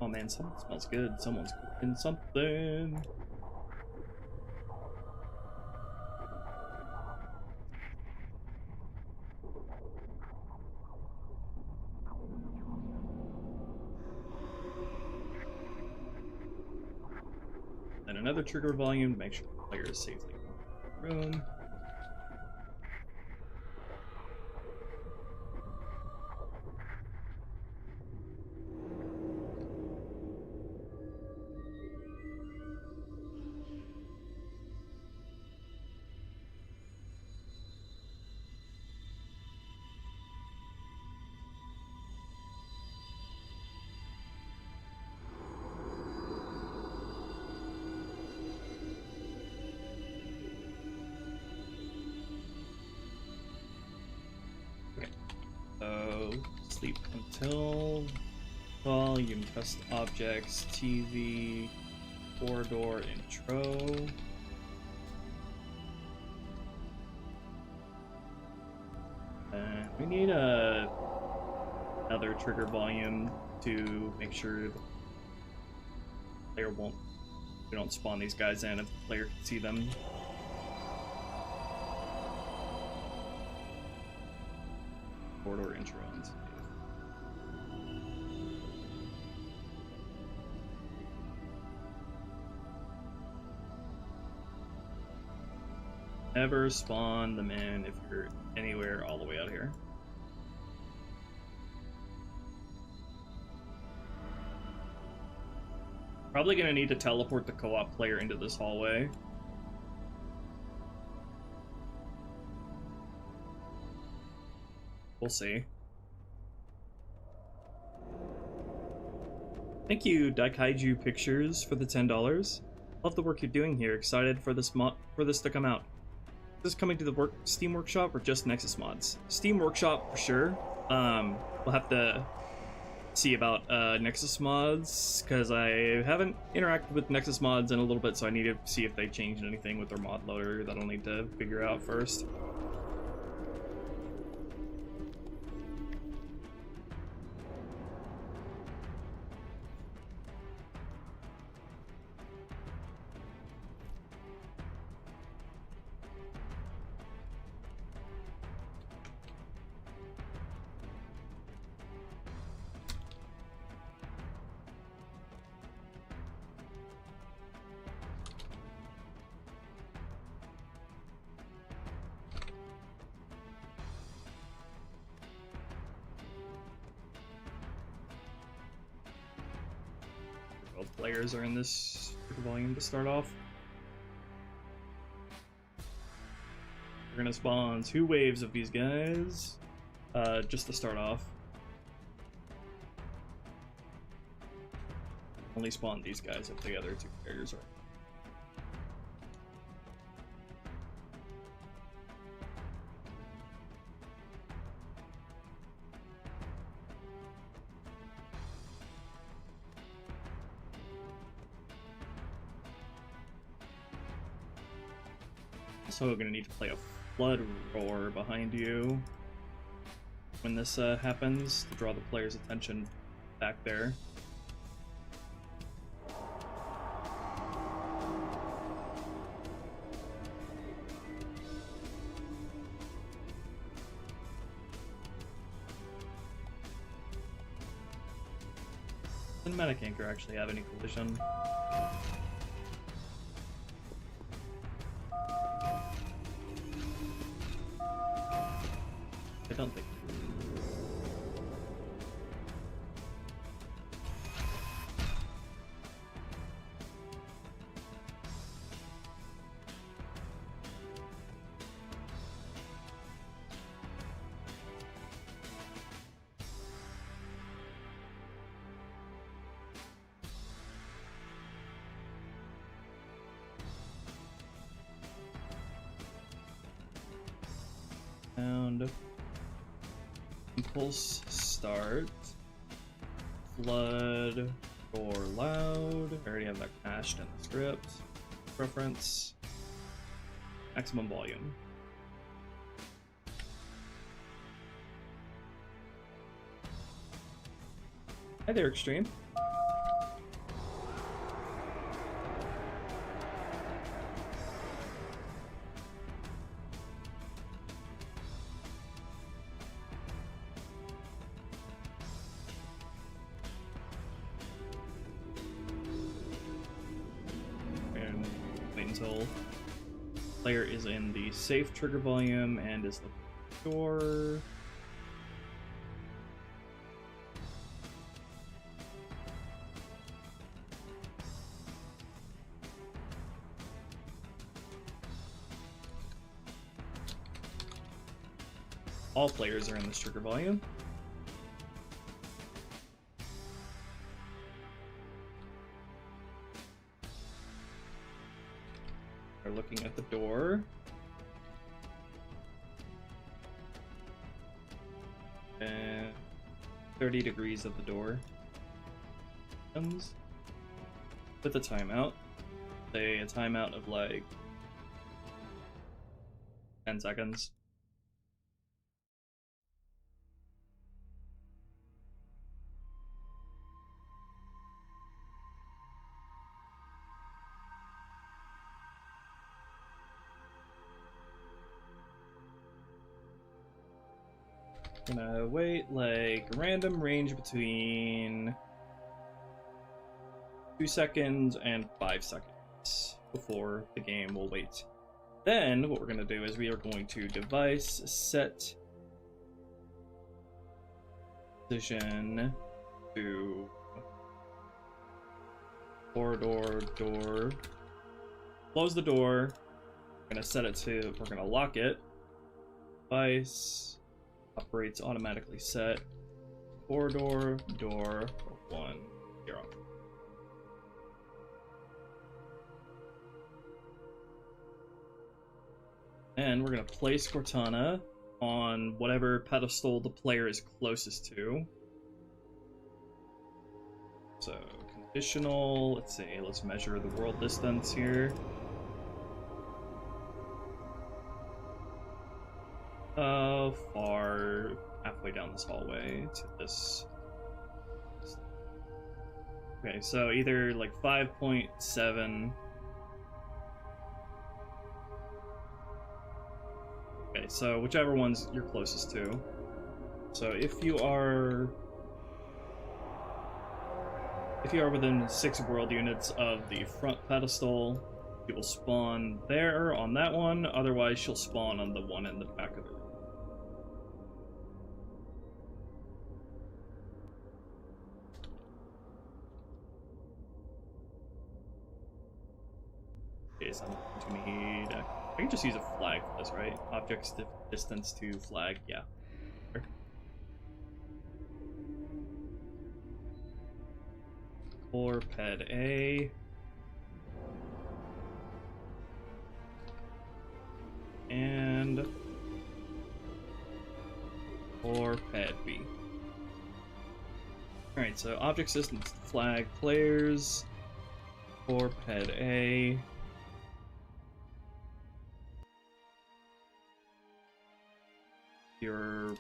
Oh man, something smells good. Someone's cooking something. And another trigger volume to make sure the player is safely in the room. Sleep until volume test objects TV corridor intro. We need another trigger volume to make sure the player won't. We don't spawn these guys in if the player can see them. Corridor intro. Never spawn them in if you're anywhere all the way out here. Probably gonna need to teleport the co-op player into this hallway. We'll see. Thank you, Daikaiju Pictures, for the $10. Love the work you're doing here. Excited for this to come out. Is this coming to the Steam Workshop or just Nexus mods? Steam Workshop for sure. We'll have to see about Nexus mods because I haven't interacted with Nexus mods in a little bit, so I need to see if they changed anything with their mod loader that I'll need to figure out first. Both players are in this volume to start off. We're gonna spawn 2 waves of these guys, just to start off. Only spawn these guys if the other 2 carriers are. Also, we're gonna need to play a flood roar behind you when this happens to draw the player's attention back there. Cinematic Anchor actually have any collision? I don't think. And impulse start, flood, roar loud. I already have that cached in the script. Preference, maximum volume. Hi there, Extreme. Player is in the safe trigger volume and is the door. All players are in this trigger volume. We're looking at the door. And 30 degrees of the door. With a timeout. Say a timeout of like 10 seconds. Gonna wait like random range between 2 seconds and 5 seconds before the game will wait. Then what we're gonna do is we are going to device set position to door. Close the door. We're gonna set it to, we're gonna lock it. Device operates automatically set. Door 1 0. And we're gonna place Cortana on whatever pedestal the player is closest to. So conditional, let's see, let's measure the world distance here. Far halfway down this hallway to this. Okay, so either like 5.7. Okay, so whichever ones you're closest to. So if you are within 6 world units of the front pedestal, you will spawn there on that one. Otherwise, she'll spawn on the one in the back of the room. Okay, case I'm going to need... I can just use a flag for this, right? Objects distance to flag, yeah. Sure. Or ped A. And... or ped B. Alright, so object distance to flag players. Or ped A. Your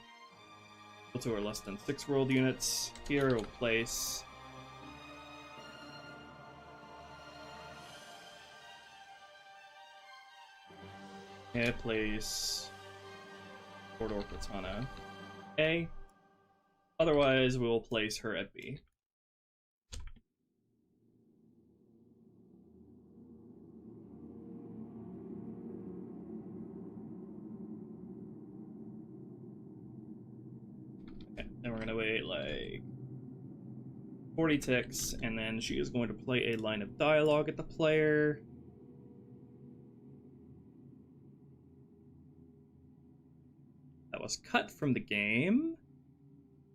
equal to or less than 6 world units. Here we'll place place Corridor Katana A. Otherwise, we will place her at B. Okay, then we're gonna wait like 40 ticks, and then she is going to play a line of dialogue at the player. That was cut from the game.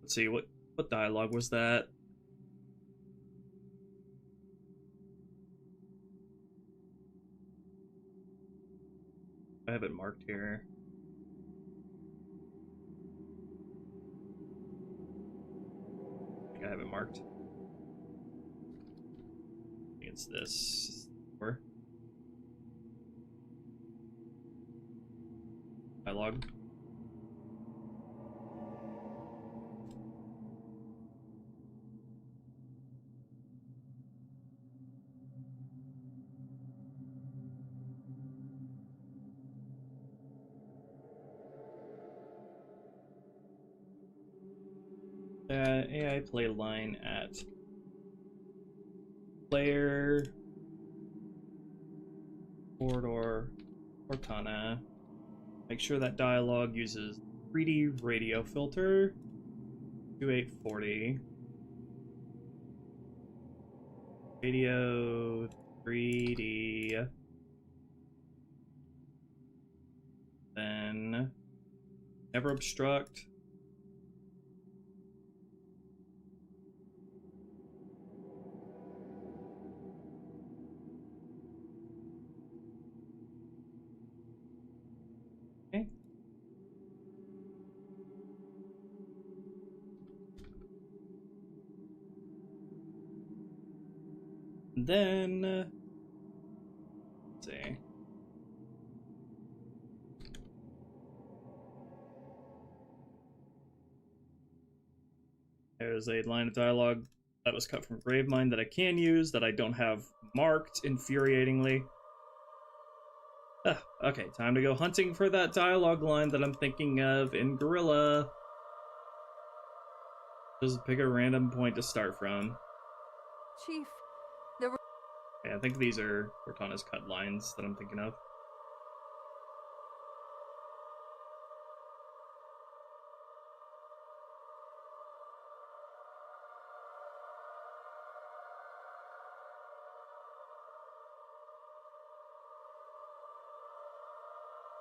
Let's see, what dialogue was that? I have it marked here. I think I have it marked. I think it's this. Or dialogue. AI play line at player corridor Cortana. Make sure that dialogue uses 3D radio filter 2840 radio 3D, then never obstruct. Then, let's see. There's a line of dialogue that was cut from Gravemind that I can use, that I don't have marked, infuriatingly. Okay, time to go hunting for that dialogue line that I'm thinking of in Gorilla. Just pick a random point to start from. Chief, yeah, I think these are Cortana's cut lines that I'm thinking of.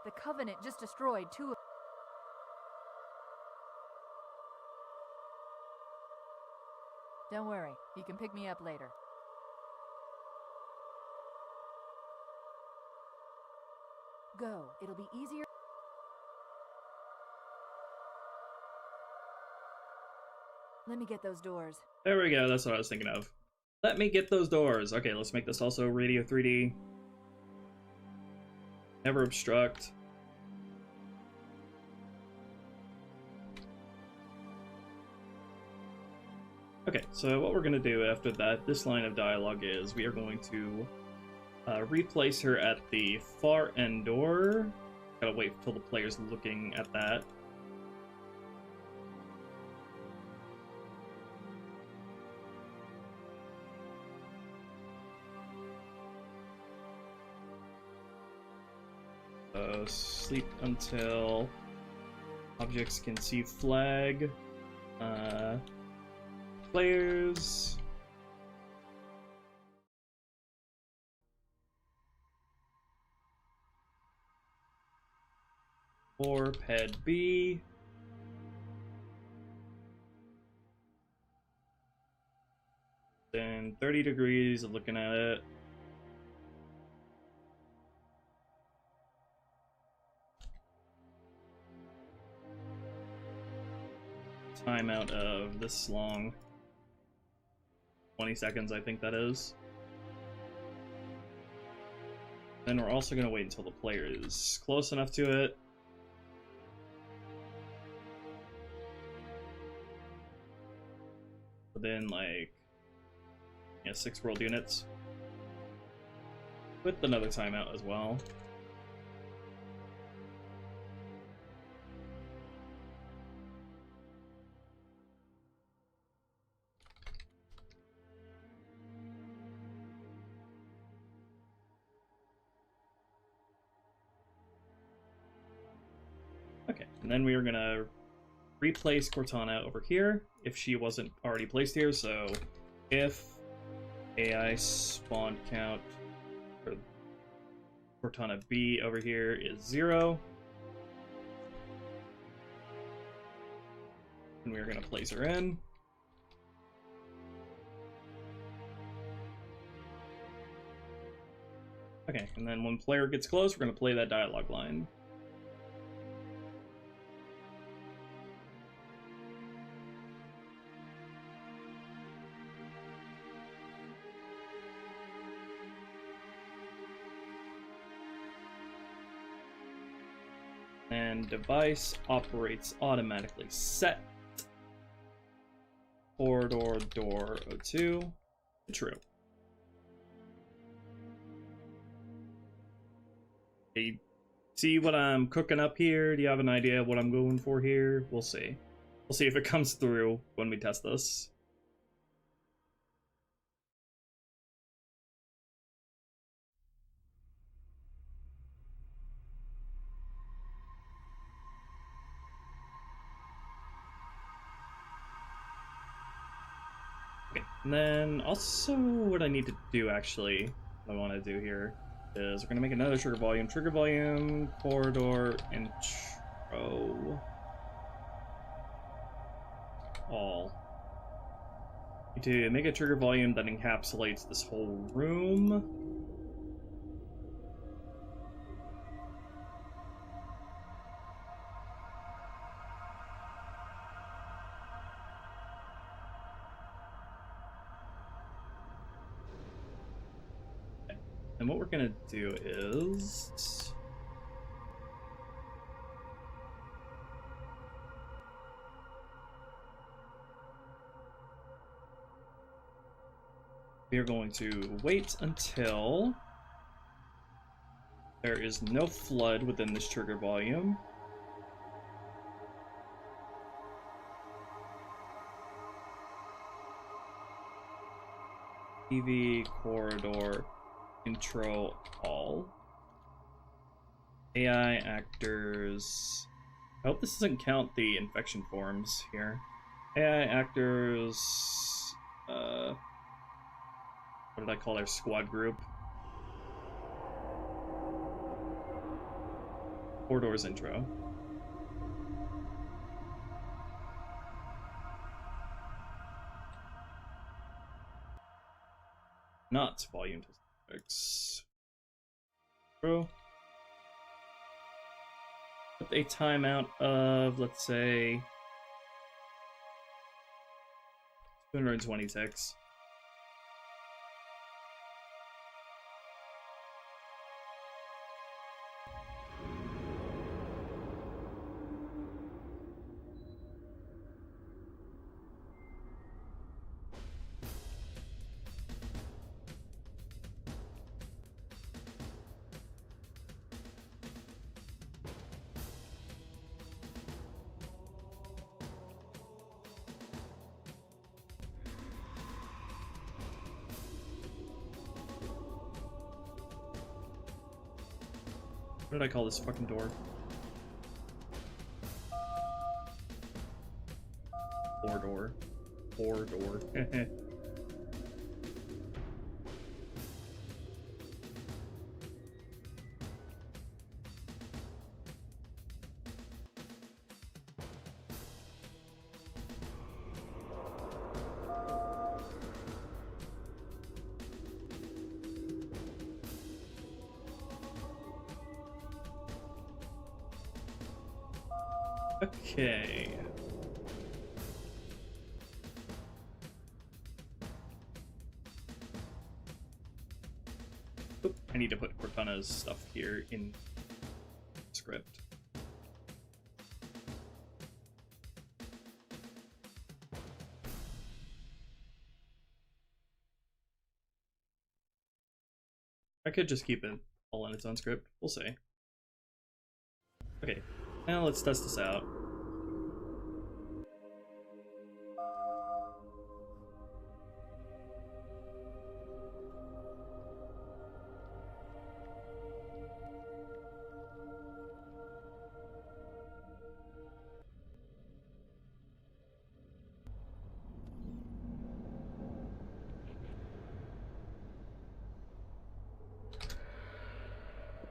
the Covenant just destroyed 2 of... Don't worry, you can pick me up later. Go, it'll be easier. Let me get those doors. There we go, that's what I was thinking of. Let me get those doors. Okay, let's make this also Radio 3D. Never obstruct. Okay, so what we're going to do after that, this line of dialogue is we are going to replace her at the far end door. Gotta wait until the player's looking at that. Sleep until objects can see flag. Players. Or Ped B. Then 30 degrees of looking at it. Timeout of this long. 20 seconds, I think that is. Then we're also going to wait until the player is close enough to it. Within, like, yeah, 6 world units. With another timeout as well. Okay, and then we are gonna replace Cortana over here if she wasn't already placed here. So if AI spawn count for Cortana B over here is 0, and we're gonna place her in. Okay, and then when player gets close, we're gonna play that dialogue line. And device operates automatically set. Corridor door 02. True. Hey, see what I'm cooking up here? Do you have an idea of what I'm going for here? We'll see. We'll see if it comes through when we test this. And then also what I need to do actually, what I want to do here is we're going to make another trigger volume, corridor, intro, all. Need to make a trigger volume that encapsulates this whole room. And what we're gonna do is we are going to wait until there is no flood within this trigger volume. TV corridor intro all. AI actors. I hope this doesn't count the infection forms here. AI actors. What did I call their squad group? Corridors intro. Not volume statistics. Put a timeout of, let's say, 226. What did I call this fucking door? Four door. Okay. Oop, I need to put Cortana's stuff here in script. I could just keep it all in its own script. We'll see. Okay, now let's test this out.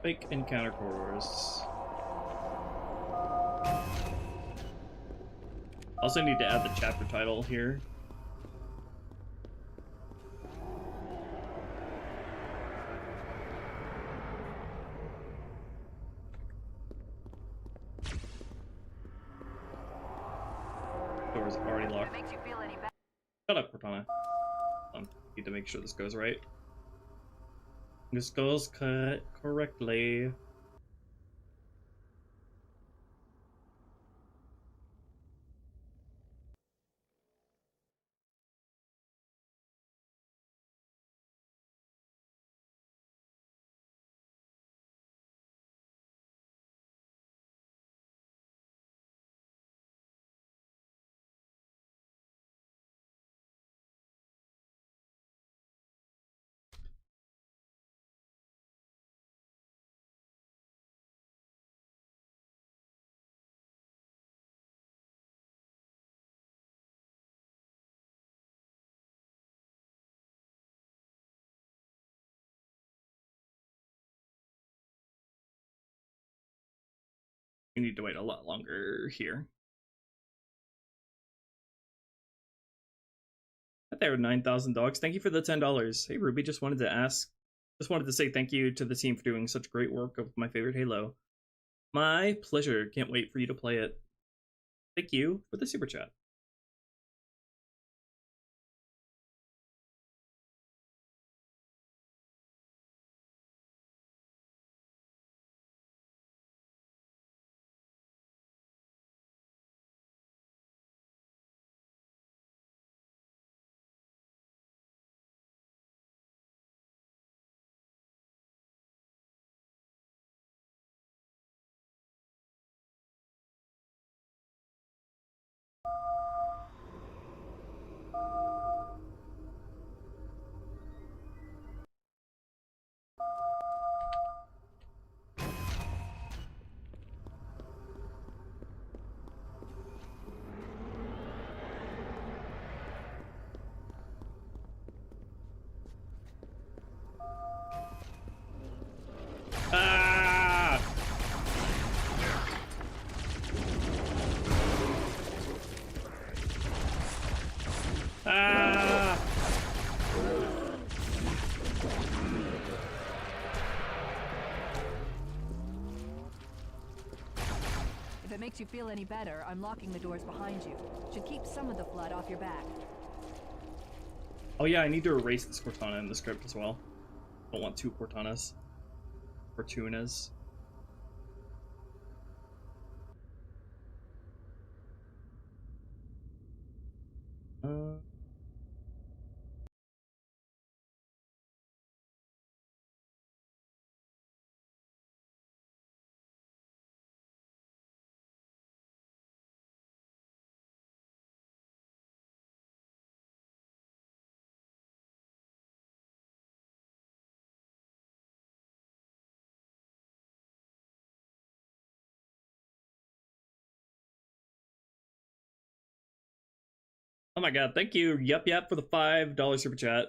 Fake encounter corridors. Also need to add the chapter title here. Door's already locked. Makes you feel any better. Shut up, Cortana. Need to make sure this goes right. This goes correctly. We need to wait a lot longer here. Hi there, 9,000 dogs. Thank you for the $10. Hey, Ruby, just wanted to say thank you to the team for doing such great work of my favorite Halo. My pleasure. Can't wait for you to play it. Thank you for the super chat. Ah! Ah! If it makes you feel any better, I'm locking the doors behind you. Should keep some of the flood off your back. Oh yeah, I need to erase this Cortana in the script as well. Don't want two Cortanas. Fortunas. Oh my god, thank you, Yup, for the $5 super chat.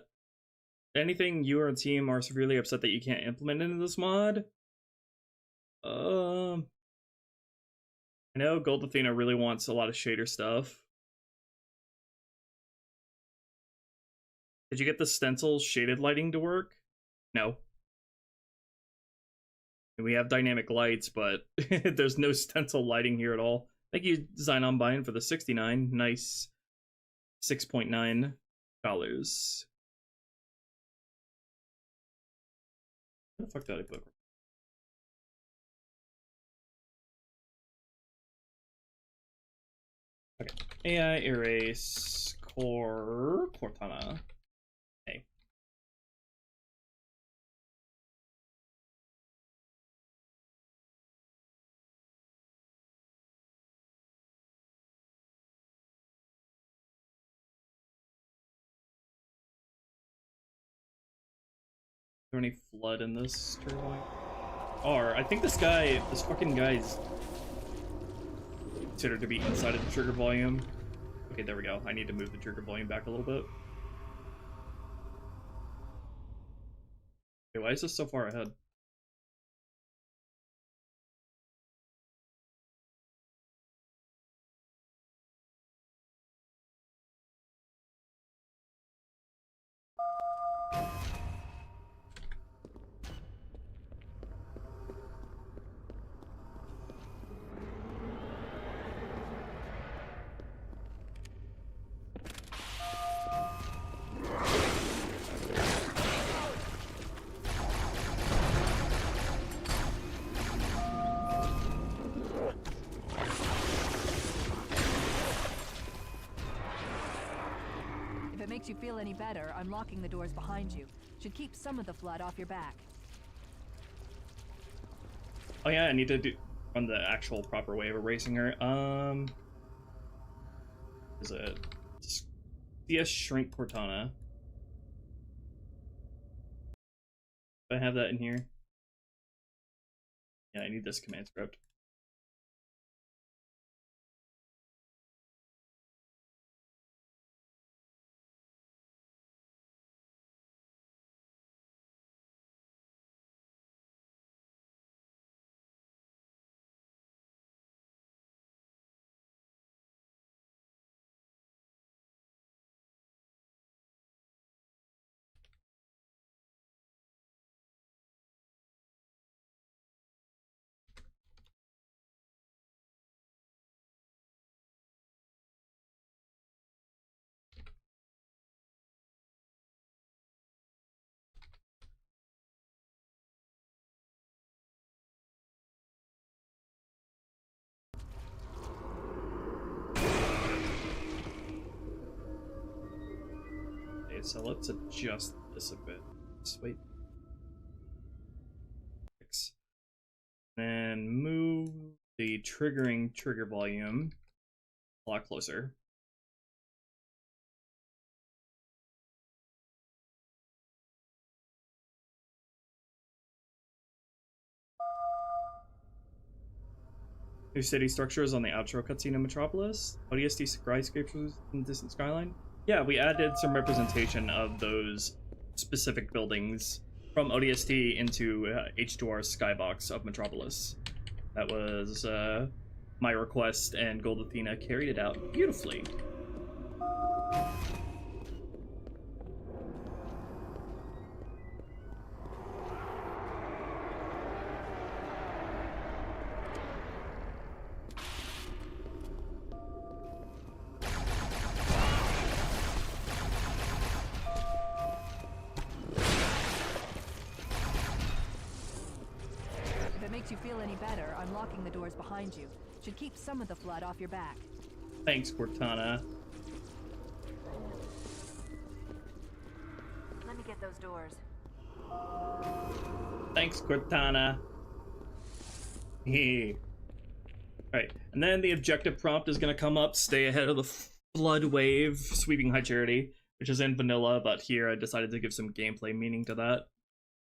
Anything you or a team are severely upset that you can't implement into this mod? I know Gold Athena really wants a lot of shader stuff. Did you get the stencil shaded lighting to work? No. We have dynamic lights, but there's no stencil lighting here at all. Thank you, Design on Buying, for the 69. Nice. $6.9. Where the fuck did I put? Okay. AI erase core Cortana. Okay. Is there any flood in this turbine? Or I think this fucking guy's considered to be inside of the trigger volume. Okay, there we go. I need to move the trigger volume back a little bit. Okay, why is this so far ahead? Makes you feel any better, I'm locking the doors behind you. Should keep some of the flood off your back. Oh yeah, I need to run the actual proper way of erasing her. Is it CS shrink Cortana? Do I have that in here? Yeah, I need this command script. So let's adjust this a bit. Wait. Then move the triggering trigger volume a lot closer. New city structures on the outro cutscene in Metropolis. ODST skyscrapers in distant skyline. Yeah, we added some representation of those specific buildings from ODST into H2R skybox of Metropolis. That was my request, and Gold Athena carried it out beautifully. Behind you. Should keep some of the flood off your back. Thanks, Cortana. Let me get those doors. Thanks, Cortana. Alright, and then the objective prompt is going to come up. Stay ahead of the flood wave, sweeping high charity, which is in vanilla, but here I decided to give some gameplay meaning to that.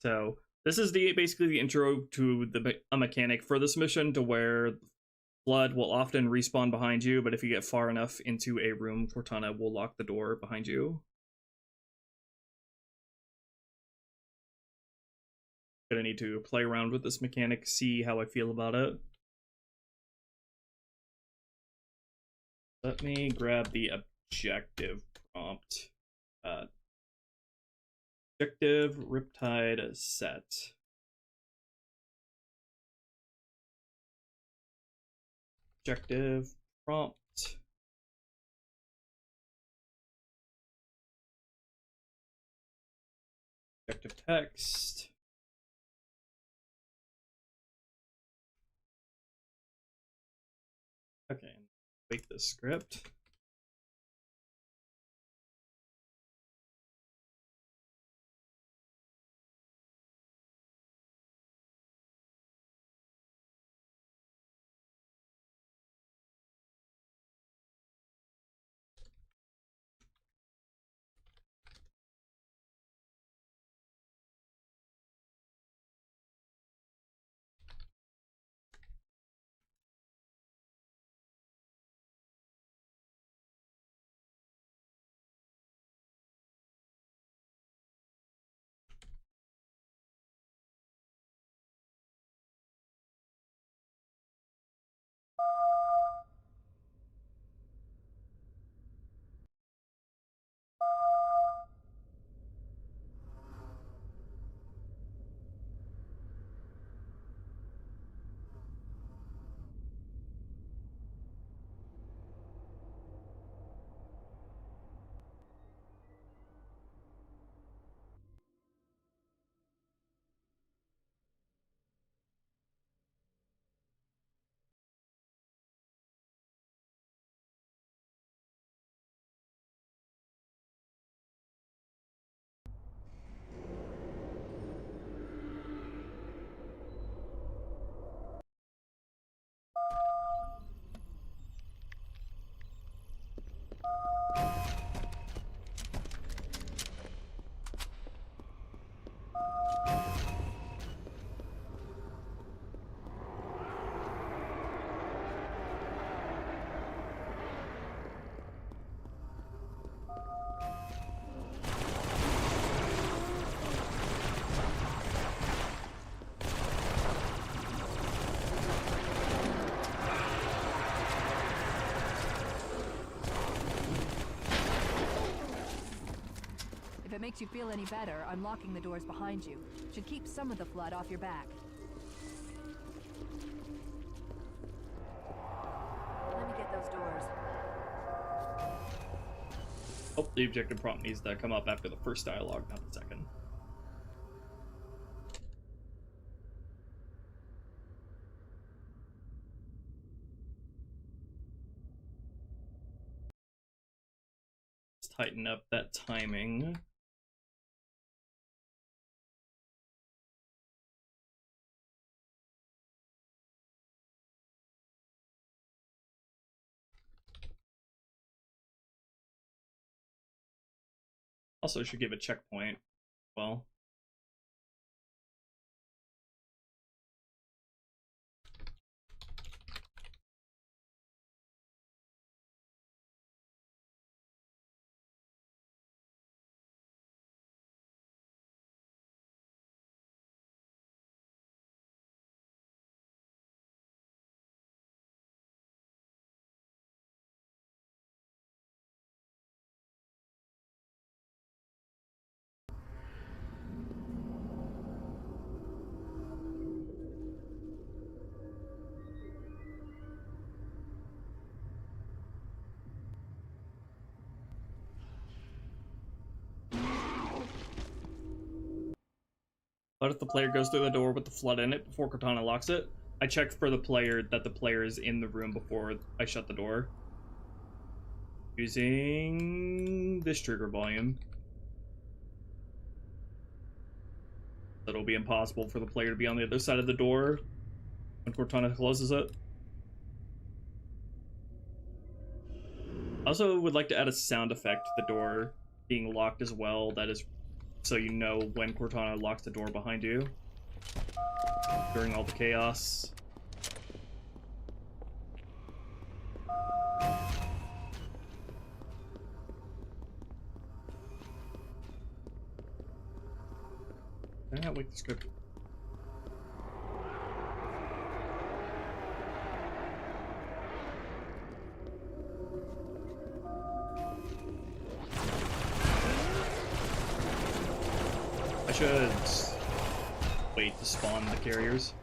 So this is basically the intro to a mechanic for this mission, to where flood will often respawn behind you, but if you get far enough into a room, Cortana will lock the door behind you. Gonna need to play around with this mechanic, see how I feel about it. Let me grab the objective prompt. Objective Riptide set. Objective prompt. Objective text. Okay, make the script. If it makes you feel any better, I'm locking the doors behind you. Should keep some of the flood off your back. Let me get those doors. Oh, the objective prompt needs to come up after the first dialogue, not the second. Let's tighten up that timing. Also should give a checkpoint. Well. What if the player goes through the door with the flood in it before Cortana locks it? I checked for the player that the player is in the room before I shut the door. Using this trigger volume. It'll be impossible for the player to be on the other side of the door when Cortana closes it. I also would like to add a sound effect to the door being locked as well. That is so you know when Cortana locks the door behind you during all the chaos. Can I not wait the script? I should wait to spawn the carriers.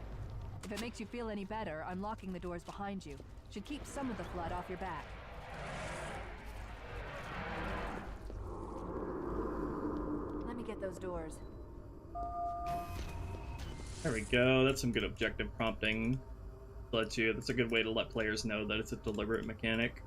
If it makes you feel any better, I'm locking the doors behind you. Should keep some of the flood off your back. Let me get those doors. There we go. That's some good objective prompting. That's a good way to let players know that it's a deliberate mechanic.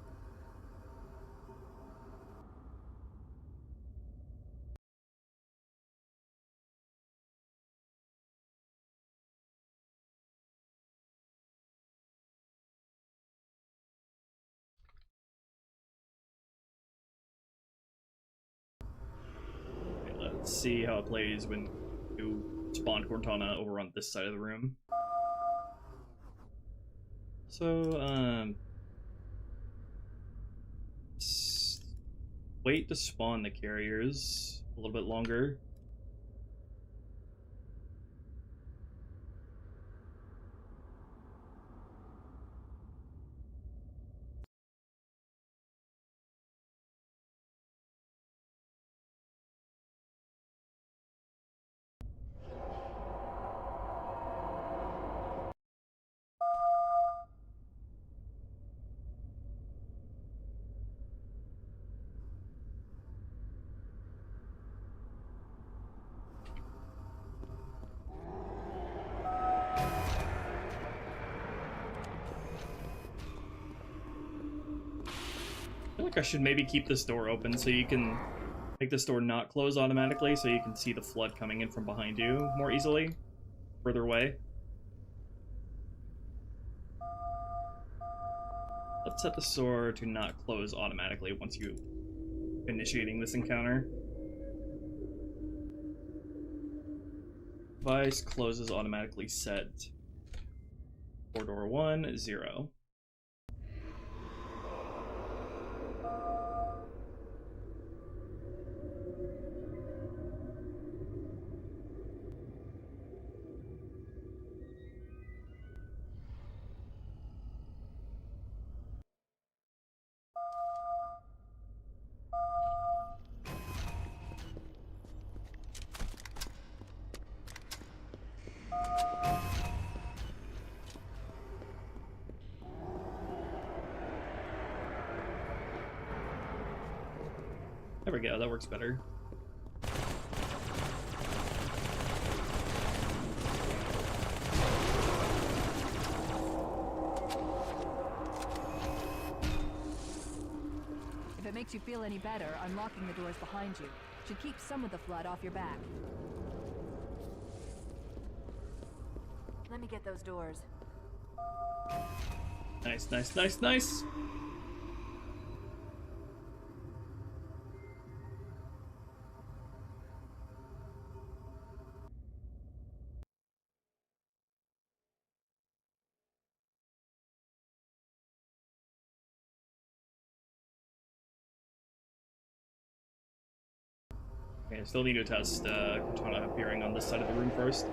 Okay, let's see how it plays when you spawn Cortana over on this side of the room. So, wait to spawn the carriers a little bit longer. I feel like I should maybe keep this door open so you can make this door not close automatically so you can see the flood coming in from behind you more easily, further away. Let's set the door to not close automatically once you initiating this encounter. Device closes automatically set. Corridor 1, 0. There we go, that works better. If it makes you feel any better, unlocking the doors behind you should keep some of the flood off your back. Let me get those doors. Nice, nice, nice, nice! Okay, I still need to test Cortana appearing on this side of the room first.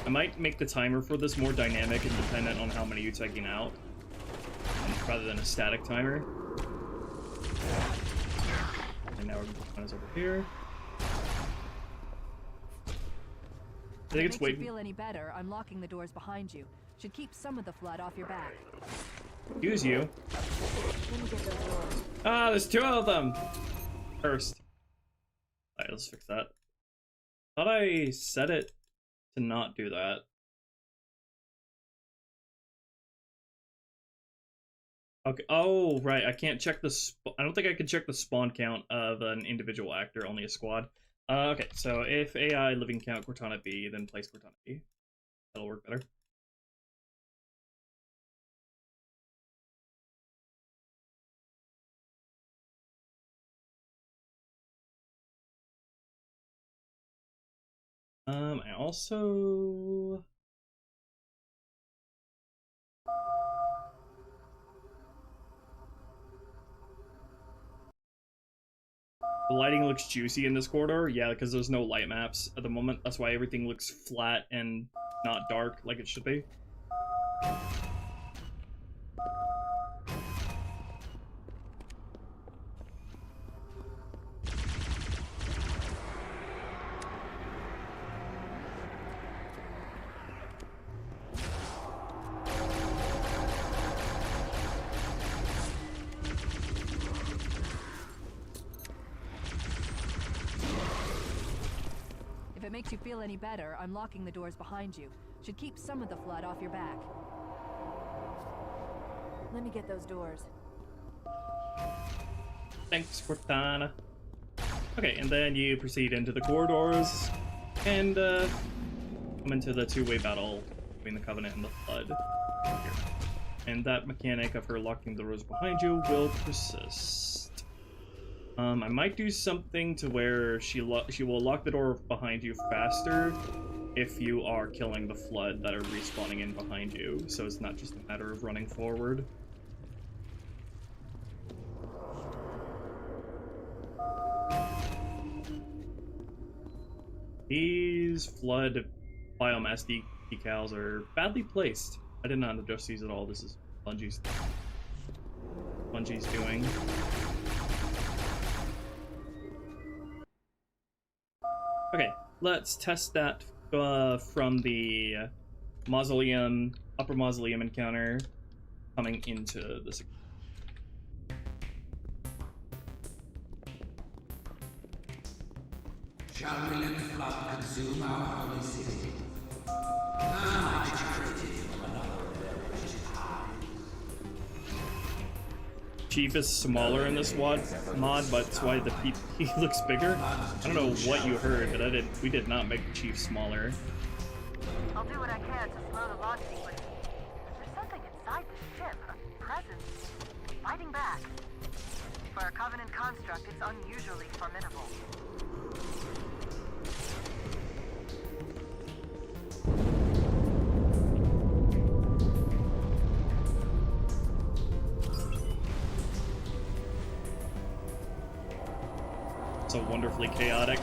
I might make the timer for this more dynamic and dependent on how many you're taking out, rather than a static timer. And now Cortana's over here. I think it's waiting. If you feel any better, unlocking the doors behind you should keep some of the flood off your back. Excuse you. Let me get those doors. Ah, there's two of them! First. Alright, let's fix that. Thought I set it to not do that. Okay. Oh, right. I can't check the. I don't think I can check the spawn count of an individual actor, only a squad. Okay. So if AI living count Cortana B, then place Cortana B. That'll work better. I also. The lighting looks juicy in this corridor. Yeah, because there's no light maps at the moment. That's why everything looks flat and not dark like it should be. If it makes you feel any better, I'm locking the doors behind you. Should keep some of the flood off your back. Let me get those doors. Thanks, Cortana. Okay, and then you proceed into the corridors and come into the two-way battle between the Covenant and the Flood. Here. And that mechanic of her locking the doors behind you will persist. I might do something to where she will lock the door behind you faster if you are killing the Flood that are respawning in behind you, so it's not just a matter of running forward. These Flood biomass decals are badly placed. I did not adjust these at all. This is Bungie's doing. Okay, let's test that from the mausoleum, upper mausoleum encounter coming into this. Shall we let the flood consume our holy city? My charity from another of their precious hives. Chief is smaller in this mod, but that's why the he looks bigger. I don't know what you heard, but we did not make the Chief smaller. I'll do what I can to slow the launch sequence. There's something inside the ship, a presence, fighting back. For a Covenant construct, it's unusually formidable. So wonderfully chaotic.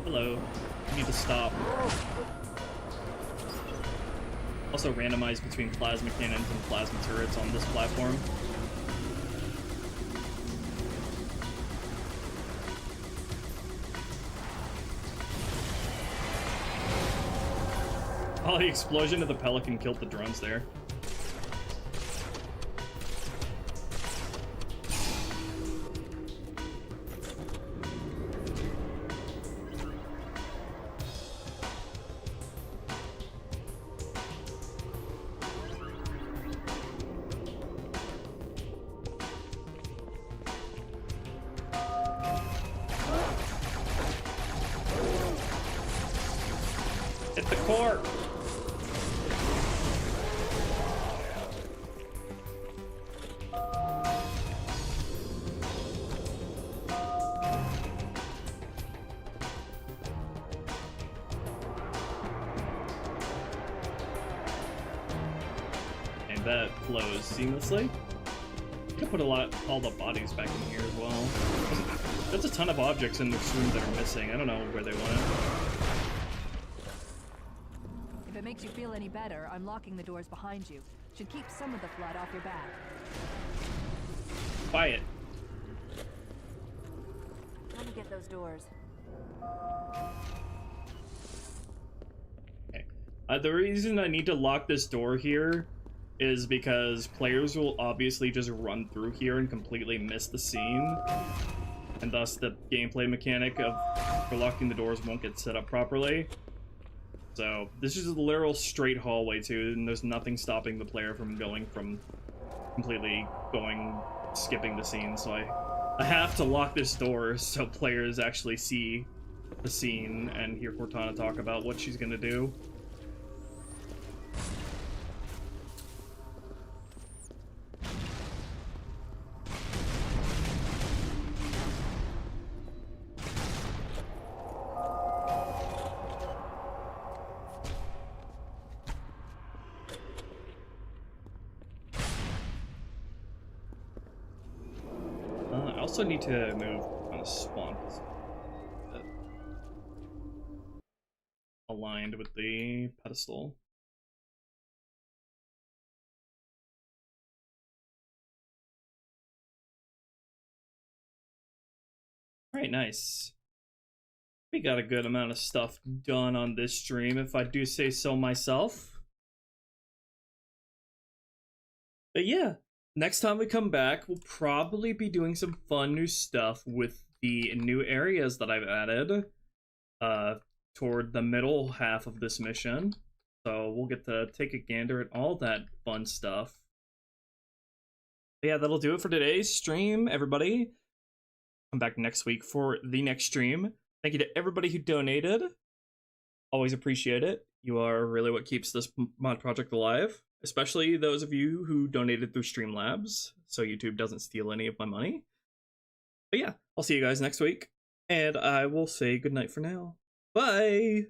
Hello. I need to stop. Also randomized between plasma cannons and plasma turrets on this platform. Oh, the explosion of the Pelican killed the drones there. Hit the core! That flows seamlessly. Could put all the bodies back in here as well. That's a ton of objects in this room that are missing. I don't know where they went. If it makes you feel any better, I'm locking the doors behind you. Should keep some of the flood off your back. Quiet. Let me get those doors. Okay. The reason I need to lock this door here is because players will obviously just run through here and completely miss the scene, and thus the gameplay mechanic of locking the doors won't get set up properly. So this is a literal straight hallway too, and there's nothing stopping the player from completely skipping the scene. So I have to lock this door so players actually see the scene and hear Cortana talk about what she's gonna do. also need to move on a spawn. Aligned with the pedestal. Alright, nice. We got a good amount of stuff done on this stream, if I do say so myself. But yeah, next time we come back, we'll probably be doing some fun new stuff with the new areas that I've added toward the middle half of this mission. So we'll get to take a gander at all that fun stuff. But yeah, that'll do it for today's stream, everybody. Come back next week for the next stream. Thank you to everybody who donated. Always appreciate it. You are really what keeps this mod project alive, especially those of you who donated through Streamlabs, so YouTube doesn't steal any of my money. But yeah, I'll see you guys next week, and I will say goodnight for now. Bye!